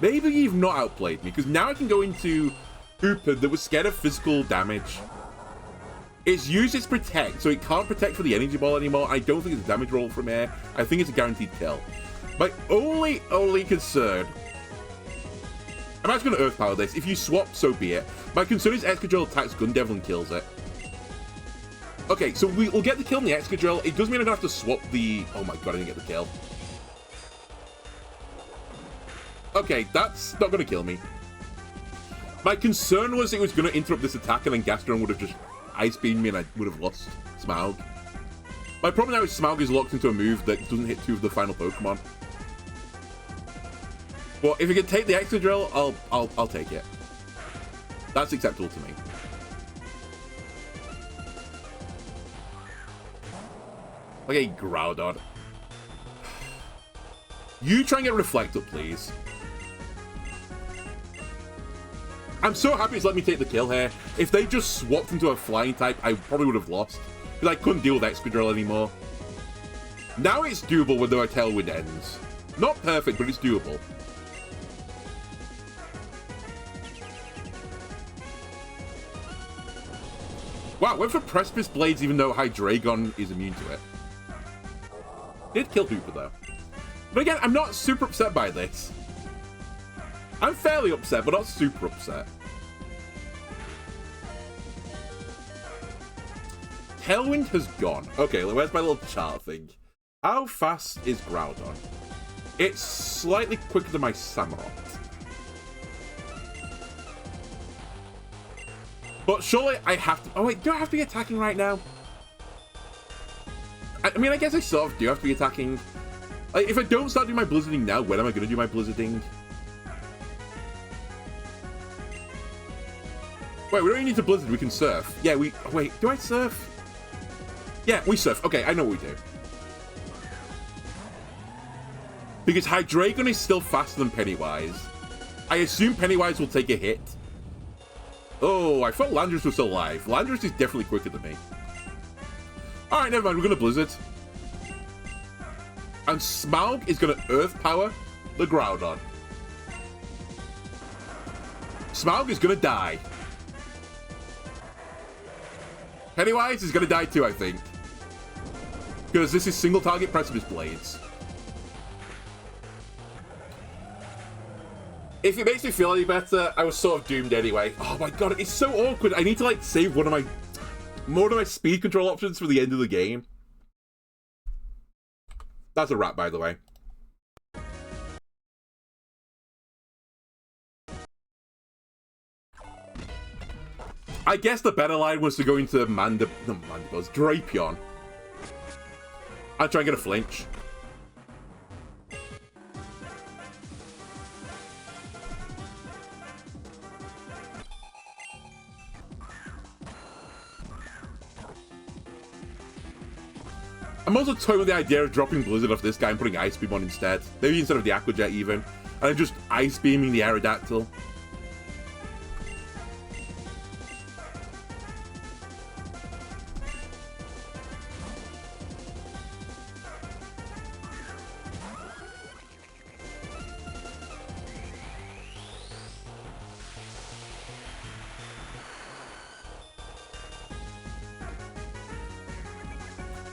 Speaker 1: maybe you've not outplayed me, because now I can go into Hooper that was scared of physical damage. It's used its Protect, so it can't Protect for the Energy Ball anymore. I don't think it's a damage roll from here. I think it's a guaranteed kill. My only concern... I'm actually going to Earth Power this. If you swap, so be it. My concern is Excadrill attacks Gundevil and kills it. Okay, so we'll get the kill on the Excadrill. It does mean I'm going to have to swap the... Oh my god, I didn't get the kill. Okay, that's not going to kill me. My concern was it was going to interrupt this attack and then Gastrodon would have just Ice Beamed me and I would have lost Smaug. My problem now is Smaug is locked into a move that doesn't hit 2 of the final Pokemon. But if it can take the Excadrill, I'll take it. That's acceptable to me. Okay, Groudon. You try and get Reflect up, please. I'm so happy it's let me take the kill here. If they just swapped into a flying type, I probably would have lost. Because I couldn't deal with Excadrill anymore. Now it's doable when the Tailwind ends. Not perfect, but it's doable. Wow, went for Precipice Blades even though Hydreigon is immune to it. Did kill Hooper though. But again, I'm not super upset by this. I'm fairly upset, but not super upset. Tailwind has gone. Okay, where's my little chart thing? How fast is Groudon? It's slightly quicker than my Samurott. But surely I have to... Oh wait, do I have to be attacking right now? I mean, I guess I sort of do have to be attacking. Like, if I don't start doing my Blizzarding now, when am I going to do my Blizzarding? Wait, we don't even need to Blizzard, we can Surf. Yeah, we... Wait, do I Surf? Yeah, we Surf. Okay, I know what we do. Because Hydreigon is still faster than Pennywise. I assume Pennywise will take a hit. Oh, I thought Landorus was still alive. Landorus is definitely quicker than me. Alright, never mind, we're going to Blizzard. And Smaug is going to Earth Power the Groudon. Smaug is gonna die. Pennywise is gonna die too, I think. Because this is single target Precipice Blades. If it makes me feel any better, I was sort of doomed anyway. Oh my god, it's so awkward. I need to like save one of my speed control options for the end of the game. That's a wrap, by the way. I guess the better line was to go into Drapion. And try and get a flinch. I'm also toying with the idea of dropping Blizzard off this guy and putting Ice Beam on instead. Maybe instead of the Aqua Jet even. And then just Ice Beaming the Aerodactyl.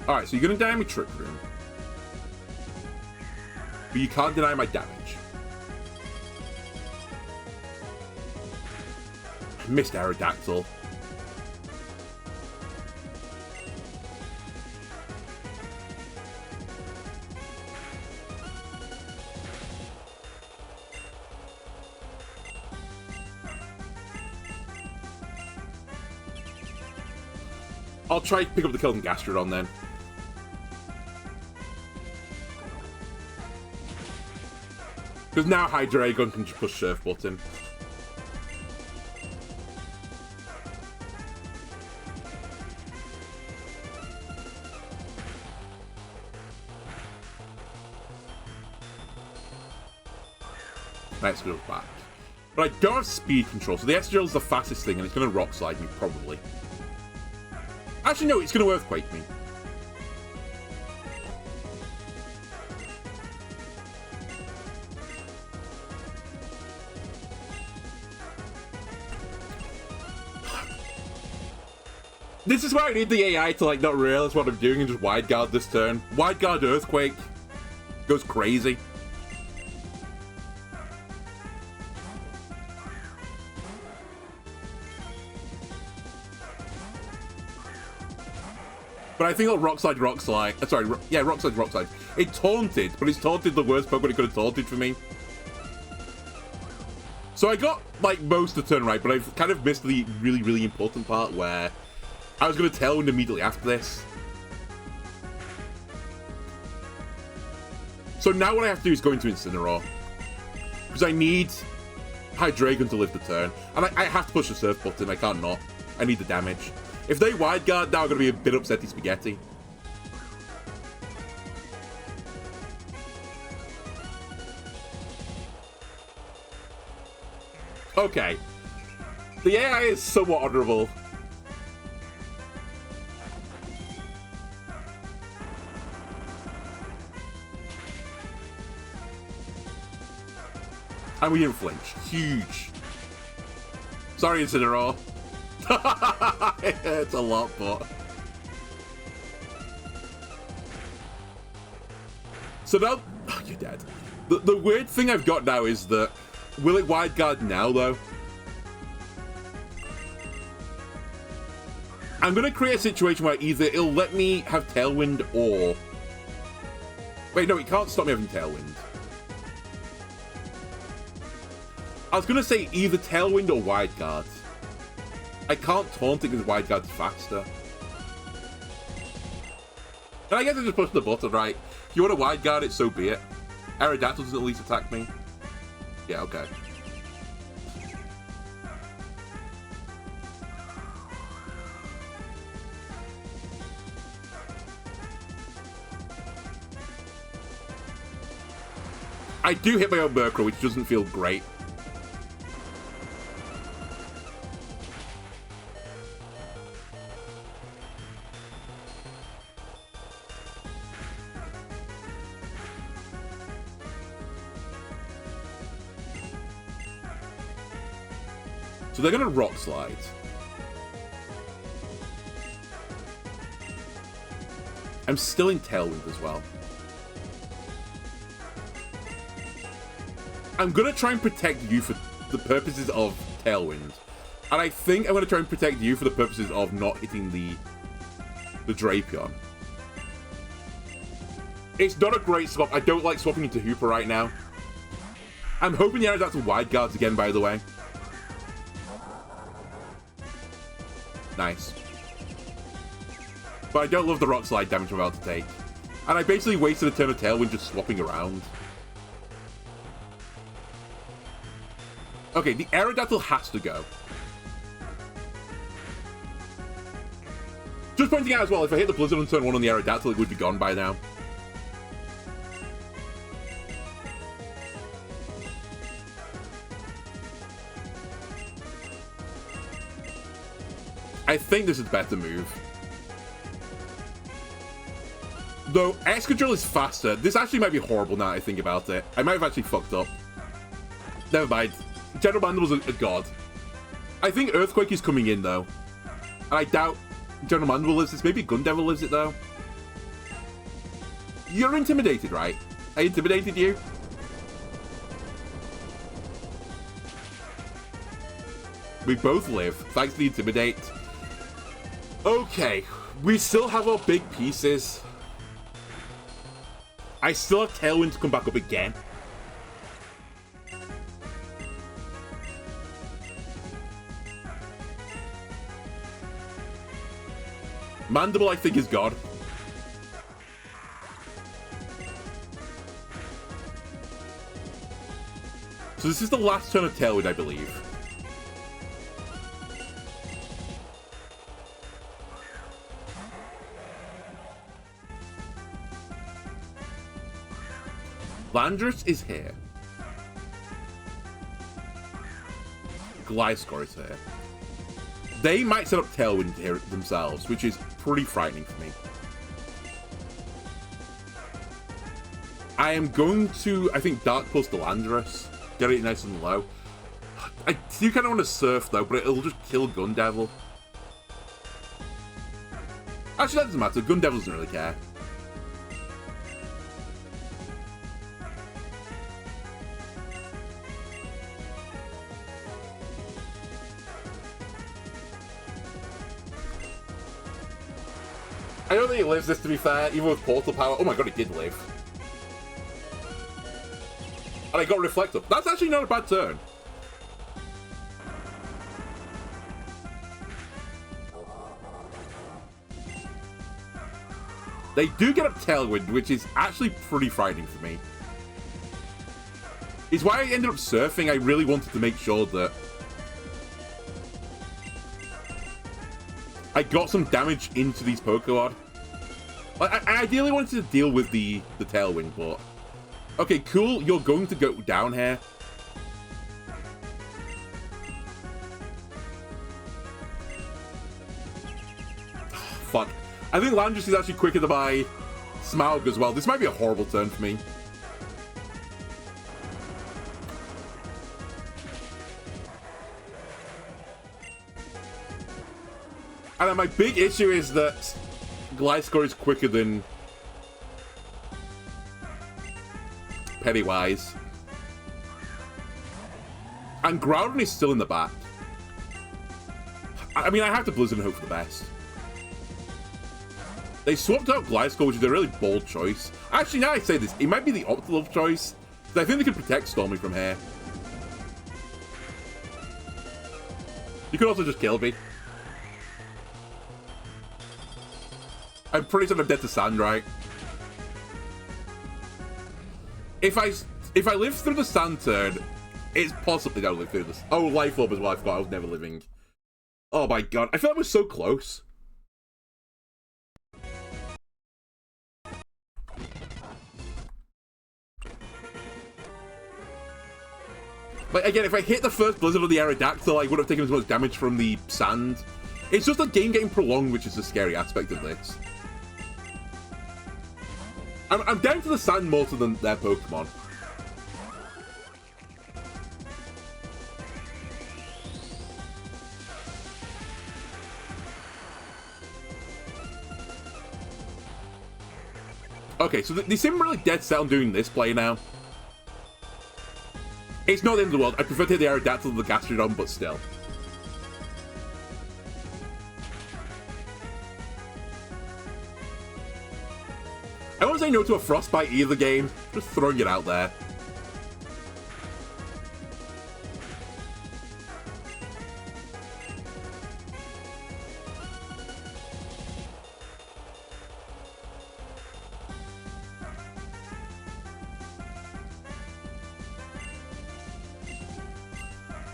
Speaker 1: Alright, so you're gonna deny my Trick Room. But you can't deny my damage. I missed Aerodactyl. I'll try to pick up the kill on Gastrodon then. Because now Hydreigon can just push Surf button. Let's go back. But I don't have speed control, so the Excadrill is the fastest thing, and it's going to Rock Slide me, probably. Actually, no, it's going to Earthquake me. This is why I need the AI to like not realize what I'm doing and just Wide Guard this turn. Wide Guard Earthquake goes crazy. But I think it'll Rock Slide. Sorry, yeah, Rock Slide. It taunted, but it's taunted the worst Pokemon it could have taunted for me. So I got like most of the turn right, but I've kind of missed the really, really important part where I was going to Tailwind immediately after this. So now what I have to do is go into Incineroar. Because I need Hydreigon to live the turn. And I have to push the Surf button, I can't not. I need the damage. If they Wide Guard, now I'm going to be a bit upsetty spaghetti. Okay. The AI is somewhat honourable. And we didn't flinch. Huge. Sorry, Incineroar. It's a lot, but... So now... Oh, you're dead. The weird thing I've got now is that... Will it Wide Guard now, though? I'm going to create a situation where either it'll let me have Tailwind or... Wait, no, it can't stop me having Tailwind. I was going to say either Tailwind or Wide Guard. I can't taunt it because Wide Guard's faster. And I guess I just push the button, right? If you want to Wide Guard it, so be it. Aerodactyl doesn't at least attack me. Yeah, okay. I do hit my own Murkrow, which doesn't feel great. So they're gonna Rock Slide. I'm still in Tailwind as well. I'm gonna try and protect you for the purposes of Tailwind. And I think I'm gonna try and protect you for the purposes of not hitting the Drapion. It's not a great swap. I don't like swapping into Hooper right now. I'm hoping the Aerodactyl wide guards again, by the way. Nice. But I don't love the Rock Slide damage I'm about to take. And I basically wasted a turn of Tailwind just swapping around. Okay, the Aerodactyl has to go. Just pointing out as well, if I hit the Blizzard on turn 1 on the Aerodactyl, it would be gone by now. I think this is a better move. Though, Excadrill is faster. This actually might be horrible now that I think about it. I might have actually fucked up. Never mind. General Mandible's a god. I think Earthquake is coming in, though. And I doubt General Mandible lives this. Maybe Gundevil lives it, though. You're intimidated, right? I intimidated you? We both live, thanks to the Intimidate. Okay, we still have our big pieces. I still have Tailwind to come back up again. Mandible, I think, is God. So this is the last turn of Tailwind, I believe. Landorus is here. Gliscor is here. They might set up Tailwind here themselves, which is pretty frightening for me. I am going to, I think, Dark Pulse the Landorus. Get it nice and low. I do kind of want to Surf, though, but it'll just kill Gundevil. Actually, that doesn't matter. Gundevil doesn't really care. I don't think it lives this, to be fair, even with Portal Power. Oh my god, it did live. And I got Reflect Up. That's actually not a bad turn. They do get up Tailwind, which is actually pretty frightening for me. It's why I ended up Surfing. I really wanted to make sure that I got some damage into these Pokemon. I ideally wanted to deal with the Tailwind, but... Okay, cool, you're going to go down here. Fuck. I think Landorus is actually quicker than my Smaug as well. This might be a horrible turn for me. And my big issue is that Gliscor is quicker than Pennywise. And Groudon is still in the back. I mean, I have to Blizzard and hope for the best. They swapped out Gliscor, which is a really bold choice. Actually, now I say this, it might be the optimal choice, because I think they can protect Stormy from here. You could also just kill me. I'm pretty sure I'm dead to Sand, right? If I live through the Sand turn, it's possibly gonna live through this. Oh, Life Orb as well. I forgot I was never living. Oh my god, I feel like we're so close. Like, again, if I hit the first Blizzard of the Aerodactyl, I would have taken as much damage from the Sand. It's just a game getting prolonged, which is the scary aspect of this. I'm down to the Sand more than their Pokemon. Okay, so they seem really dead set on doing this play now. It's not the end of the world. I prefer to hit the Aerodactyl than the Gastrodon, but still. I won't say no to a Frostbite either game. Just throwing it out there.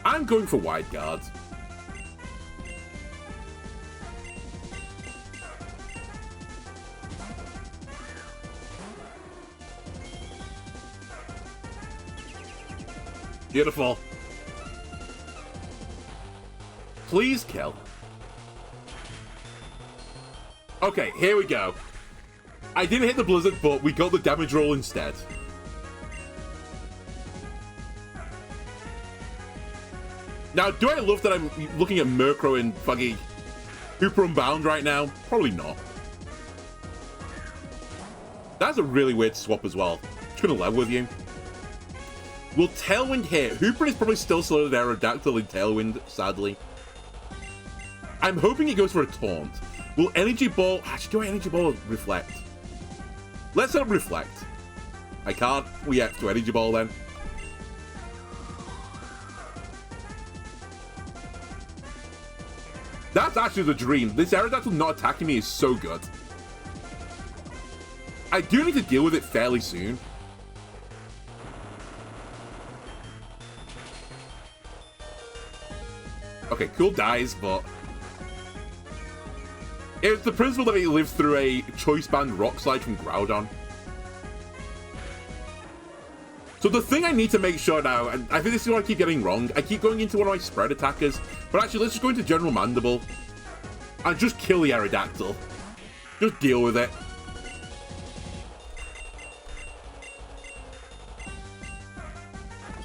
Speaker 1: I'm going for wide guards. Beautiful. Please kill. Okay, here we go. I didn't hit the Blizzard, but we got the damage roll instead. Now, do I love that I'm looking at Murkrow and fucking Hooper Unbound right now? Probably not. That's a really weird swap as well. Just gonna level with you. Will Tailwind hit? Hooper is probably still slower than Aerodactyl in Tailwind, sadly. I'm hoping it goes for a taunt. Will Energy Ball... Actually, do I Energy Ball Reflect? Let's not Reflect. I can't react to Energy Ball then. That's actually the dream. This Aerodactyl not attacking me is so good. I do need to deal with it fairly soon. Okay, cool dies, but... It's the principle that he lived through a Choice Band Rock Slide from Groudon. So the thing I need to make sure now, and I think this is what I keep getting wrong, I keep going into one of my spread attackers, but actually let's just go into General Mandible and just kill the Aerodactyl. Just deal with it.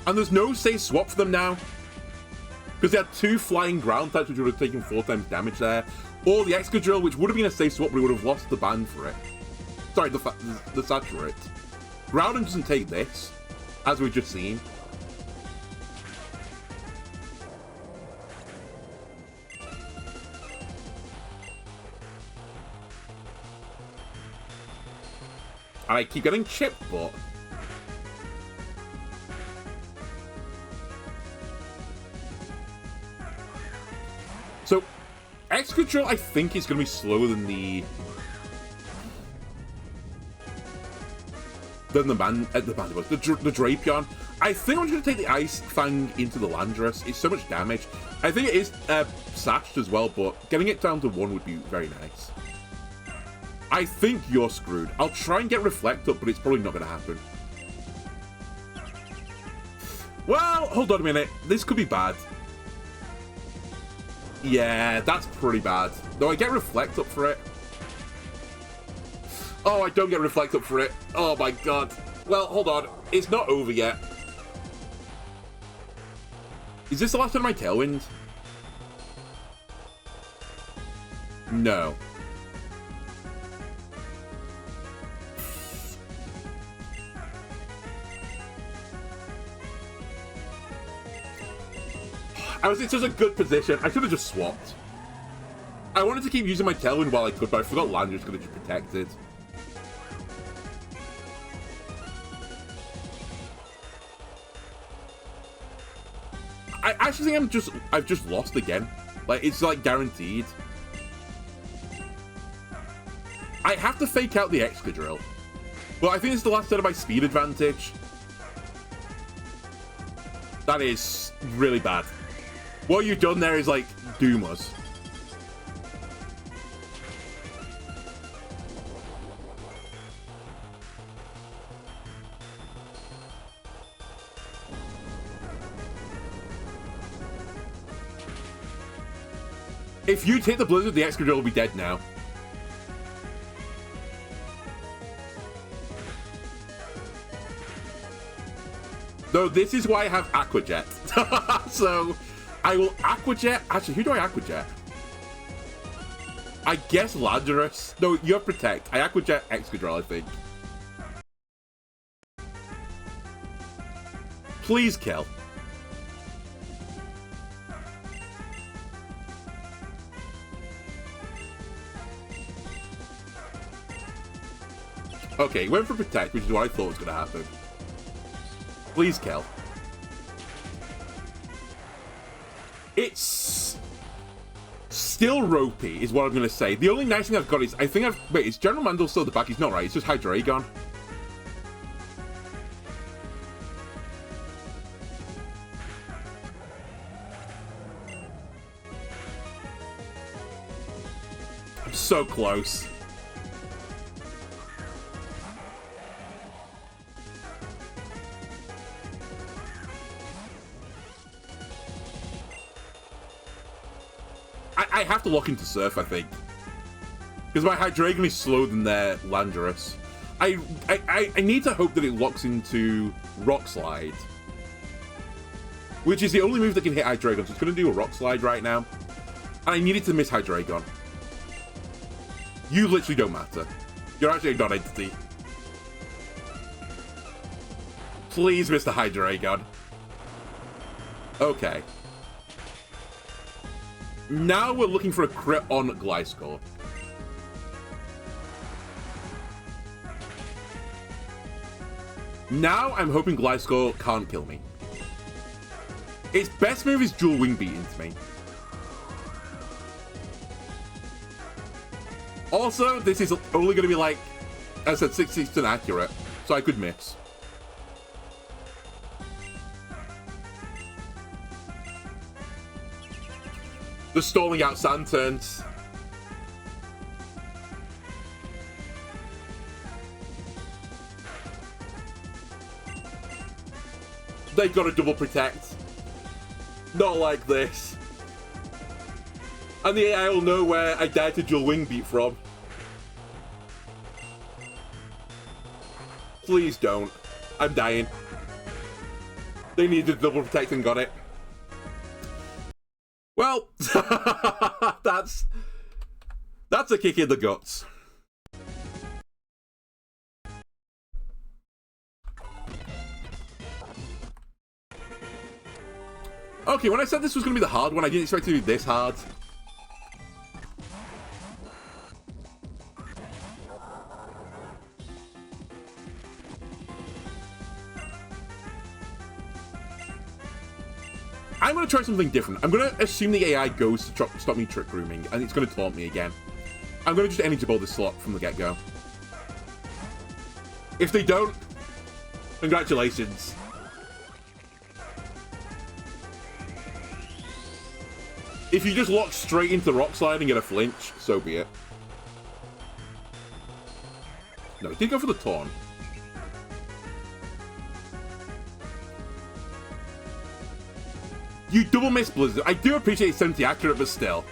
Speaker 1: And there's no safe swap for them now, because they had two flying ground types which would have taken 4 times damage there, or the Excadrill, which would have been a safe swap but we would have lost the band for it. Sorry, the Saturate. Groudon doesn't take this, as we've just seen. And I keep getting chipped, but... So, Excadrill, I think, is going to be slower than the Drapion. I think I'm just going to take the Ice Fang into the Landorus. It's so much damage. I think it is sashed as well, but getting it down to 1 would be very nice. I think you're screwed. I'll try and get Reflect up, but it's probably not going to happen. Well, hold on a minute. This could be bad. Yeah, that's pretty bad. No, I get Reflect up for it. Oh, I don't get Reflect up for it. Oh my god. Well, hold on. It's not over yet. Is this the last one of my Tailwind? No. I was in such a good position. I should have just swapped. I wanted to keep using my Tailwind while I could, but I forgot Landorus could have just protected. I actually think I've just lost again. Like, it's like guaranteed. I have to fake out the Excadrill. Well, I think it's the last set of my speed advantage. That is really bad. What you've done there is, like, doom us. If you take the Blizzard, the Excadrill will be dead now. Though this is why I have Aqua Jet. So, I will Aqua Jet. Actually, who do I Aqua Jet? I guess Landorus. No, you have Protect. I Aqua Jet Excadrill, I think. Please kill. Okay, he went for protect, which is what I thought was going to happen. Please kill. It's still ropey, is what I'm going to say. The only nice thing I've got is, I think I've... Wait, is General Mandel still at the back? He's not, right? It's just Hydreigon. I'm so close. I have to lock into Surf, I think. Because my Hydreigon is slower than their Landorus. I need to hope that it locks into Rock Slide. Which is the only move that can hit Hydreigon, so it's going to do a Rock Slide right now. And I need it to miss Hydreigon. You literally don't matter. You're actually a non-entity. Please miss the Hydreigon. Okay. Now we're looking for a crit on Gliscor. Now I'm hoping Gliscor can't kill me. Its best move is dual wing beat into me. Also, this is only going to be like, as I said, 60% accurate, so I could miss. The stalling out sand turns. They've got a double protect. Not like this. And the AI will know where I dare to dual wing beat from. Please don't. I'm dying. They needed double protect and got it. Well, that's a kick in the guts. Okay, when I said this was going to be the hard one, I didn't expect it to be this hard. I'm going to try something different. I'm going to assume the AI goes to stop me trick grooming, and it's going to taunt me again. I'm going to just energy ball this slot from the get-go. If they don't, congratulations. If you just lock straight into Rock Slide and get a flinch, so be it. No, it did go for the taunt. You double miss Blizzard. I do appreciate it's 70 accurate, but still.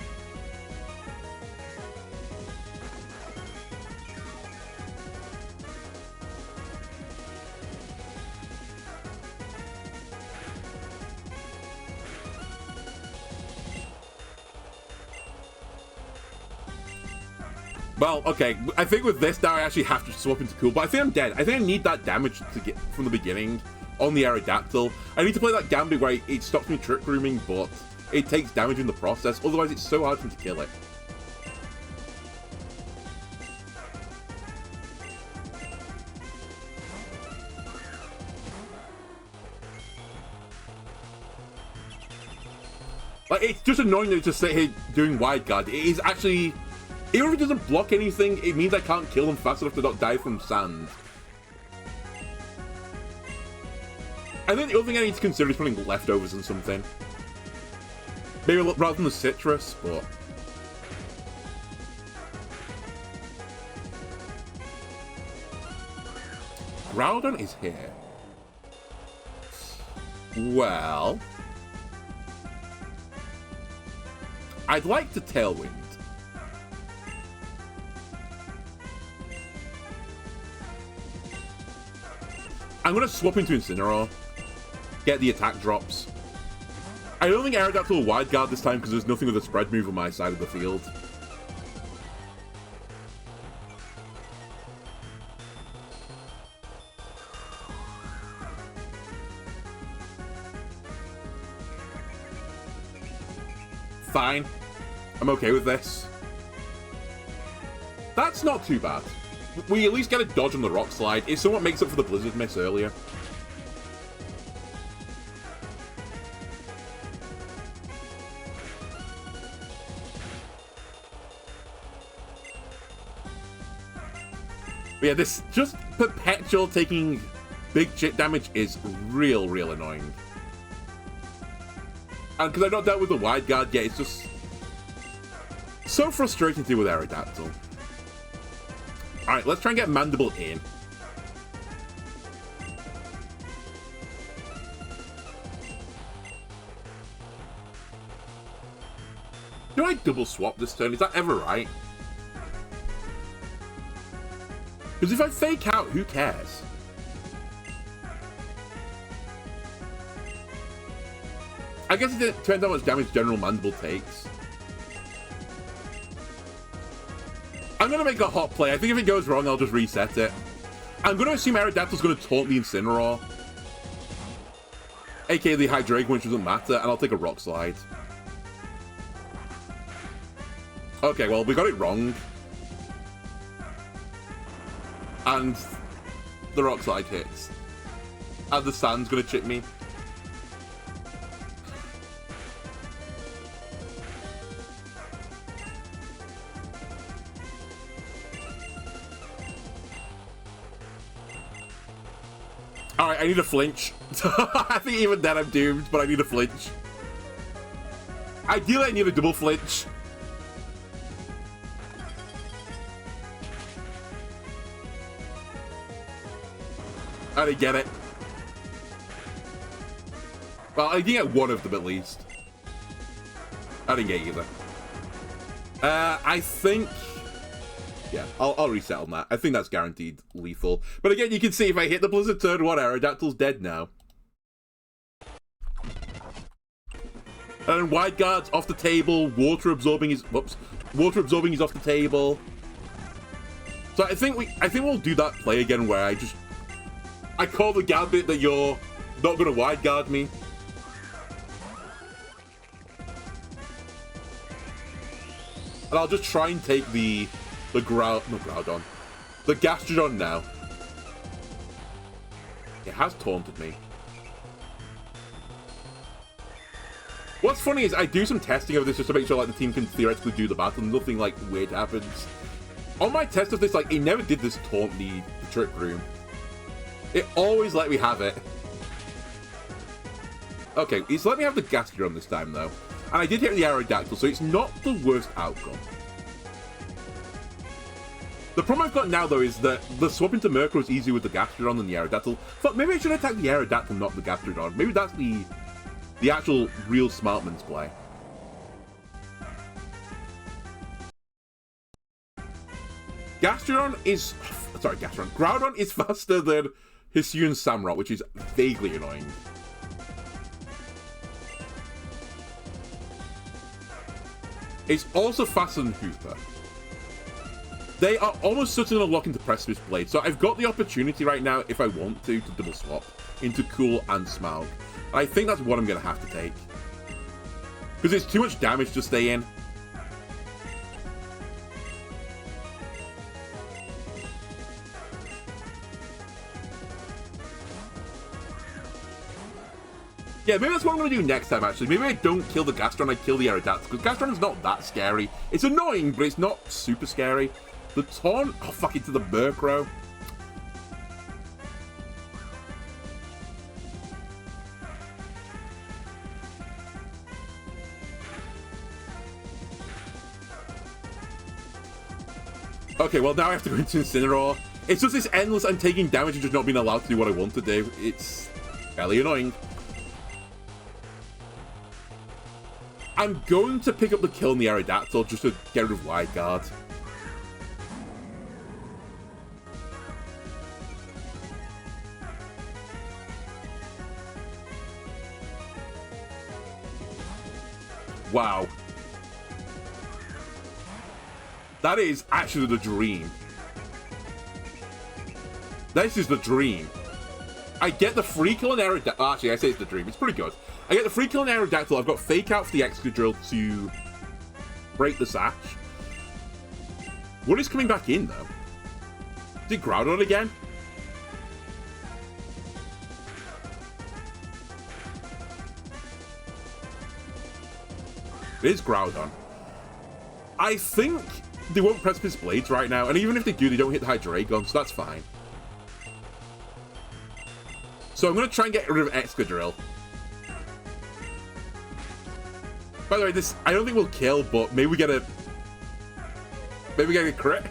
Speaker 1: Well, okay, I think with this now I actually have to swap into Cool, but I think I'm dead. I think I need that damage to get from the beginning on the Aerodactyl. I need to play that Gambit where it stops me trick grooming, but it takes damage in the process, otherwise it's so hard for me to kill it. Like, it's just annoying that it's just sitting here doing Wide Guard. It is actually... Even if it doesn't block anything, it means I can't kill him fast enough to not die from sand. And then the other thing I need to consider is putting leftovers and something. Maybe rather than the citrus, but... Groudon is here. Well... I'd like to Tailwind. I'm going to swap into Incineroar. Get the attack drops. I don't think Aerodactyl will Wide Guard this time because there's nothing with a spread move on my side of the field. Fine. I'm okay with this. That's not too bad. We at least get a dodge on the rock slide. It somewhat makes up for the blizzard miss earlier. But yeah, this just perpetual taking big chip damage is real annoying. And because I've not dealt with the wide guard yet, it's just so frustrating to deal with Aerodactyl. Alright, let's try and get Mandible in. Do I double swap this turn? Is that ever right? Because if I fake out, who cares? I guess it depends how much damage General Mandible takes. I'm going to make a hot play. I think if it goes wrong, I'll just reset it. I'm going to assume Aerodactyl's going to taunt the Incineroar. AKA the Hydreigon, which doesn't matter, and I'll take a Rock Slide. Okay, well, we got it wrong. And the Rock Slide hits. And the Sand's going to chip me. Alright, I need a flinch. I think even then I'm doomed, but I need a flinch. Ideally, I need a double flinch. I didn't get it. Well, I didn't get one of them at least. I didn't get either. I think... Yeah, I'll reset on that. I think that's guaranteed lethal. But again, you can see if I hit the Blizzard turn 1, Aerodactyl's dead now. And Wide Guard's off the table. Water Absorbing is... Whoops. Water Absorbing is off the table. So I think we'll do that play again where I call the gambit that you're not going to Wide Guard me. And I'll just try and take the Gastrodon now. It has taunted me. What's funny is I do some testing of this just to make sure like the team can theoretically do the battle and nothing like weird happens. On my test of this, like, it never did this taunt the Trick Room. It always let me have it. Okay, it's let me have the Gastrodon this time though. And I did hit the Aerodactyl, so it's not the worst outcome. The problem I've got now, though, is that the swap into Murkrow is easier with the Gastrodon than the Aerodactyl. But maybe I should attack the Aerodactyl, not the Gastrodon. Maybe that's the actual real Smartman's play. Groudon is faster than Hisuian Samurott, which is vaguely annoying. It's also faster than Hooper. They are almost certain to lock into Precipice Blade, so I've got the opportunity right now, if I want to double swap into Cool and Smaug. And I think that's what I'm going to have to take. Because it's too much damage to stay in. Yeah, maybe that's what I'm going to do next time, actually. Maybe I don't kill the Gastrodon, I kill the Aerodactyl, because Gastrodon's not that scary. It's annoying, but it's not super scary. The taunt... Oh, fuck, into the Murkrow. Okay, well, now I have to go into Incineroar. It's just this endless I'm taking damage and just not being allowed to do what I want to do. It's fairly annoying. I'm going to pick up the kill in the Aerodactyl just to get rid of Wide Guard. Wow. That is actually the dream. This is the dream. I get the free kill in Aerodactyl. Actually, I say it's the dream. It's pretty good. I get the free kill on Aerodactyl. I've got Fake Out for the Excadrill to break the Sash. What is coming back in, though? Is it Groudon again? It is Groudon. I think they won't Precipice Blades right now, and even if they do, they don't hit the Hydreigon, so that's fine. So I'm going to try and get rid of Excadrill. By the way, this I don't think we'll kill, but maybe we get a crit.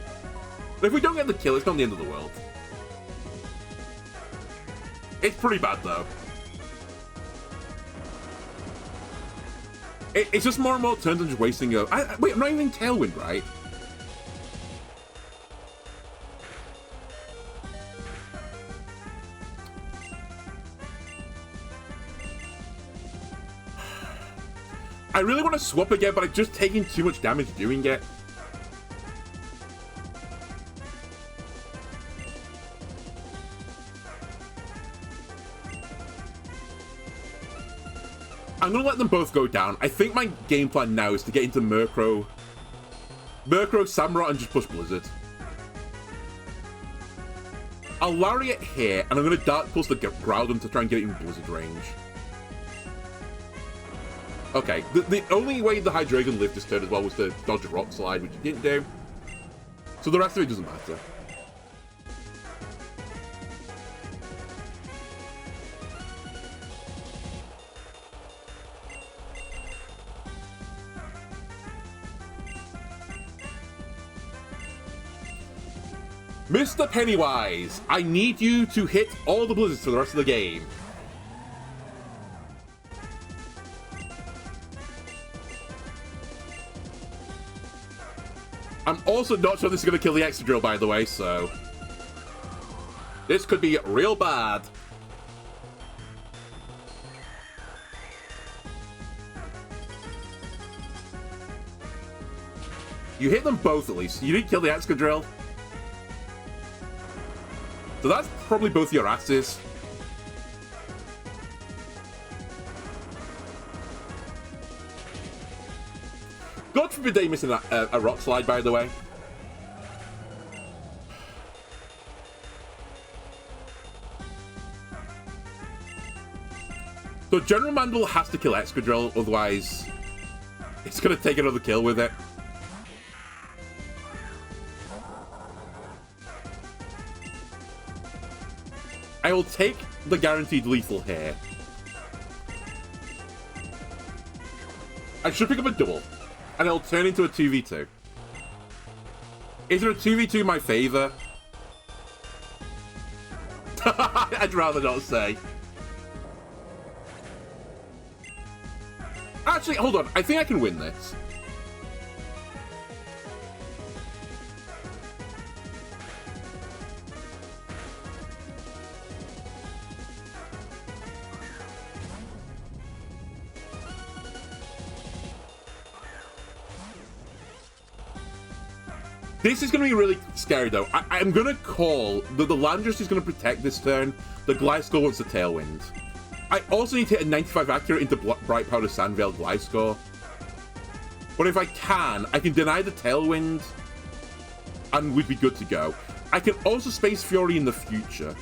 Speaker 1: But if we don't get the kill, it's not the end of the world. It's pretty bad though. It's just more and more turns than just wasting a... wait, I'm not even Tailwind, right? I really want to swap again, but I'm just taking too much damage doing it. I'm going to let them both go down. I think my game plan now is to get into Murkrow, Samurott, and just push Blizzard. I'll Lariat here, and I'm going to Dark Pulse the Groudon to try and get it in Blizzard range. Okay, the only way the Hydreigon lived this turn as well was to dodge a Rock Slide, which it didn't do. So the rest of it doesn't matter. Mr. Pennywise, I need you to hit all the blizzards for the rest of the game. I'm also not sure this is going to kill the Excadrill, by the way, so... this could be real bad. You hit them both, at least. You didn't kill the Excadrill. So that's probably both your asses. God forbid they missing a Rock Slide, by the way. So General Mandible has to kill Excadrill, otherwise it's going to take another kill with it. I will take the guaranteed lethal here. I should pick up a double, and it'll turn into a 2v2. Is there a 2v2 in my favor? I'd rather not say. Actually, hold on. I think I can win this. This is going to be really scary, though. I'm going to call that the Landorus is going to protect this turn. The Gliscor wants the Tailwind. I also need to hit a 95 accurate into Bright Powder Sandveil Gliscor. But if I can deny the Tailwind, and we'd be good to go. I can also Space Fury in the future.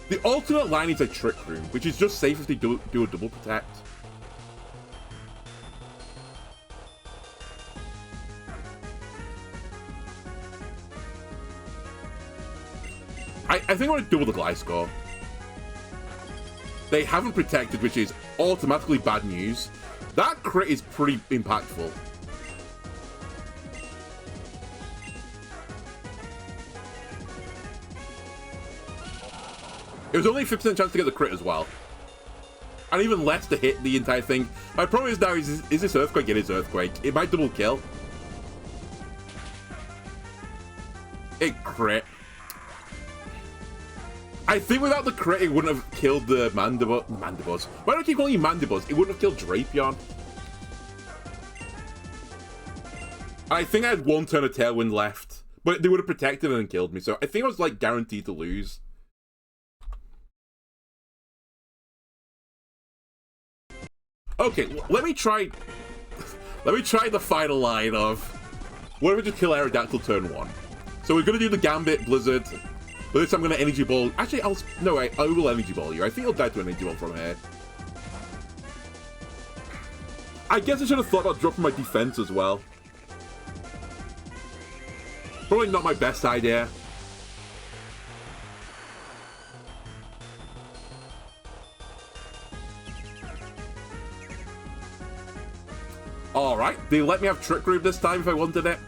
Speaker 1: The alternate line is a Trick Room, which is just safe if they do a double protect. I think I want to double the Gliscor. They haven't protected, which is automatically bad news. That crit is pretty impactful. It was only a 50% chance to get the crit as well. And even less to hit the entire thing. My problem is now, is this Earthquake? It is Earthquake. It might double kill. It crit. I think without the crit, it wouldn't have killed the Mandibuzz. Why do I keep calling you Mandibuzz? It wouldn't have killed Drapion. I think I had one turn of Tailwind left. But they would have protected and killed me. So I think I was, like, guaranteed to lose. Okay, let me try the final line of what if we just kill Aerodactyl turn 1? So we're gonna do the Gambit Blizzard, but this time I'm gonna Energy Ball. Actually, I will Energy Ball you. I think I'll die to an Energy Ball from here. I guess I should have thought about dropping my defense as well. Probably not my best idea. Alright, they let me have Trick Room this time if I wanted it.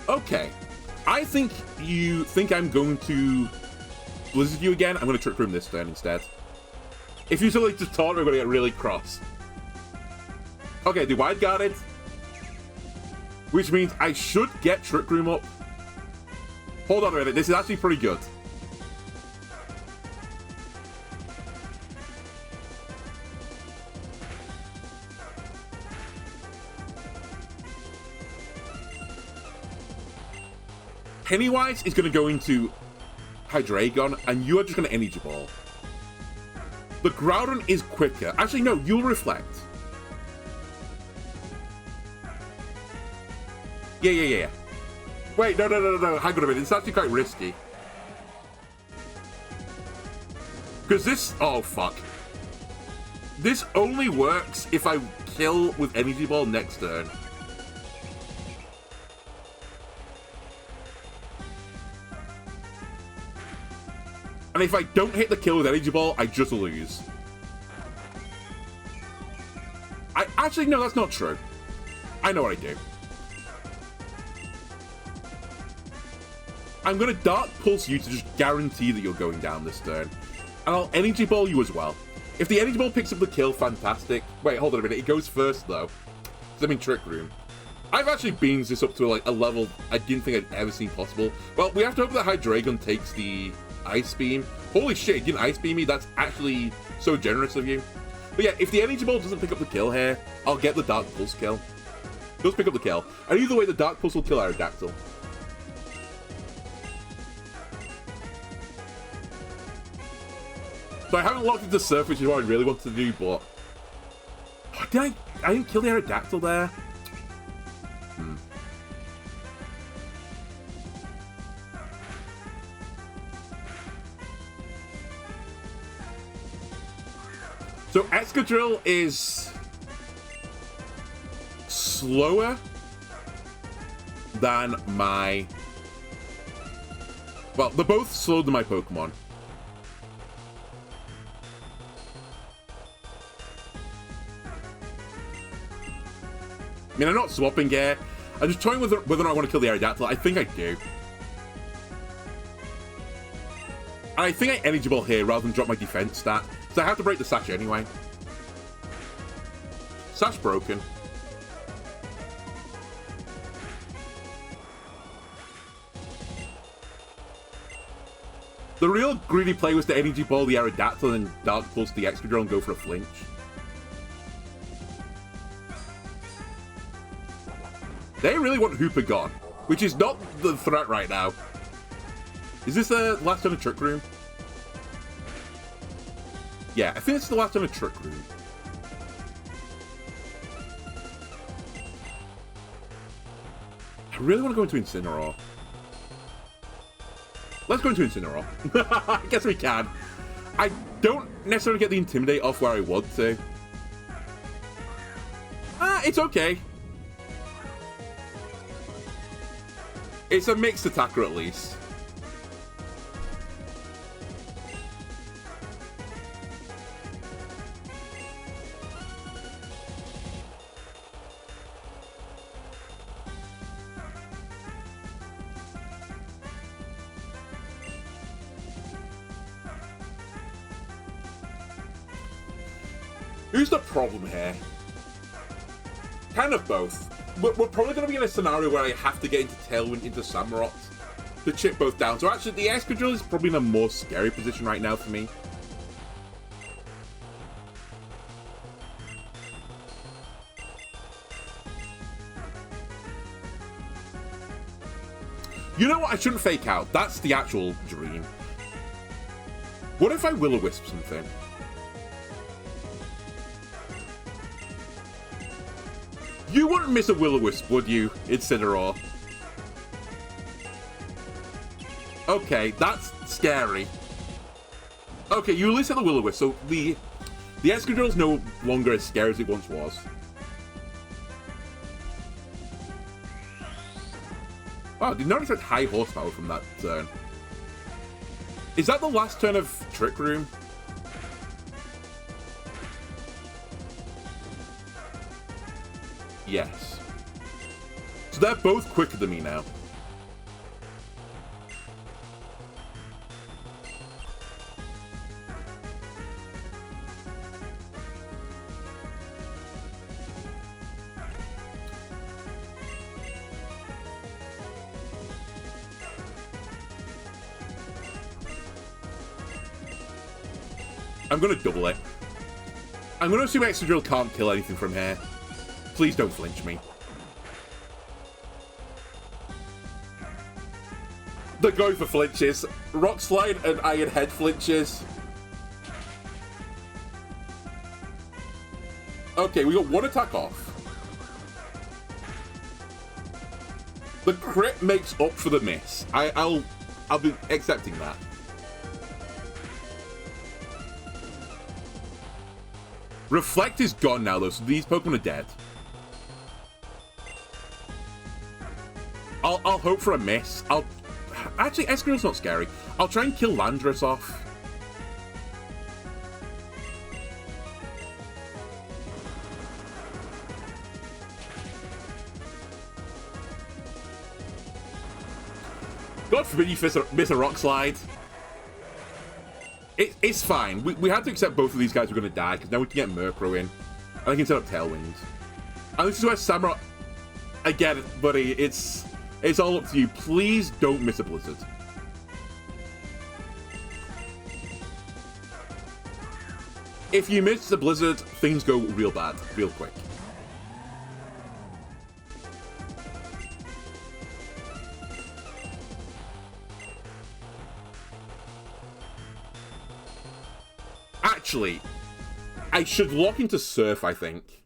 Speaker 1: Okay, I think you think I'm going to Blizzard you again. I'm going to Trick Room this turn instead. If you suddenly just taunt, we're going to get really cross. Okay, the Wide Guarded, which means I should get Trick Room up. Hold on a minute, this is actually pretty good. Pennywise is going to go into Hydreigon, and you are just going to Energy Ball. The Groudon is quicker. Actually, no, you'll Reflect. Yeah. Wait, no. Hang on a minute. It's actually quite risky. Because this... Oh, fuck. This only works if I kill with Energy Ball next turn. And if I don't hit the kill with Energy Ball, I just lose. Actually, no, that's not true. I know what I do. I'm going to Dark Pulse you to just guarantee that you're going down this turn. And I'll Energy Ball you as well. If the Energy Ball picks up the kill, fantastic. Wait, hold on a minute. It goes first, though. Because I'm in Trick Room. I've actually beamed this up to like a level I didn't think I'd ever seen possible. Well, we have to hope that Hydreigon takes the Ice Beam. Holy shit, you didn't Ice Beam me? That's actually so generous of you. But yeah, if the Energy Ball doesn't pick up the kill here, I'll get the Dark Pulse kill. It does pick up the kill. And either way, the Dark Pulse will kill Aerodactyl. So I haven't locked into Surf, which is what I really wanted to do, but... I didn't kill the Aerodactyl there. So Excadrill is slower than my... Well, they're both slower than my Pokemon. I mean, I'm not swapping here. I'm just trying whether or not I want to kill the Aerodactyl. I think I do. And I think I Energy Ball here rather than drop my defense stat. So I have to break the Sash anyway. Sash broken. The real greedy play was to Energy Ball the Aerodactyl and Dark Pulse the Excadrill and go for a flinch. They really want Hooper gone, which is not the threat right now. Is this the last turn of Trick Room? Yeah, I think it's the last turn of Trick Room. I really want to go into Incineroar. Let's go into Incineroar. I guess we can. I don't necessarily get the Intimidate off where I want to. It's okay. It's a mixed attacker at least. Who's the problem here? Kind of both. We're probably going to be in a scenario where I have to get into Tailwind, into Samurott to chip both down. So actually, the Excadrill is probably in a more scary position right now for me. You know what? I shouldn't fake out. That's the actual dream. What if I will-o-wisp something? You wouldn't miss a will-o-wisp, would you, Incineroar? Okay, that's scary. Okay, you listen to the will-o-wisp, so the Excadrill is no longer as scary as it once was. Wow, did not expect high horsepower from that turn. Is that the last turn of Trick Room? Yes. So they're both quicker than me now. I'm gonna double it. I'm gonna assume Excadrill can't kill anything from here. Please don't flinch me. They're going for flinches. Rock Slide and Iron Head flinches. Okay, we got one attack off. The crit makes up for the miss. I'll be accepting that. Reflect is gone now, though, so these Pokemon are dead. I'll hope for a miss. Actually, Excadrill's not scary. I'll try and kill Landorus off. God forbid you miss a Rock Slide. It's fine. We had to accept both of these guys were going to die, because now we can get Murkrow in. And I can set up Tailwind. And this is where Samurai... I get it, buddy. It's all up to you. Please don't miss a Blizzard. If you miss a Blizzard, things go real bad, real quick. Actually, I should lock into Surf, I think.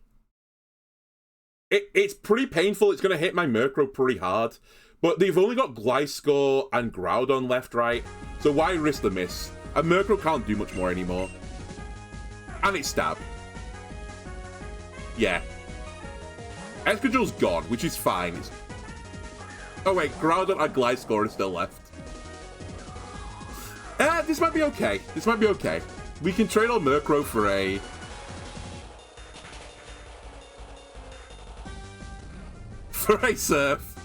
Speaker 1: It's pretty painful. It's going to hit my Murkrow pretty hard. But they've only got Gliscor and Groudon left, right? So why risk the miss? A Murkrow can't do much more anymore. And it's Stab. Yeah. Excadrill's gone, which is fine. Oh wait, Groudon and Gliscor are still left. This might be okay. This might be okay. We can trade our Murkrow for a... Surf.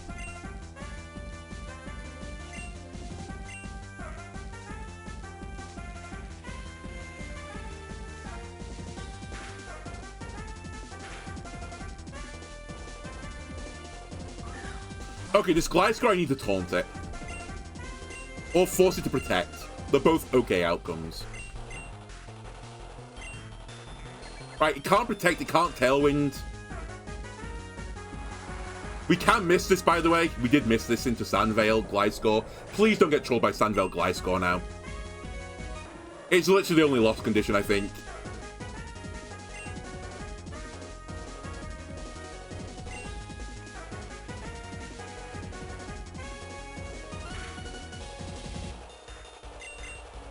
Speaker 1: Okay, this Gliscor, I need to taunt it. Or force it to protect. They're both okay outcomes. Right, it can't protect, it can't Tailwind. We can miss this, by the way. We did miss this into Sandvale, Gliscor. Please don't get trolled by Sandvale, Gliscor now. It's literally the only lost condition, I think.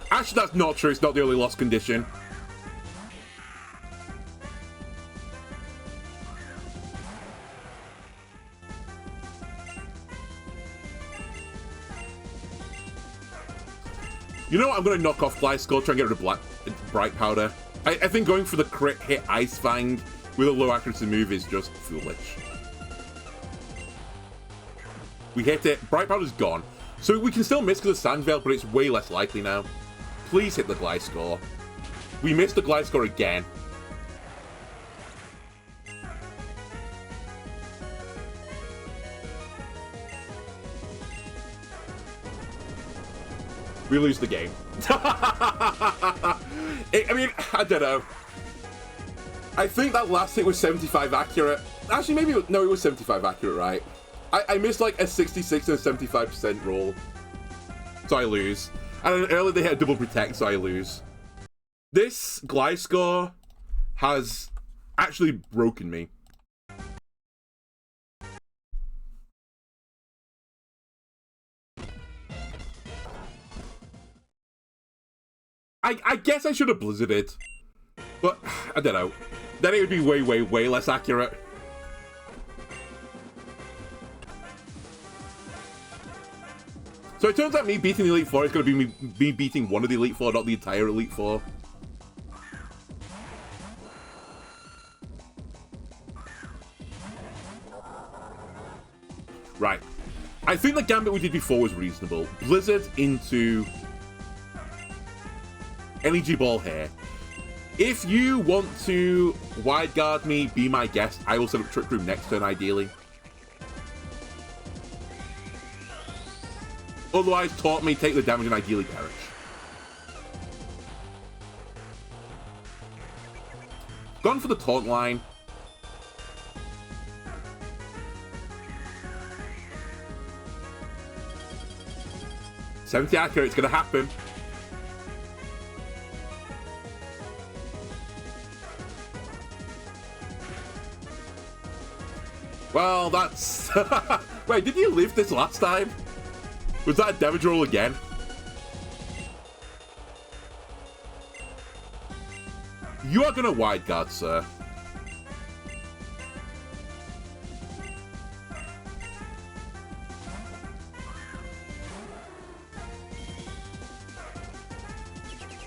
Speaker 1: Actually, that's not true. It's not the only lost condition. You know what? I'm going to knock off Gliscor, try and get rid of Bright Powder. I think going for the crit hit Ice Fang with a low accuracy move is just foolish. We hit it. Bright Powder's gone. So we can still miss because of Sandvale, but it's way less likely now. Please hit the Gliscor. We missed the Gliscor again. We lose the game. I mean, I don't know. I think that last hit was 75 accurate. Actually, maybe... No, it was 75 accurate, right? I missed like a 66 and a 75% roll. So I lose. And then earlier they had double protect, so I lose. This glide score has actually broken me. I guess I should have blizzarded. But, I don't know. Then it would be way, way, way less accurate. So it turns out me beating the Elite Four is going to be me beating one of the Elite Four, not the entire Elite Four. Right. I think the gambit we did before was reasonable. Blizzard into Energy Ball here. If you want to wide guard me, be my guest, I will set up Trick Room next turn, ideally. Otherwise, taunt me, take the damage, and ideally perish. Gone for the taunt line. $70 accurate, it's going to happen. Well, that's... Wait, did you live this last time? Was that a damage roll again? You are gonna wide guard, sir.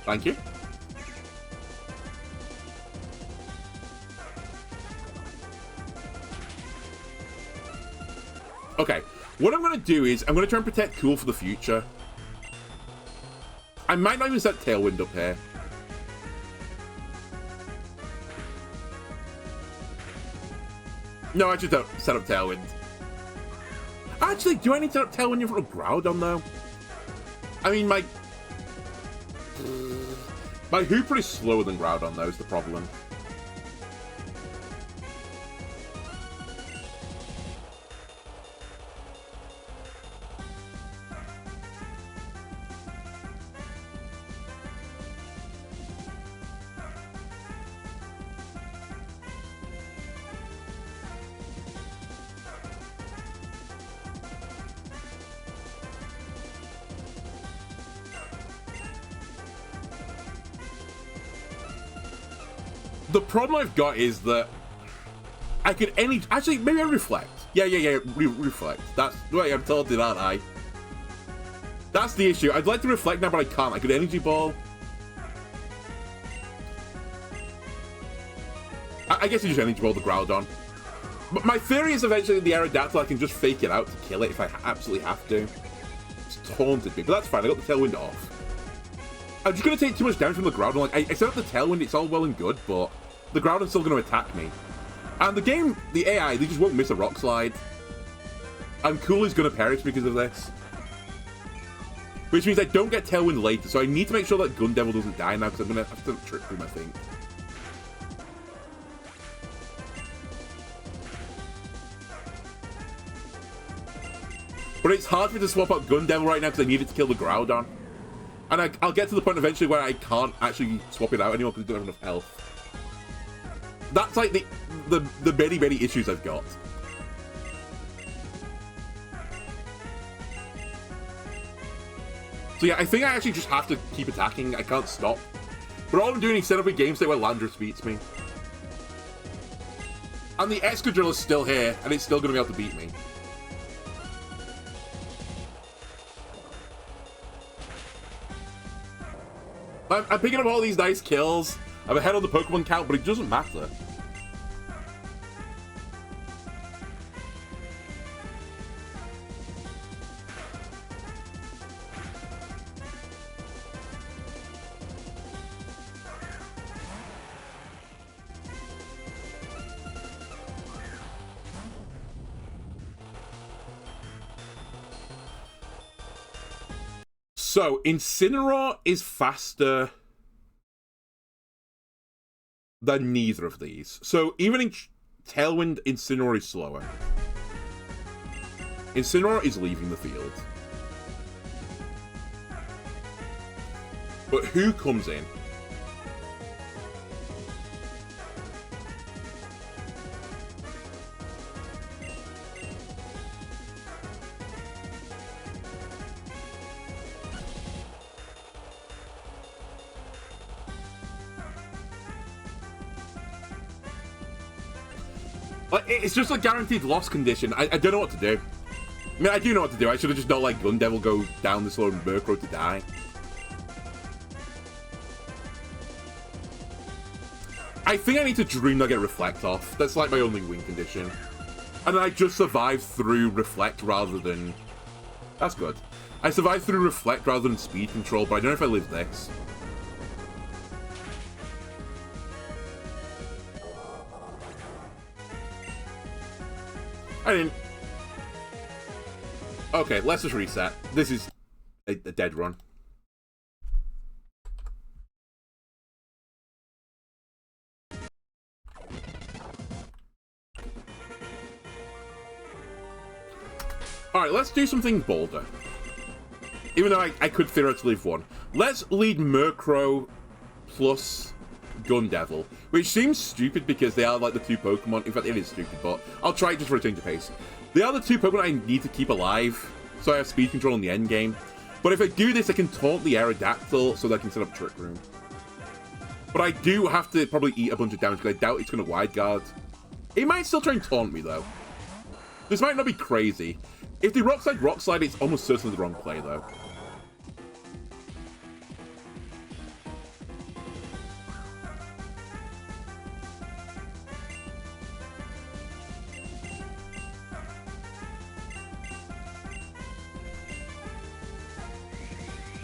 Speaker 1: Thank you. Okay, what I'm going to do is I'm going to try and protect Cool for the future. I might not even set Tailwind up here. No, I should set up Tailwind. Actually, do I need to set up Tailwind in front of Groudon, though? I mean, my Hooper is slower than Groudon, though, is the problem. The problem I've got is that I could actually, maybe I reflect. Yeah, reflect. That's, wait, I'm talented, aren't I? That's the issue. I'd like to reflect now, but I can't. I could Energy Ball. I guess you just Energy Ball the Groudon. But my theory is eventually the Aerodactyl, I can just fake it out to kill it if I absolutely have to. It's taunted me, but that's fine. I got the Tailwind off. I'm just going to take too much damage from the Groudon. Like, I set up the Tailwind, it's all well and good, but the Groudon's still going to attack me. And the game, the AI, they just won't miss a Rock Slide. And Cool is going to perish because of this. Which means I don't get Tailwind later, so I need to make sure that Gun Devil doesn't die now, because I'm going to have to Trick Room, I think. But it's hard for me to swap out Gun Devil right now, because I need it to kill the Groudon. And I'll get to the point eventually where I can't actually swap it out anymore because I don't have enough health. That's like the many, many issues I've got. So yeah, I think I actually just have to keep attacking. I can't stop. But all I'm doing is set up a game state where Landorus beats me. And the Excadrill is still here, and it's still going to be able to beat me. I'm picking up all these nice kills. I'm ahead on the Pokemon count, but it doesn't matter. So, Incineroar is faster than neither of these. So, even in Tailwind, Incineroar is slower. Incineroar is leaving the field. But who comes in? It's just a guaranteed loss condition. I don't know what to do. I mean, I do know what to do. I should have just not let Gun Devil go down this road and Murkrow to die. I think I need to Dream Nugget Reflect off. That's like my only win condition. And I just survived through Reflect rather than... That's good. I survived through Reflect rather than Speed Control, but I don't know if I live this. I didn't. Okay, let's just reset. This is a dead run. Alright, let's do something bolder. Even though I could theoretically leave one. Let's lead Murkrow plus Gun Devil, which seems stupid because they are like the two Pokemon. In fact, it is stupid, but I'll try it just for a change of pace. They are the two Pokemon I need to keep alive, so I have Speed Control in the end game. But if I do this, I can taunt the Aerodactyl so that I can set up Trick Room. But I do have to probably eat a bunch of damage because I doubt it's going to Wide Guard. It might still try and taunt me, though. This might not be crazy. If they Rock Slide, it's almost certainly the wrong play, though.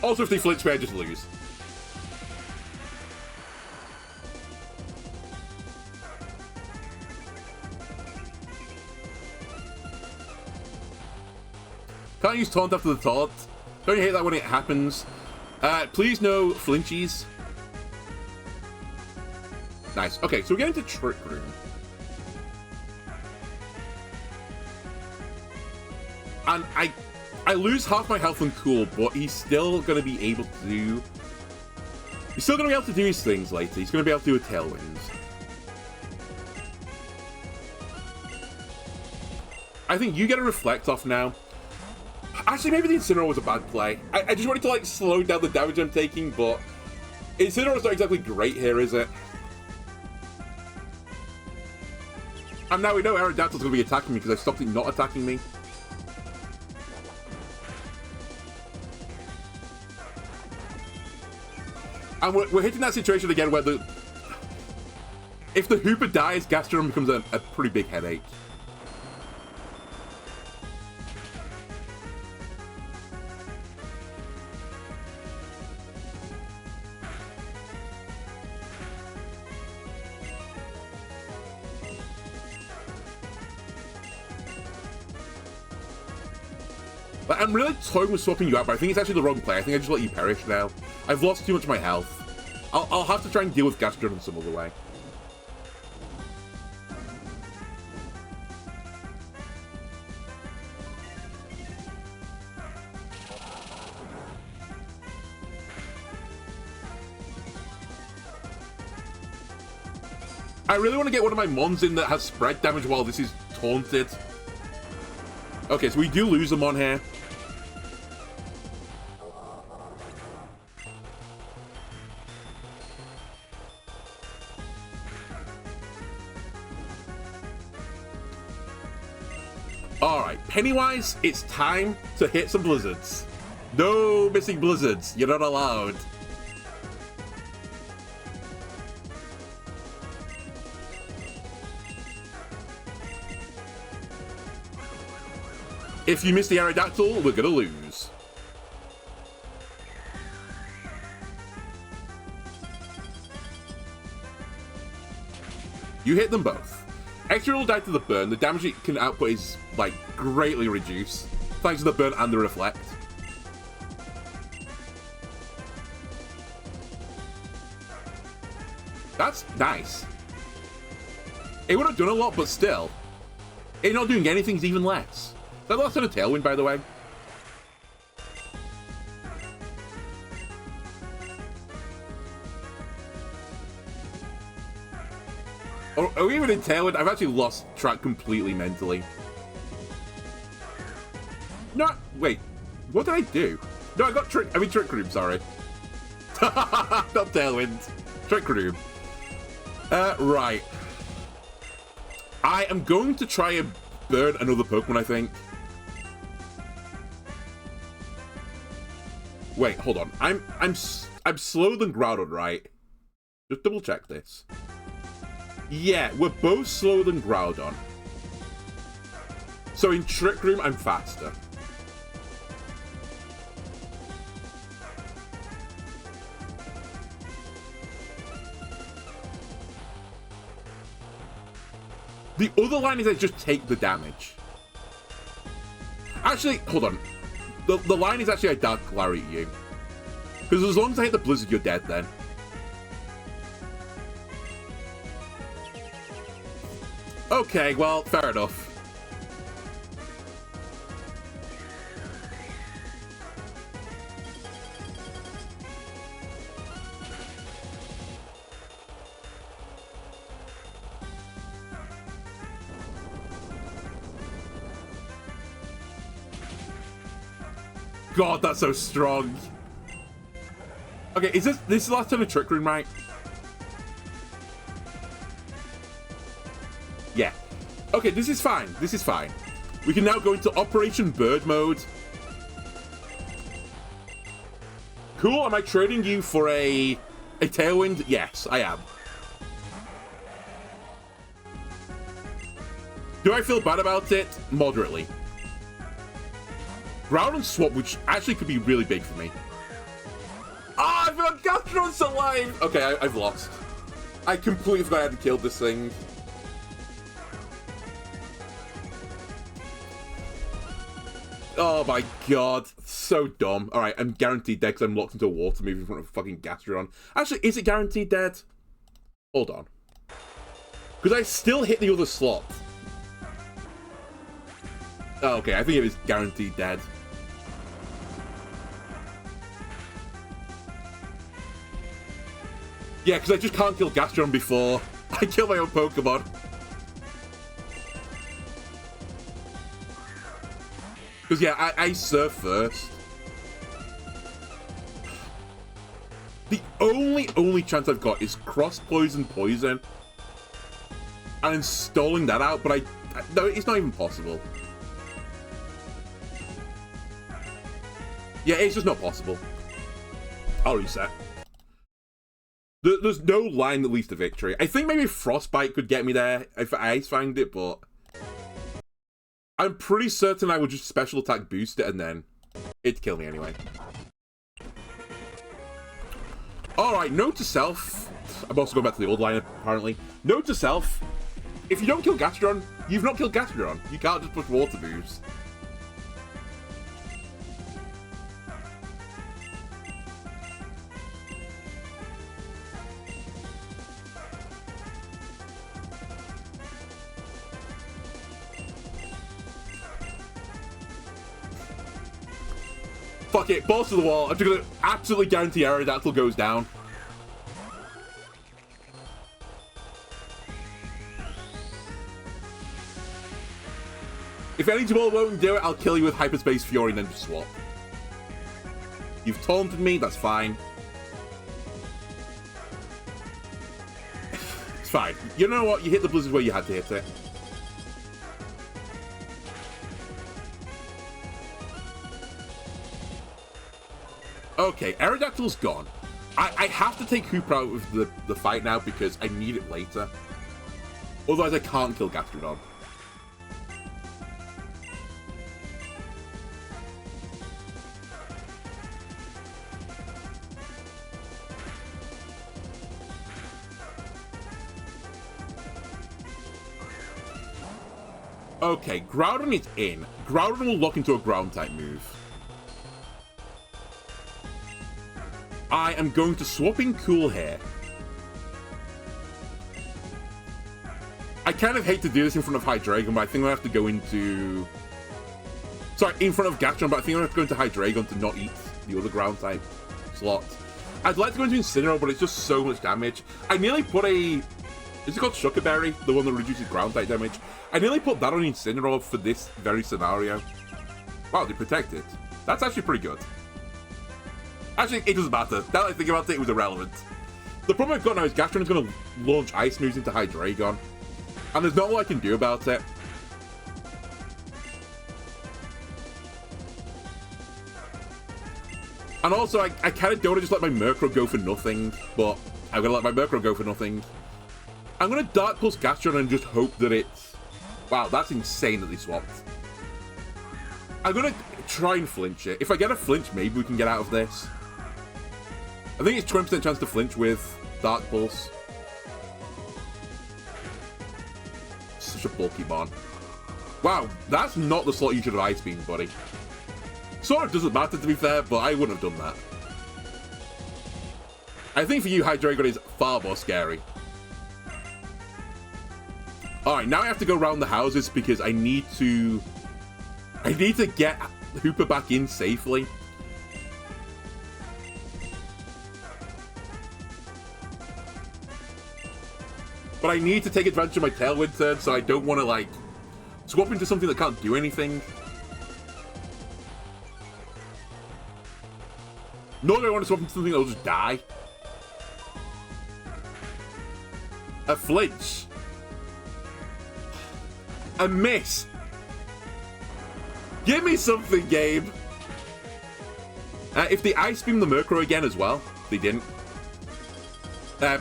Speaker 1: Also, if they flinch me, I just lose. Can't use taunt after the taunt. Don't you hate that when it happens? Please no flinchies. Nice. Okay, so we're getting to Trick Room. And I lose half my health and cool, but he's still going to be able to do... He's still going to be able to do his things later. He's going to be able to do a Tailwind. I think you get a Reflect off now. Actually, maybe the Incineroar was a bad play. I just wanted to, like, slow down the damage I'm taking, but... Incineroar's not exactly great here, is it? And now we know Aerodactyl's going to be attacking me because I stopped it not attacking me. And we're hitting that situation again where if the Hooper dies, Gastrodon becomes a pretty big headache. Like, I'm really toying with swapping you out, but I think it's actually the wrong play. I think I just let you perish now. I've lost too much of my health. I'll have to try and deal with Gastrodon in some other way. I really want to get one of my Mons in that has spread damage while this is taunted. Okay, so we do lose a Mon here. Alright, Pennywise, it's time to hit some blizzards. No missing blizzards, you're not allowed. If you miss the Aerodactyl, we're gonna lose. You hit them both. Extra will die to the burn. The damage it can output is, like, greatly reduced. Thanks to the burn and the reflect. That's nice. It would have done a lot, but still. It not doing anything is even less. That lost on a Tailwind, by the way. Are we even in Tailwind? I've actually lost track completely mentally. No, wait. What did I do? No, I got Trick Room, sorry. Not Tailwind. Trick Room. Right. I am going to try and burn another Pokemon, I think. Wait, hold on. I'm slower than Groudon, right? Just double check this. Yeah, we're both slower than Groudon. So in Trick Room, I'm faster. The other line is I just take the damage. Actually, hold on. The line is actually I Dark Clarity you. Because as long as I hit the Blizzard, you're dead then. Okay, well, fair enough. God, that's so strong. Okay, is this the last time a Trick Room, right? Yeah. Okay, this is fine. This is fine. We can now go into Operation Bird mode. Cool, am I trading you for a Tailwind? Yes, I am. Do I feel bad about it? Moderately. Groudon swap, which actually could be really big for me. Ah, I forgot Gastron's alive! Okay, I've lost. I completely forgot I had to kill this thing. Oh my god, so dumb. Alright, I'm guaranteed dead because I'm locked into a water move in front of fucking Gastrodon. Actually, is it guaranteed dead? Hold on. Because I still hit the other slot. Oh, okay, I think it was guaranteed dead. Yeah, because I just can't kill Gastrodon before I kill my own Pokemon. Because, yeah, I surf first. The only chance I've got is cross-poison poison. And I'm stalling that out, but no, it's not even possible. Yeah, it's just not possible. I'll reset. There's no line that leads to victory. I think maybe Frostbite could get me there if I Ice Fanged it, but I'm pretty certain I would just special attack boost it and then it'd kill me anyway. Alright, note to self. I'm also going back to the old line, apparently. Note to self. If you don't kill Gastrodon, you've not killed Gastrodon. You can't just push water moves. Fuck it, balls to the wall. I'm just gonna absolutely guarantee Aerodactyl goes down. If any ball won't do it, I'll kill you with Hyperspace Fury and then just swap. You've taunted me, that's fine. It's fine. You know what? You hit the Blizzard where you had to hit it. Okay, Aerodactyl's gone. I have to take Hooper out of the fight now because I need it later. Otherwise, I can't kill Gastrodon. Okay, Groudon is in. Groudon will lock into a Ground-type move. I am going to swap in Cool Hair. I kind of hate to do this in front of Hydreigon, but I think I have to go into Sorry, in front of Gastron, but I think I'm going to go into Hydreigon to not eat the other ground type slot. I'd like to go into Incineroar, but it's just so much damage. I nearly put a... Is it called Suckerberry? The one that reduces ground type damage? I nearly put that on Incineroar for this very scenario. Wow, they protect it. That's actually pretty good. Actually, it doesn't matter. Now that I think about it, it was irrelevant. The problem I've got now is Gastron is going to launch Ice moves into Hydreigon. And there's not a lot I can do about it. And also, I kind of don't want to just let my Murkrow go for nothing, but I'm going to let my Murkrow go for nothing. I'm going to Dark Pulse Gastron and just hope that it's... Wow, that's insane that they swapped. I'm going to try and flinch it. If I get a flinch, maybe we can get out of this. I think it's 20% chance to flinch with Dark Pulse. Such a bulky Mon. Wow, that's not the slot you should have Ice Beam, buddy. Sort of doesn't matter, to be fair, but I wouldn't have done that. I think for you, Hydreigon is far more scary. Alright, now I have to go around the houses because I need to get Hooper back in safely. But I need to take advantage of my Tailwind turn, so I don't want to, like, swap into something that can't do anything. Nor do I want to swap into something that will just die. A flinch. A miss. Give me something, Gabe. If they Ice Beam the Murkrow again as well, they didn't. The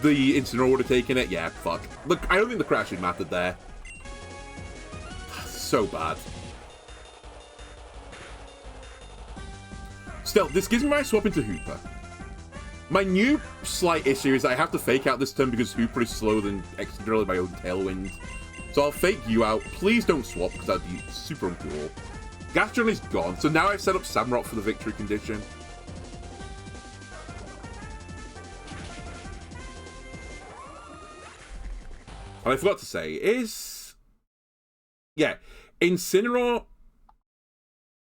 Speaker 1: Incineroar would have taken it. Yeah, fuck. Look, I don't think the crashing mattered there. So bad. Still, this gives me my swap into Hooper. My new slight issue is that I have to fake out this turn because Hooper is slower than Excadrill in my own Tailwind. So I'll fake you out. Please don't swap because that'd be super uncool. Gastron is gone, so now I've set up Samurott for the victory condition. And I forgot to say, yeah, Incineroar...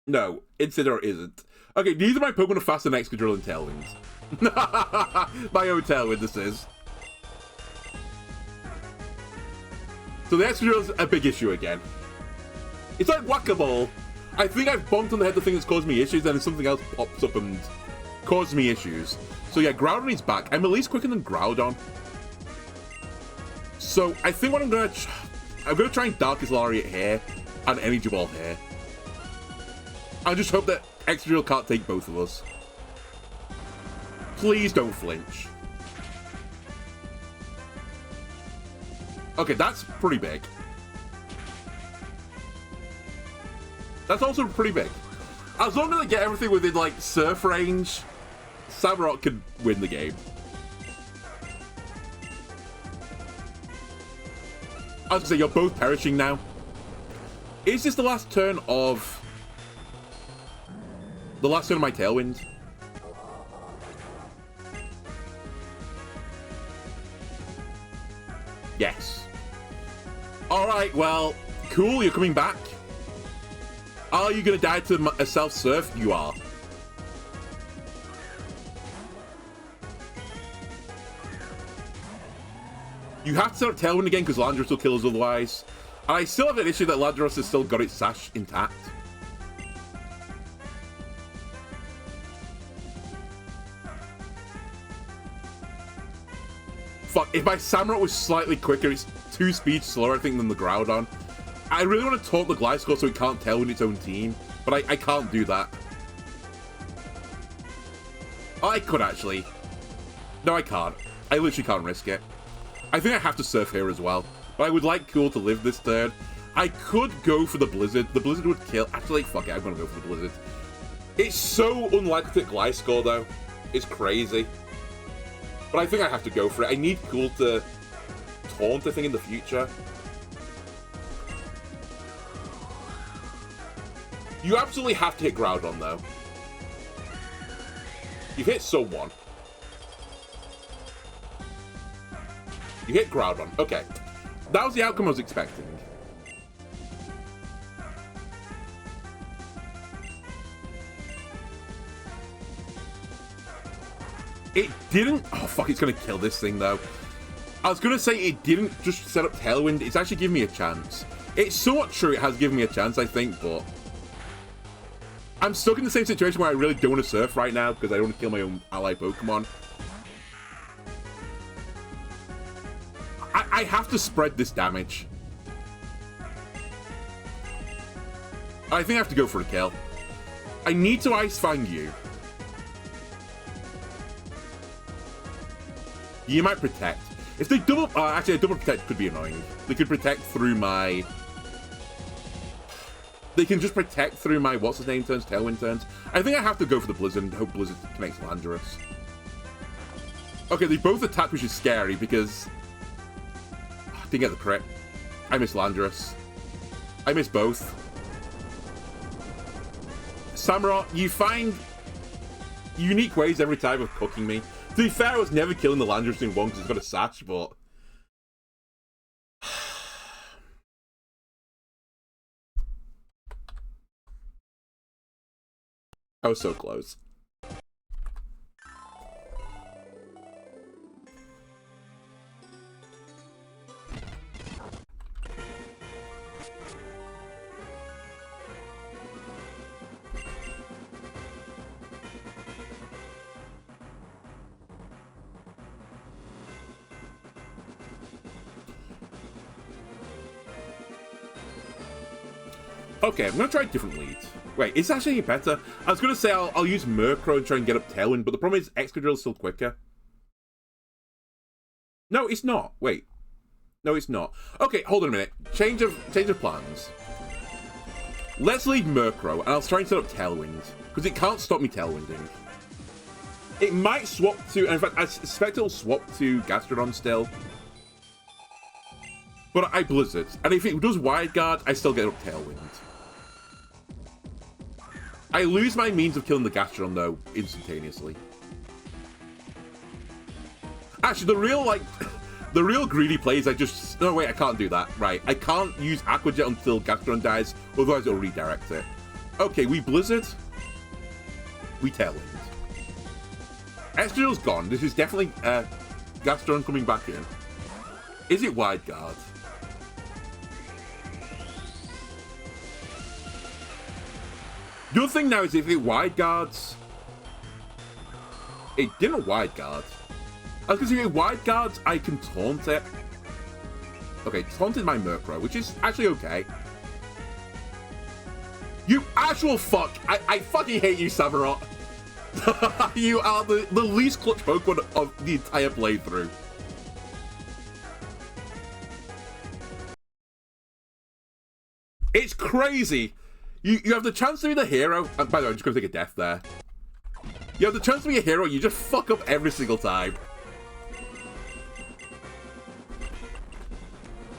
Speaker 1: No, Incineroar isn't. Okay, these are my Pokemon are faster than Excadrill and Tailwind. My own Tailwind, this is. So the Excadrill's a big issue again. It's like Whack-A-Mole. I think I've bumped on the head the thing that's caused me issues, and then something else pops up and causes me issues. So yeah, Groudon is back. I'm at least quicker than Groudon. So I think what I'm gonna try and Darkest Lariat here and Energy Ball here. I just hope that Excadrill can't take both of us. Please don't flinch. Okay, that's pretty big. That's also pretty big. As long as I get everything within, like, Surf range, Samurott can win the game. I was gonna say, you're both perishing now. Is this the last turn of... The last turn of my Tailwind? Yes. Alright, well, cool, you're coming back. Are you gonna die to a self-surf? You are. You have to start Tailwind again because Landorus will kill us otherwise. And I still have an issue that Landorus has still got its sash intact. Fuck, if my Samurott was slightly quicker, it's 2 speeds slower, I think, than the Groudon. I really want to taunt the Gliscor so it can't Tailwind its own team, but I can't do that. Oh, I could actually. No, I can't. I literally can't risk it. I think I have to Surf here as well, but I would like Cool to live this turn. I could go for the Blizzard. The Blizzard would kill. Actually, fuck it, I'm going to go for the Blizzard. It's so unlikely to hit Gliscor, though. It's crazy. But I think I have to go for it. I need Cool to taunt, I think, in the future. You absolutely have to hit Groudon, though. You've hit someone. You hit Groudon. Okay. That was the outcome I was expecting. It didn't... Oh, fuck, it's going to kill this thing, though. I was going to say it didn't just set up Tailwind. It's actually given me a chance. It's somewhat true it has given me a chance, I think, but... I'm stuck in the same situation where I really don't want to surf right now because I don't want to kill my own ally Pokemon. I have to spread this damage. I think I have to go for a kill. I need to Ice Fang you. You might protect. If they double... actually, a double protect could be annoying. They could protect through my... They can just protect through my what's-his-name turns, Tailwind turns. I think I have to go for the Blizzard and hope Blizzard connects Landorus. Okay, they both attack, which is scary because... I didn't get the crit. I missed Landorus. I missed both. Samurott, you find unique ways every time of cooking me. To be fair, I was never killing the Landorus in one because it's got a sash, but... I was so close. Okay, I'm gonna try a different lead. Wait, is actually any better? I was gonna say I'll use Murkrow and try and get up Tailwind, but the problem is Excadrill is still quicker. No, it's not. Wait. No, it's not. Okay, hold on a minute. Change of plans. Let's lead Murkrow, and I'll try and set up Tailwind, because it can't stop me Tailwinding. It might swap to... In fact, I suspect it'll swap to Gastrodon still. But I Blizzard. And if it does Wide Guard, I still get up Tailwind. I lose my means of killing the Gastrodon, though, instantaneously. Actually, the real greedy plays, I just... No, wait, I can't do that. Right, I can't use Aqua Jet until Gastrodon dies, otherwise it'll redirect it. Okay, we Blizzard. We Tailwind. Excadrill's gone. This is definitely Gastrodon coming back in. Is it Wide Guard? The other thing now is if it Wide Guards... It didn't Wide Guard. I was going to say, if it Wide Guards, I can taunt it. Okay, taunted my Murkrow, which is actually okay. You actual fuck! I fucking hate you, Samurott. You are the least clutch Pokemon of the entire playthrough. It's crazy! You have the chance to be the hero, and by the way, I'm just going to take a death there. You have the chance to be a hero, you just fuck up every single time.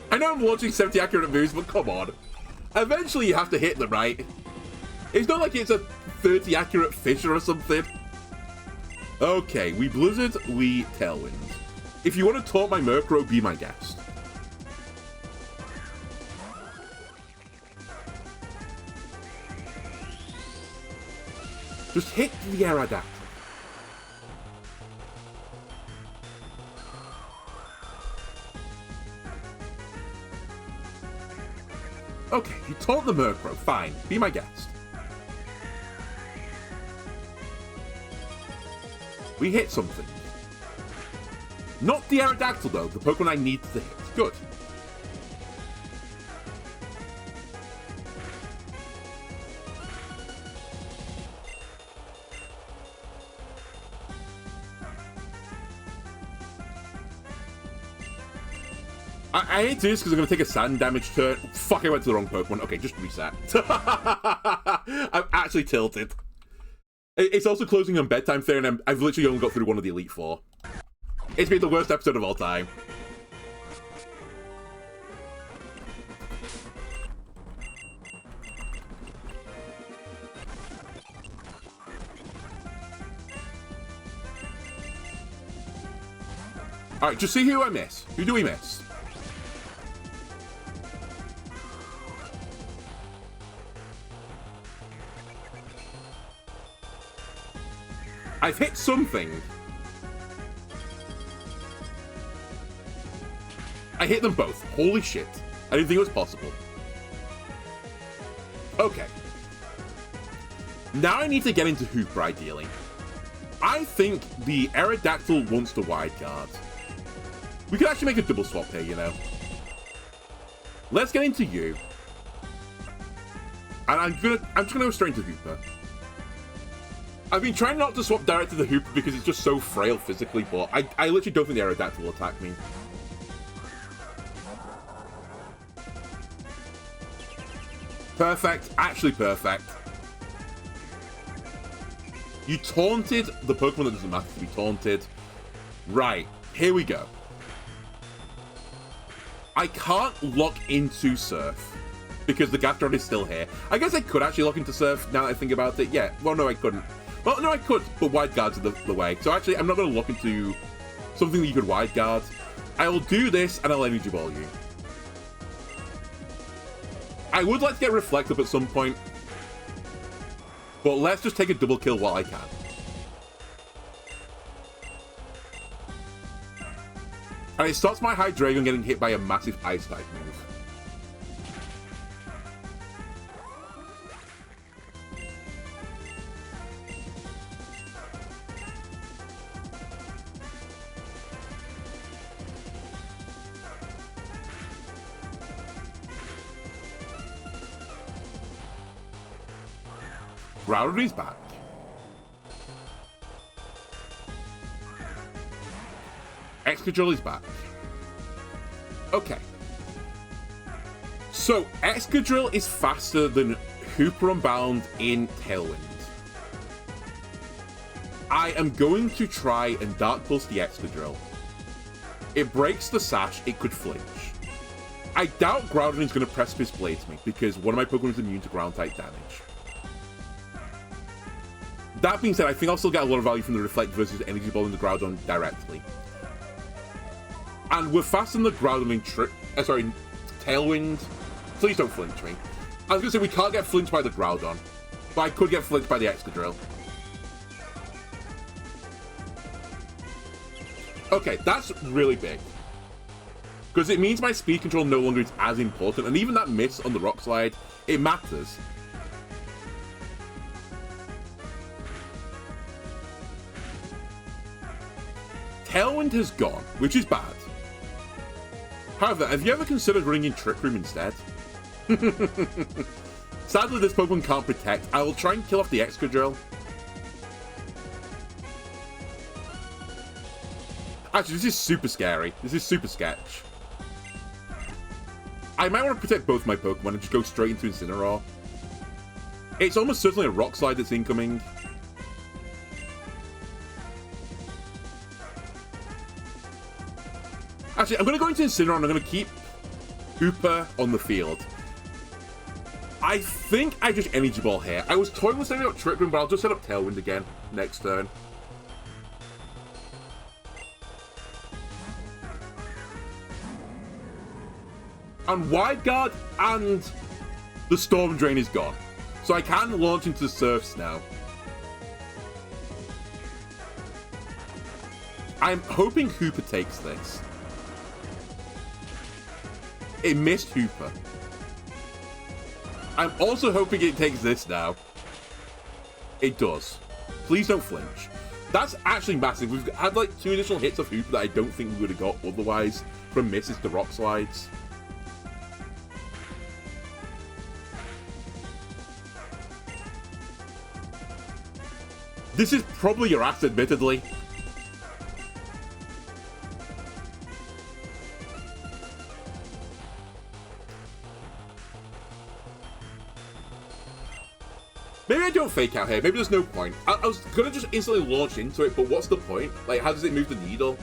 Speaker 1: I know I'm launching 70 accurate moves, but come on. Eventually you have to hit them, right? It's not like it's a 30 accurate Fisher or something. Okay, we Blizzard, we Tailwind. If you want to taunt my Murkrow, be my guest. Just hit the Aerodactyl. Okay, you taunt the Murkrow, fine. Be my guest. We hit something. Not the Aerodactyl, though. The Pokemon I need to hit. Good. I hate to do this because I'm going to take a sand damage turn. Fuck, I went to the wrong Pokemon. Okay, just reset. I'm actually tilted. It's also closing on bedtime fair, and I've literally only got through one of the Elite Four. It's been the worst episode of all time. Alright, just see who I miss. Who do we miss? I've hit something. I hit them both. Holy shit. I didn't think it was possible. Okay. Now I need to get into Hooper, ideally. I think the Aerodactyl wants to wide guard. We could actually make a double swap here, you know. Let's get into you. And I'm just gonna go straight into Hooper. I've been trying not to swap direct to the Hooper because it's just so frail physically, but I literally don't think the Aerodactyl will attack me. Perfect. Actually perfect. You taunted the Pokemon that doesn't matter to be taunted. Right. Here we go. I can't lock into Surf because the Gastrodon is still here. I guess I could actually lock into Surf now that I think about it. Yeah. Well, no, I couldn't. Well, no, I could, but Wide Guard's the way. So actually, I'm not going to lock into something that you could Wide Guard. I will do this, and I'll Energy Ball you. I would like to get Reflect up at some point, but let's just take a double kill while I can. And it stops my Hydreigon getting hit by a massive Ice-type move. Groudon's back. Excadrill is back. Okay. So, Excadrill is faster than Hooper Unbound in Tailwind. I am going to try and Dark Pulse the Excadrill. It breaks the Sash, it could flinch. I doubt Groudon is going to Precipice Blade me because one of my Pokemon is immune to Ground-type damage. That being said, I think I'll still get a lot of value from the Reflect versus Energy Ball in the Groudon directly. And we're faster than the Groudon in Tailwind. Please don't flinch me. I was going to say we can't get flinched by the Groudon, but I could get flinched by the Excadrill. Okay, that's really big. Because it means my speed control no longer is as important, and even that miss on the Rock Slide, it matters. Tailwind has gone, which is bad. However, have you ever considered running in Trick Room instead? Sadly, this Pokemon can't protect. I will try and kill off the Excadrill. Actually, this is super scary. This is super sketch. I might want to protect both my Pokemon and just go straight into Incineroar. It's almost certainly a Rock Slide that's incoming. Actually, I'm going to go into Incineroar and I'm going to keep Hooper on the field. I think I just Energy Ball here. I was toying with setting up Trick Room, but I'll just set up Tailwind again next turn. And Wide Guard and the Storm Drain is gone. So I can launch into the Surfs now. I'm hoping Hooper takes this. It missed Hooper. I'm also hoping it takes this now. It does. Please don't flinch. That's actually massive. We've had like 2 additional hits of Hooper that I don't think we would have got otherwise from misses to Rock Slides. This is probably your ass, admittedly. Maybe I don't fake out here. Maybe there's no point. I was gonna just instantly launch into it, but what's the point? Like, how does it move the needle?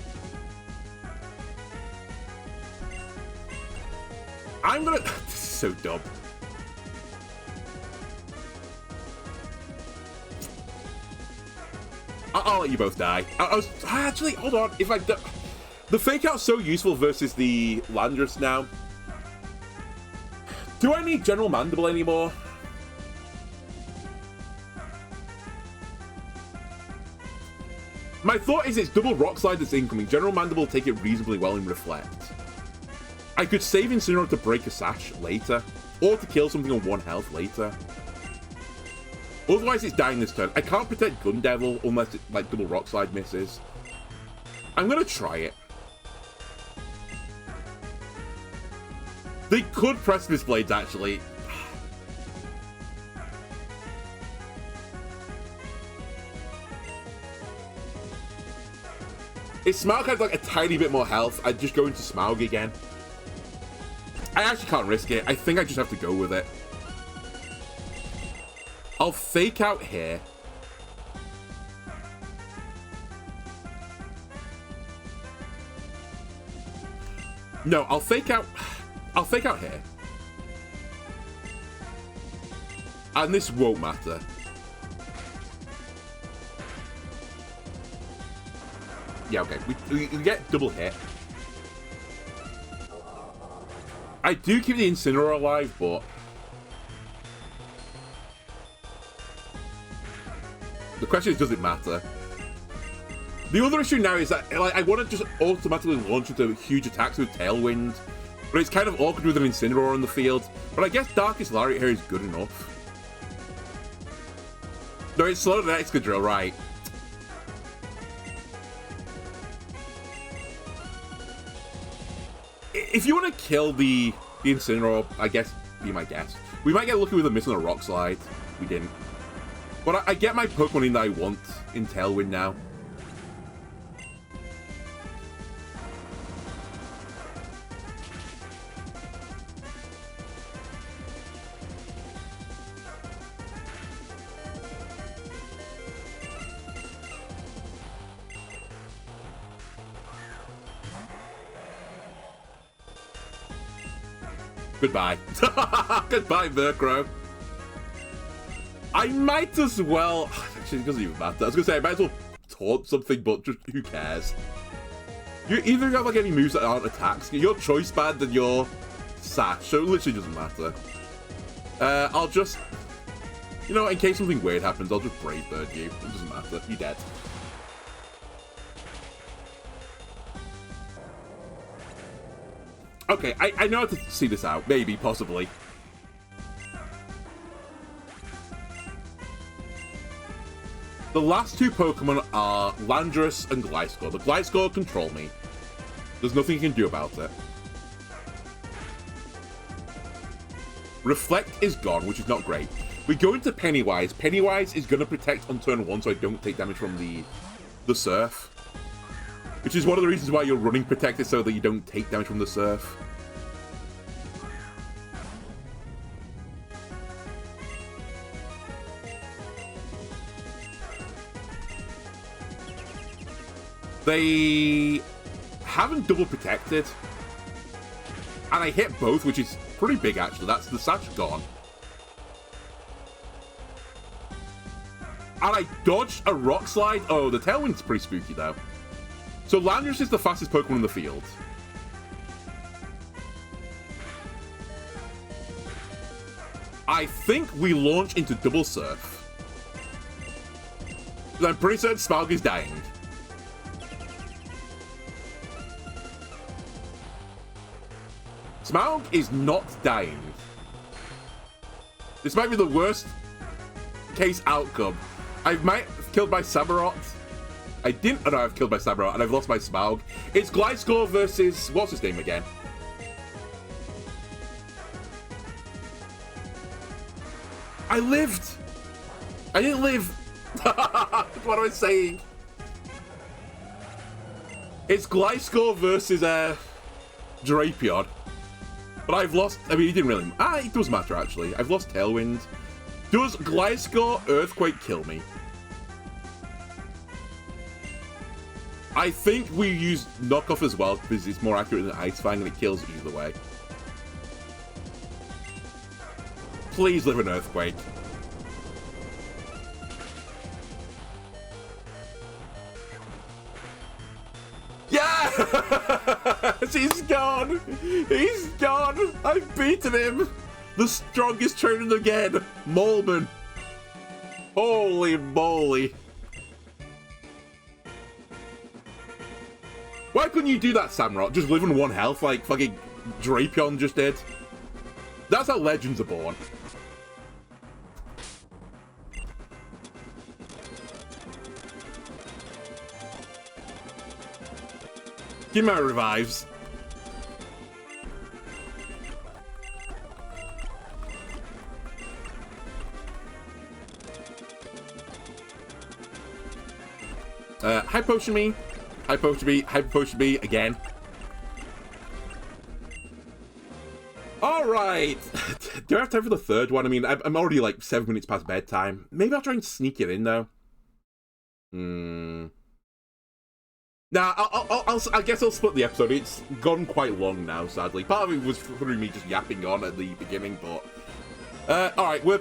Speaker 1: I'm gonna... This is so dumb. I'll let you both die. Actually, hold on. If I... The fake out's so useful versus the Landorus now. Do I need General Mandible anymore? My thought is it's double Rock Slide that's incoming. General Mandible will take it reasonably well in Reflect. I could save Incineroar to break a sash later, or to kill something on 1 health later. Otherwise, it's dying this turn. I can't protect Gun Devil unless it, like, double Rock Slide misses. I'm gonna try it. They could Precipice Blades, actually. If Smaug had like a tiny bit more health, I'd just go into Smaug again. I actually can't risk it. I think I just have to go with it. I'll fake out here. No, I'll fake out here. And this won't matter. Yeah, okay. We get double hit. I do keep the Incineroar alive, but the question is, does it matter? The other issue now is that like I want to just automatically launch into huge attacks with Tailwind, but it's kind of awkward with an Incineroar on the field. But I guess Darkest Lariat here is good enough. No, it's slower than Excadrill, right? If you want to kill the Incineroar, I guess, be my guess. We might get lucky with a miss on a Rock Slide. We didn't. But I get my Pokemon in that I want in Tailwind now. Goodbye. Goodbye, Murkrow. I might as well... Actually, it doesn't even matter. I was going to say, I might as well taunt something, but just who cares? You either have like any moves that aren't attacks. Your Choice Band and your Sash, so it literally doesn't matter. I'll just... You know, in case something weird happens, I'll just Brave Bird you. It doesn't matter. You're dead. Okay, I know how to see this out. Maybe, possibly. The last two Pokemon are Landorus and Gliscor. The Gliscor control me. There's nothing you can do about it. Reflect is gone, which is not great. We go into Pennywise. Pennywise is going to protect on turn 1 so I don't take damage from the Surf. Which is one of the reasons why you're running Protected, so that you don't take damage from the Surf. They haven't double protected. And I hit both, which is pretty big actually. That's the Sash gone. And I dodged a Rock Slide. Oh, the Tailwind's pretty spooky though. So Landorus is the fastest Pokemon in the field. I think we launch into Double Surf. I'm pretty certain Smaug is dying. Smaug is not dying. This might be the worst case outcome. I might have killed my Samurott. I didn't. Oh no, I've killed my Samurott and I've lost my Smaug. It's Gliscor versus... What's his name again? I lived! I didn't live! What am I saying? It's Gliscor versus Drapion. But I've lost... I mean, it didn't really... it does matter, actually. I've lost Tailwind. Does Gliscor Earthquake kill me? I think we use Knockoff as well, because it's more accurate than Ice Fang, and it kills either way. Please live an Earthquake. Yes! He's gone! He's gone! I've beaten him! The strongest trainer again! Moleman! Holy moly! Why couldn't you do that, Samurott? Just live on 1 health like fucking Drapion just did. That's how legends are born. Give me my revives. High potion me. High potion me. High potion me again. Alright. Do I have time for the third one? I mean, I'm already like 7 minutes past bedtime. Maybe I'll try and sneak it in though. Nah, I guess I'll split the episode. It's gone quite long now, sadly. Part of it was through me just yapping on at the beginning, but... alright, we're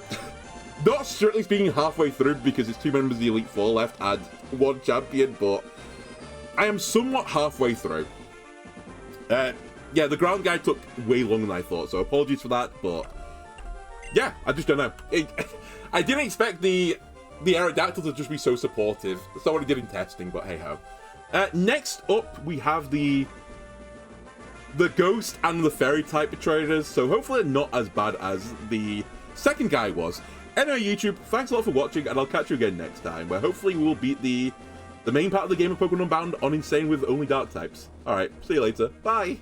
Speaker 1: not strictly speaking halfway through because it's 2 members of the Elite Four left and 1 champion, but I am somewhat halfway through. Yeah, the ground guide took way longer than I thought, so apologies for that, but... Yeah, I just don't know. I didn't expect the Aerodactyl to just be so supportive. That's not what I did in testing, but hey-ho. Next up, we have the Ghost and the Fairy type betrayers, so hopefully they're not as bad as the second guy was. Anyway, YouTube, thanks a lot for watching, and I'll catch you again next time, where hopefully we'll beat the main part of the game of Pokemon Unbound on Insane with only Dark types. Alright, see you later. Bye!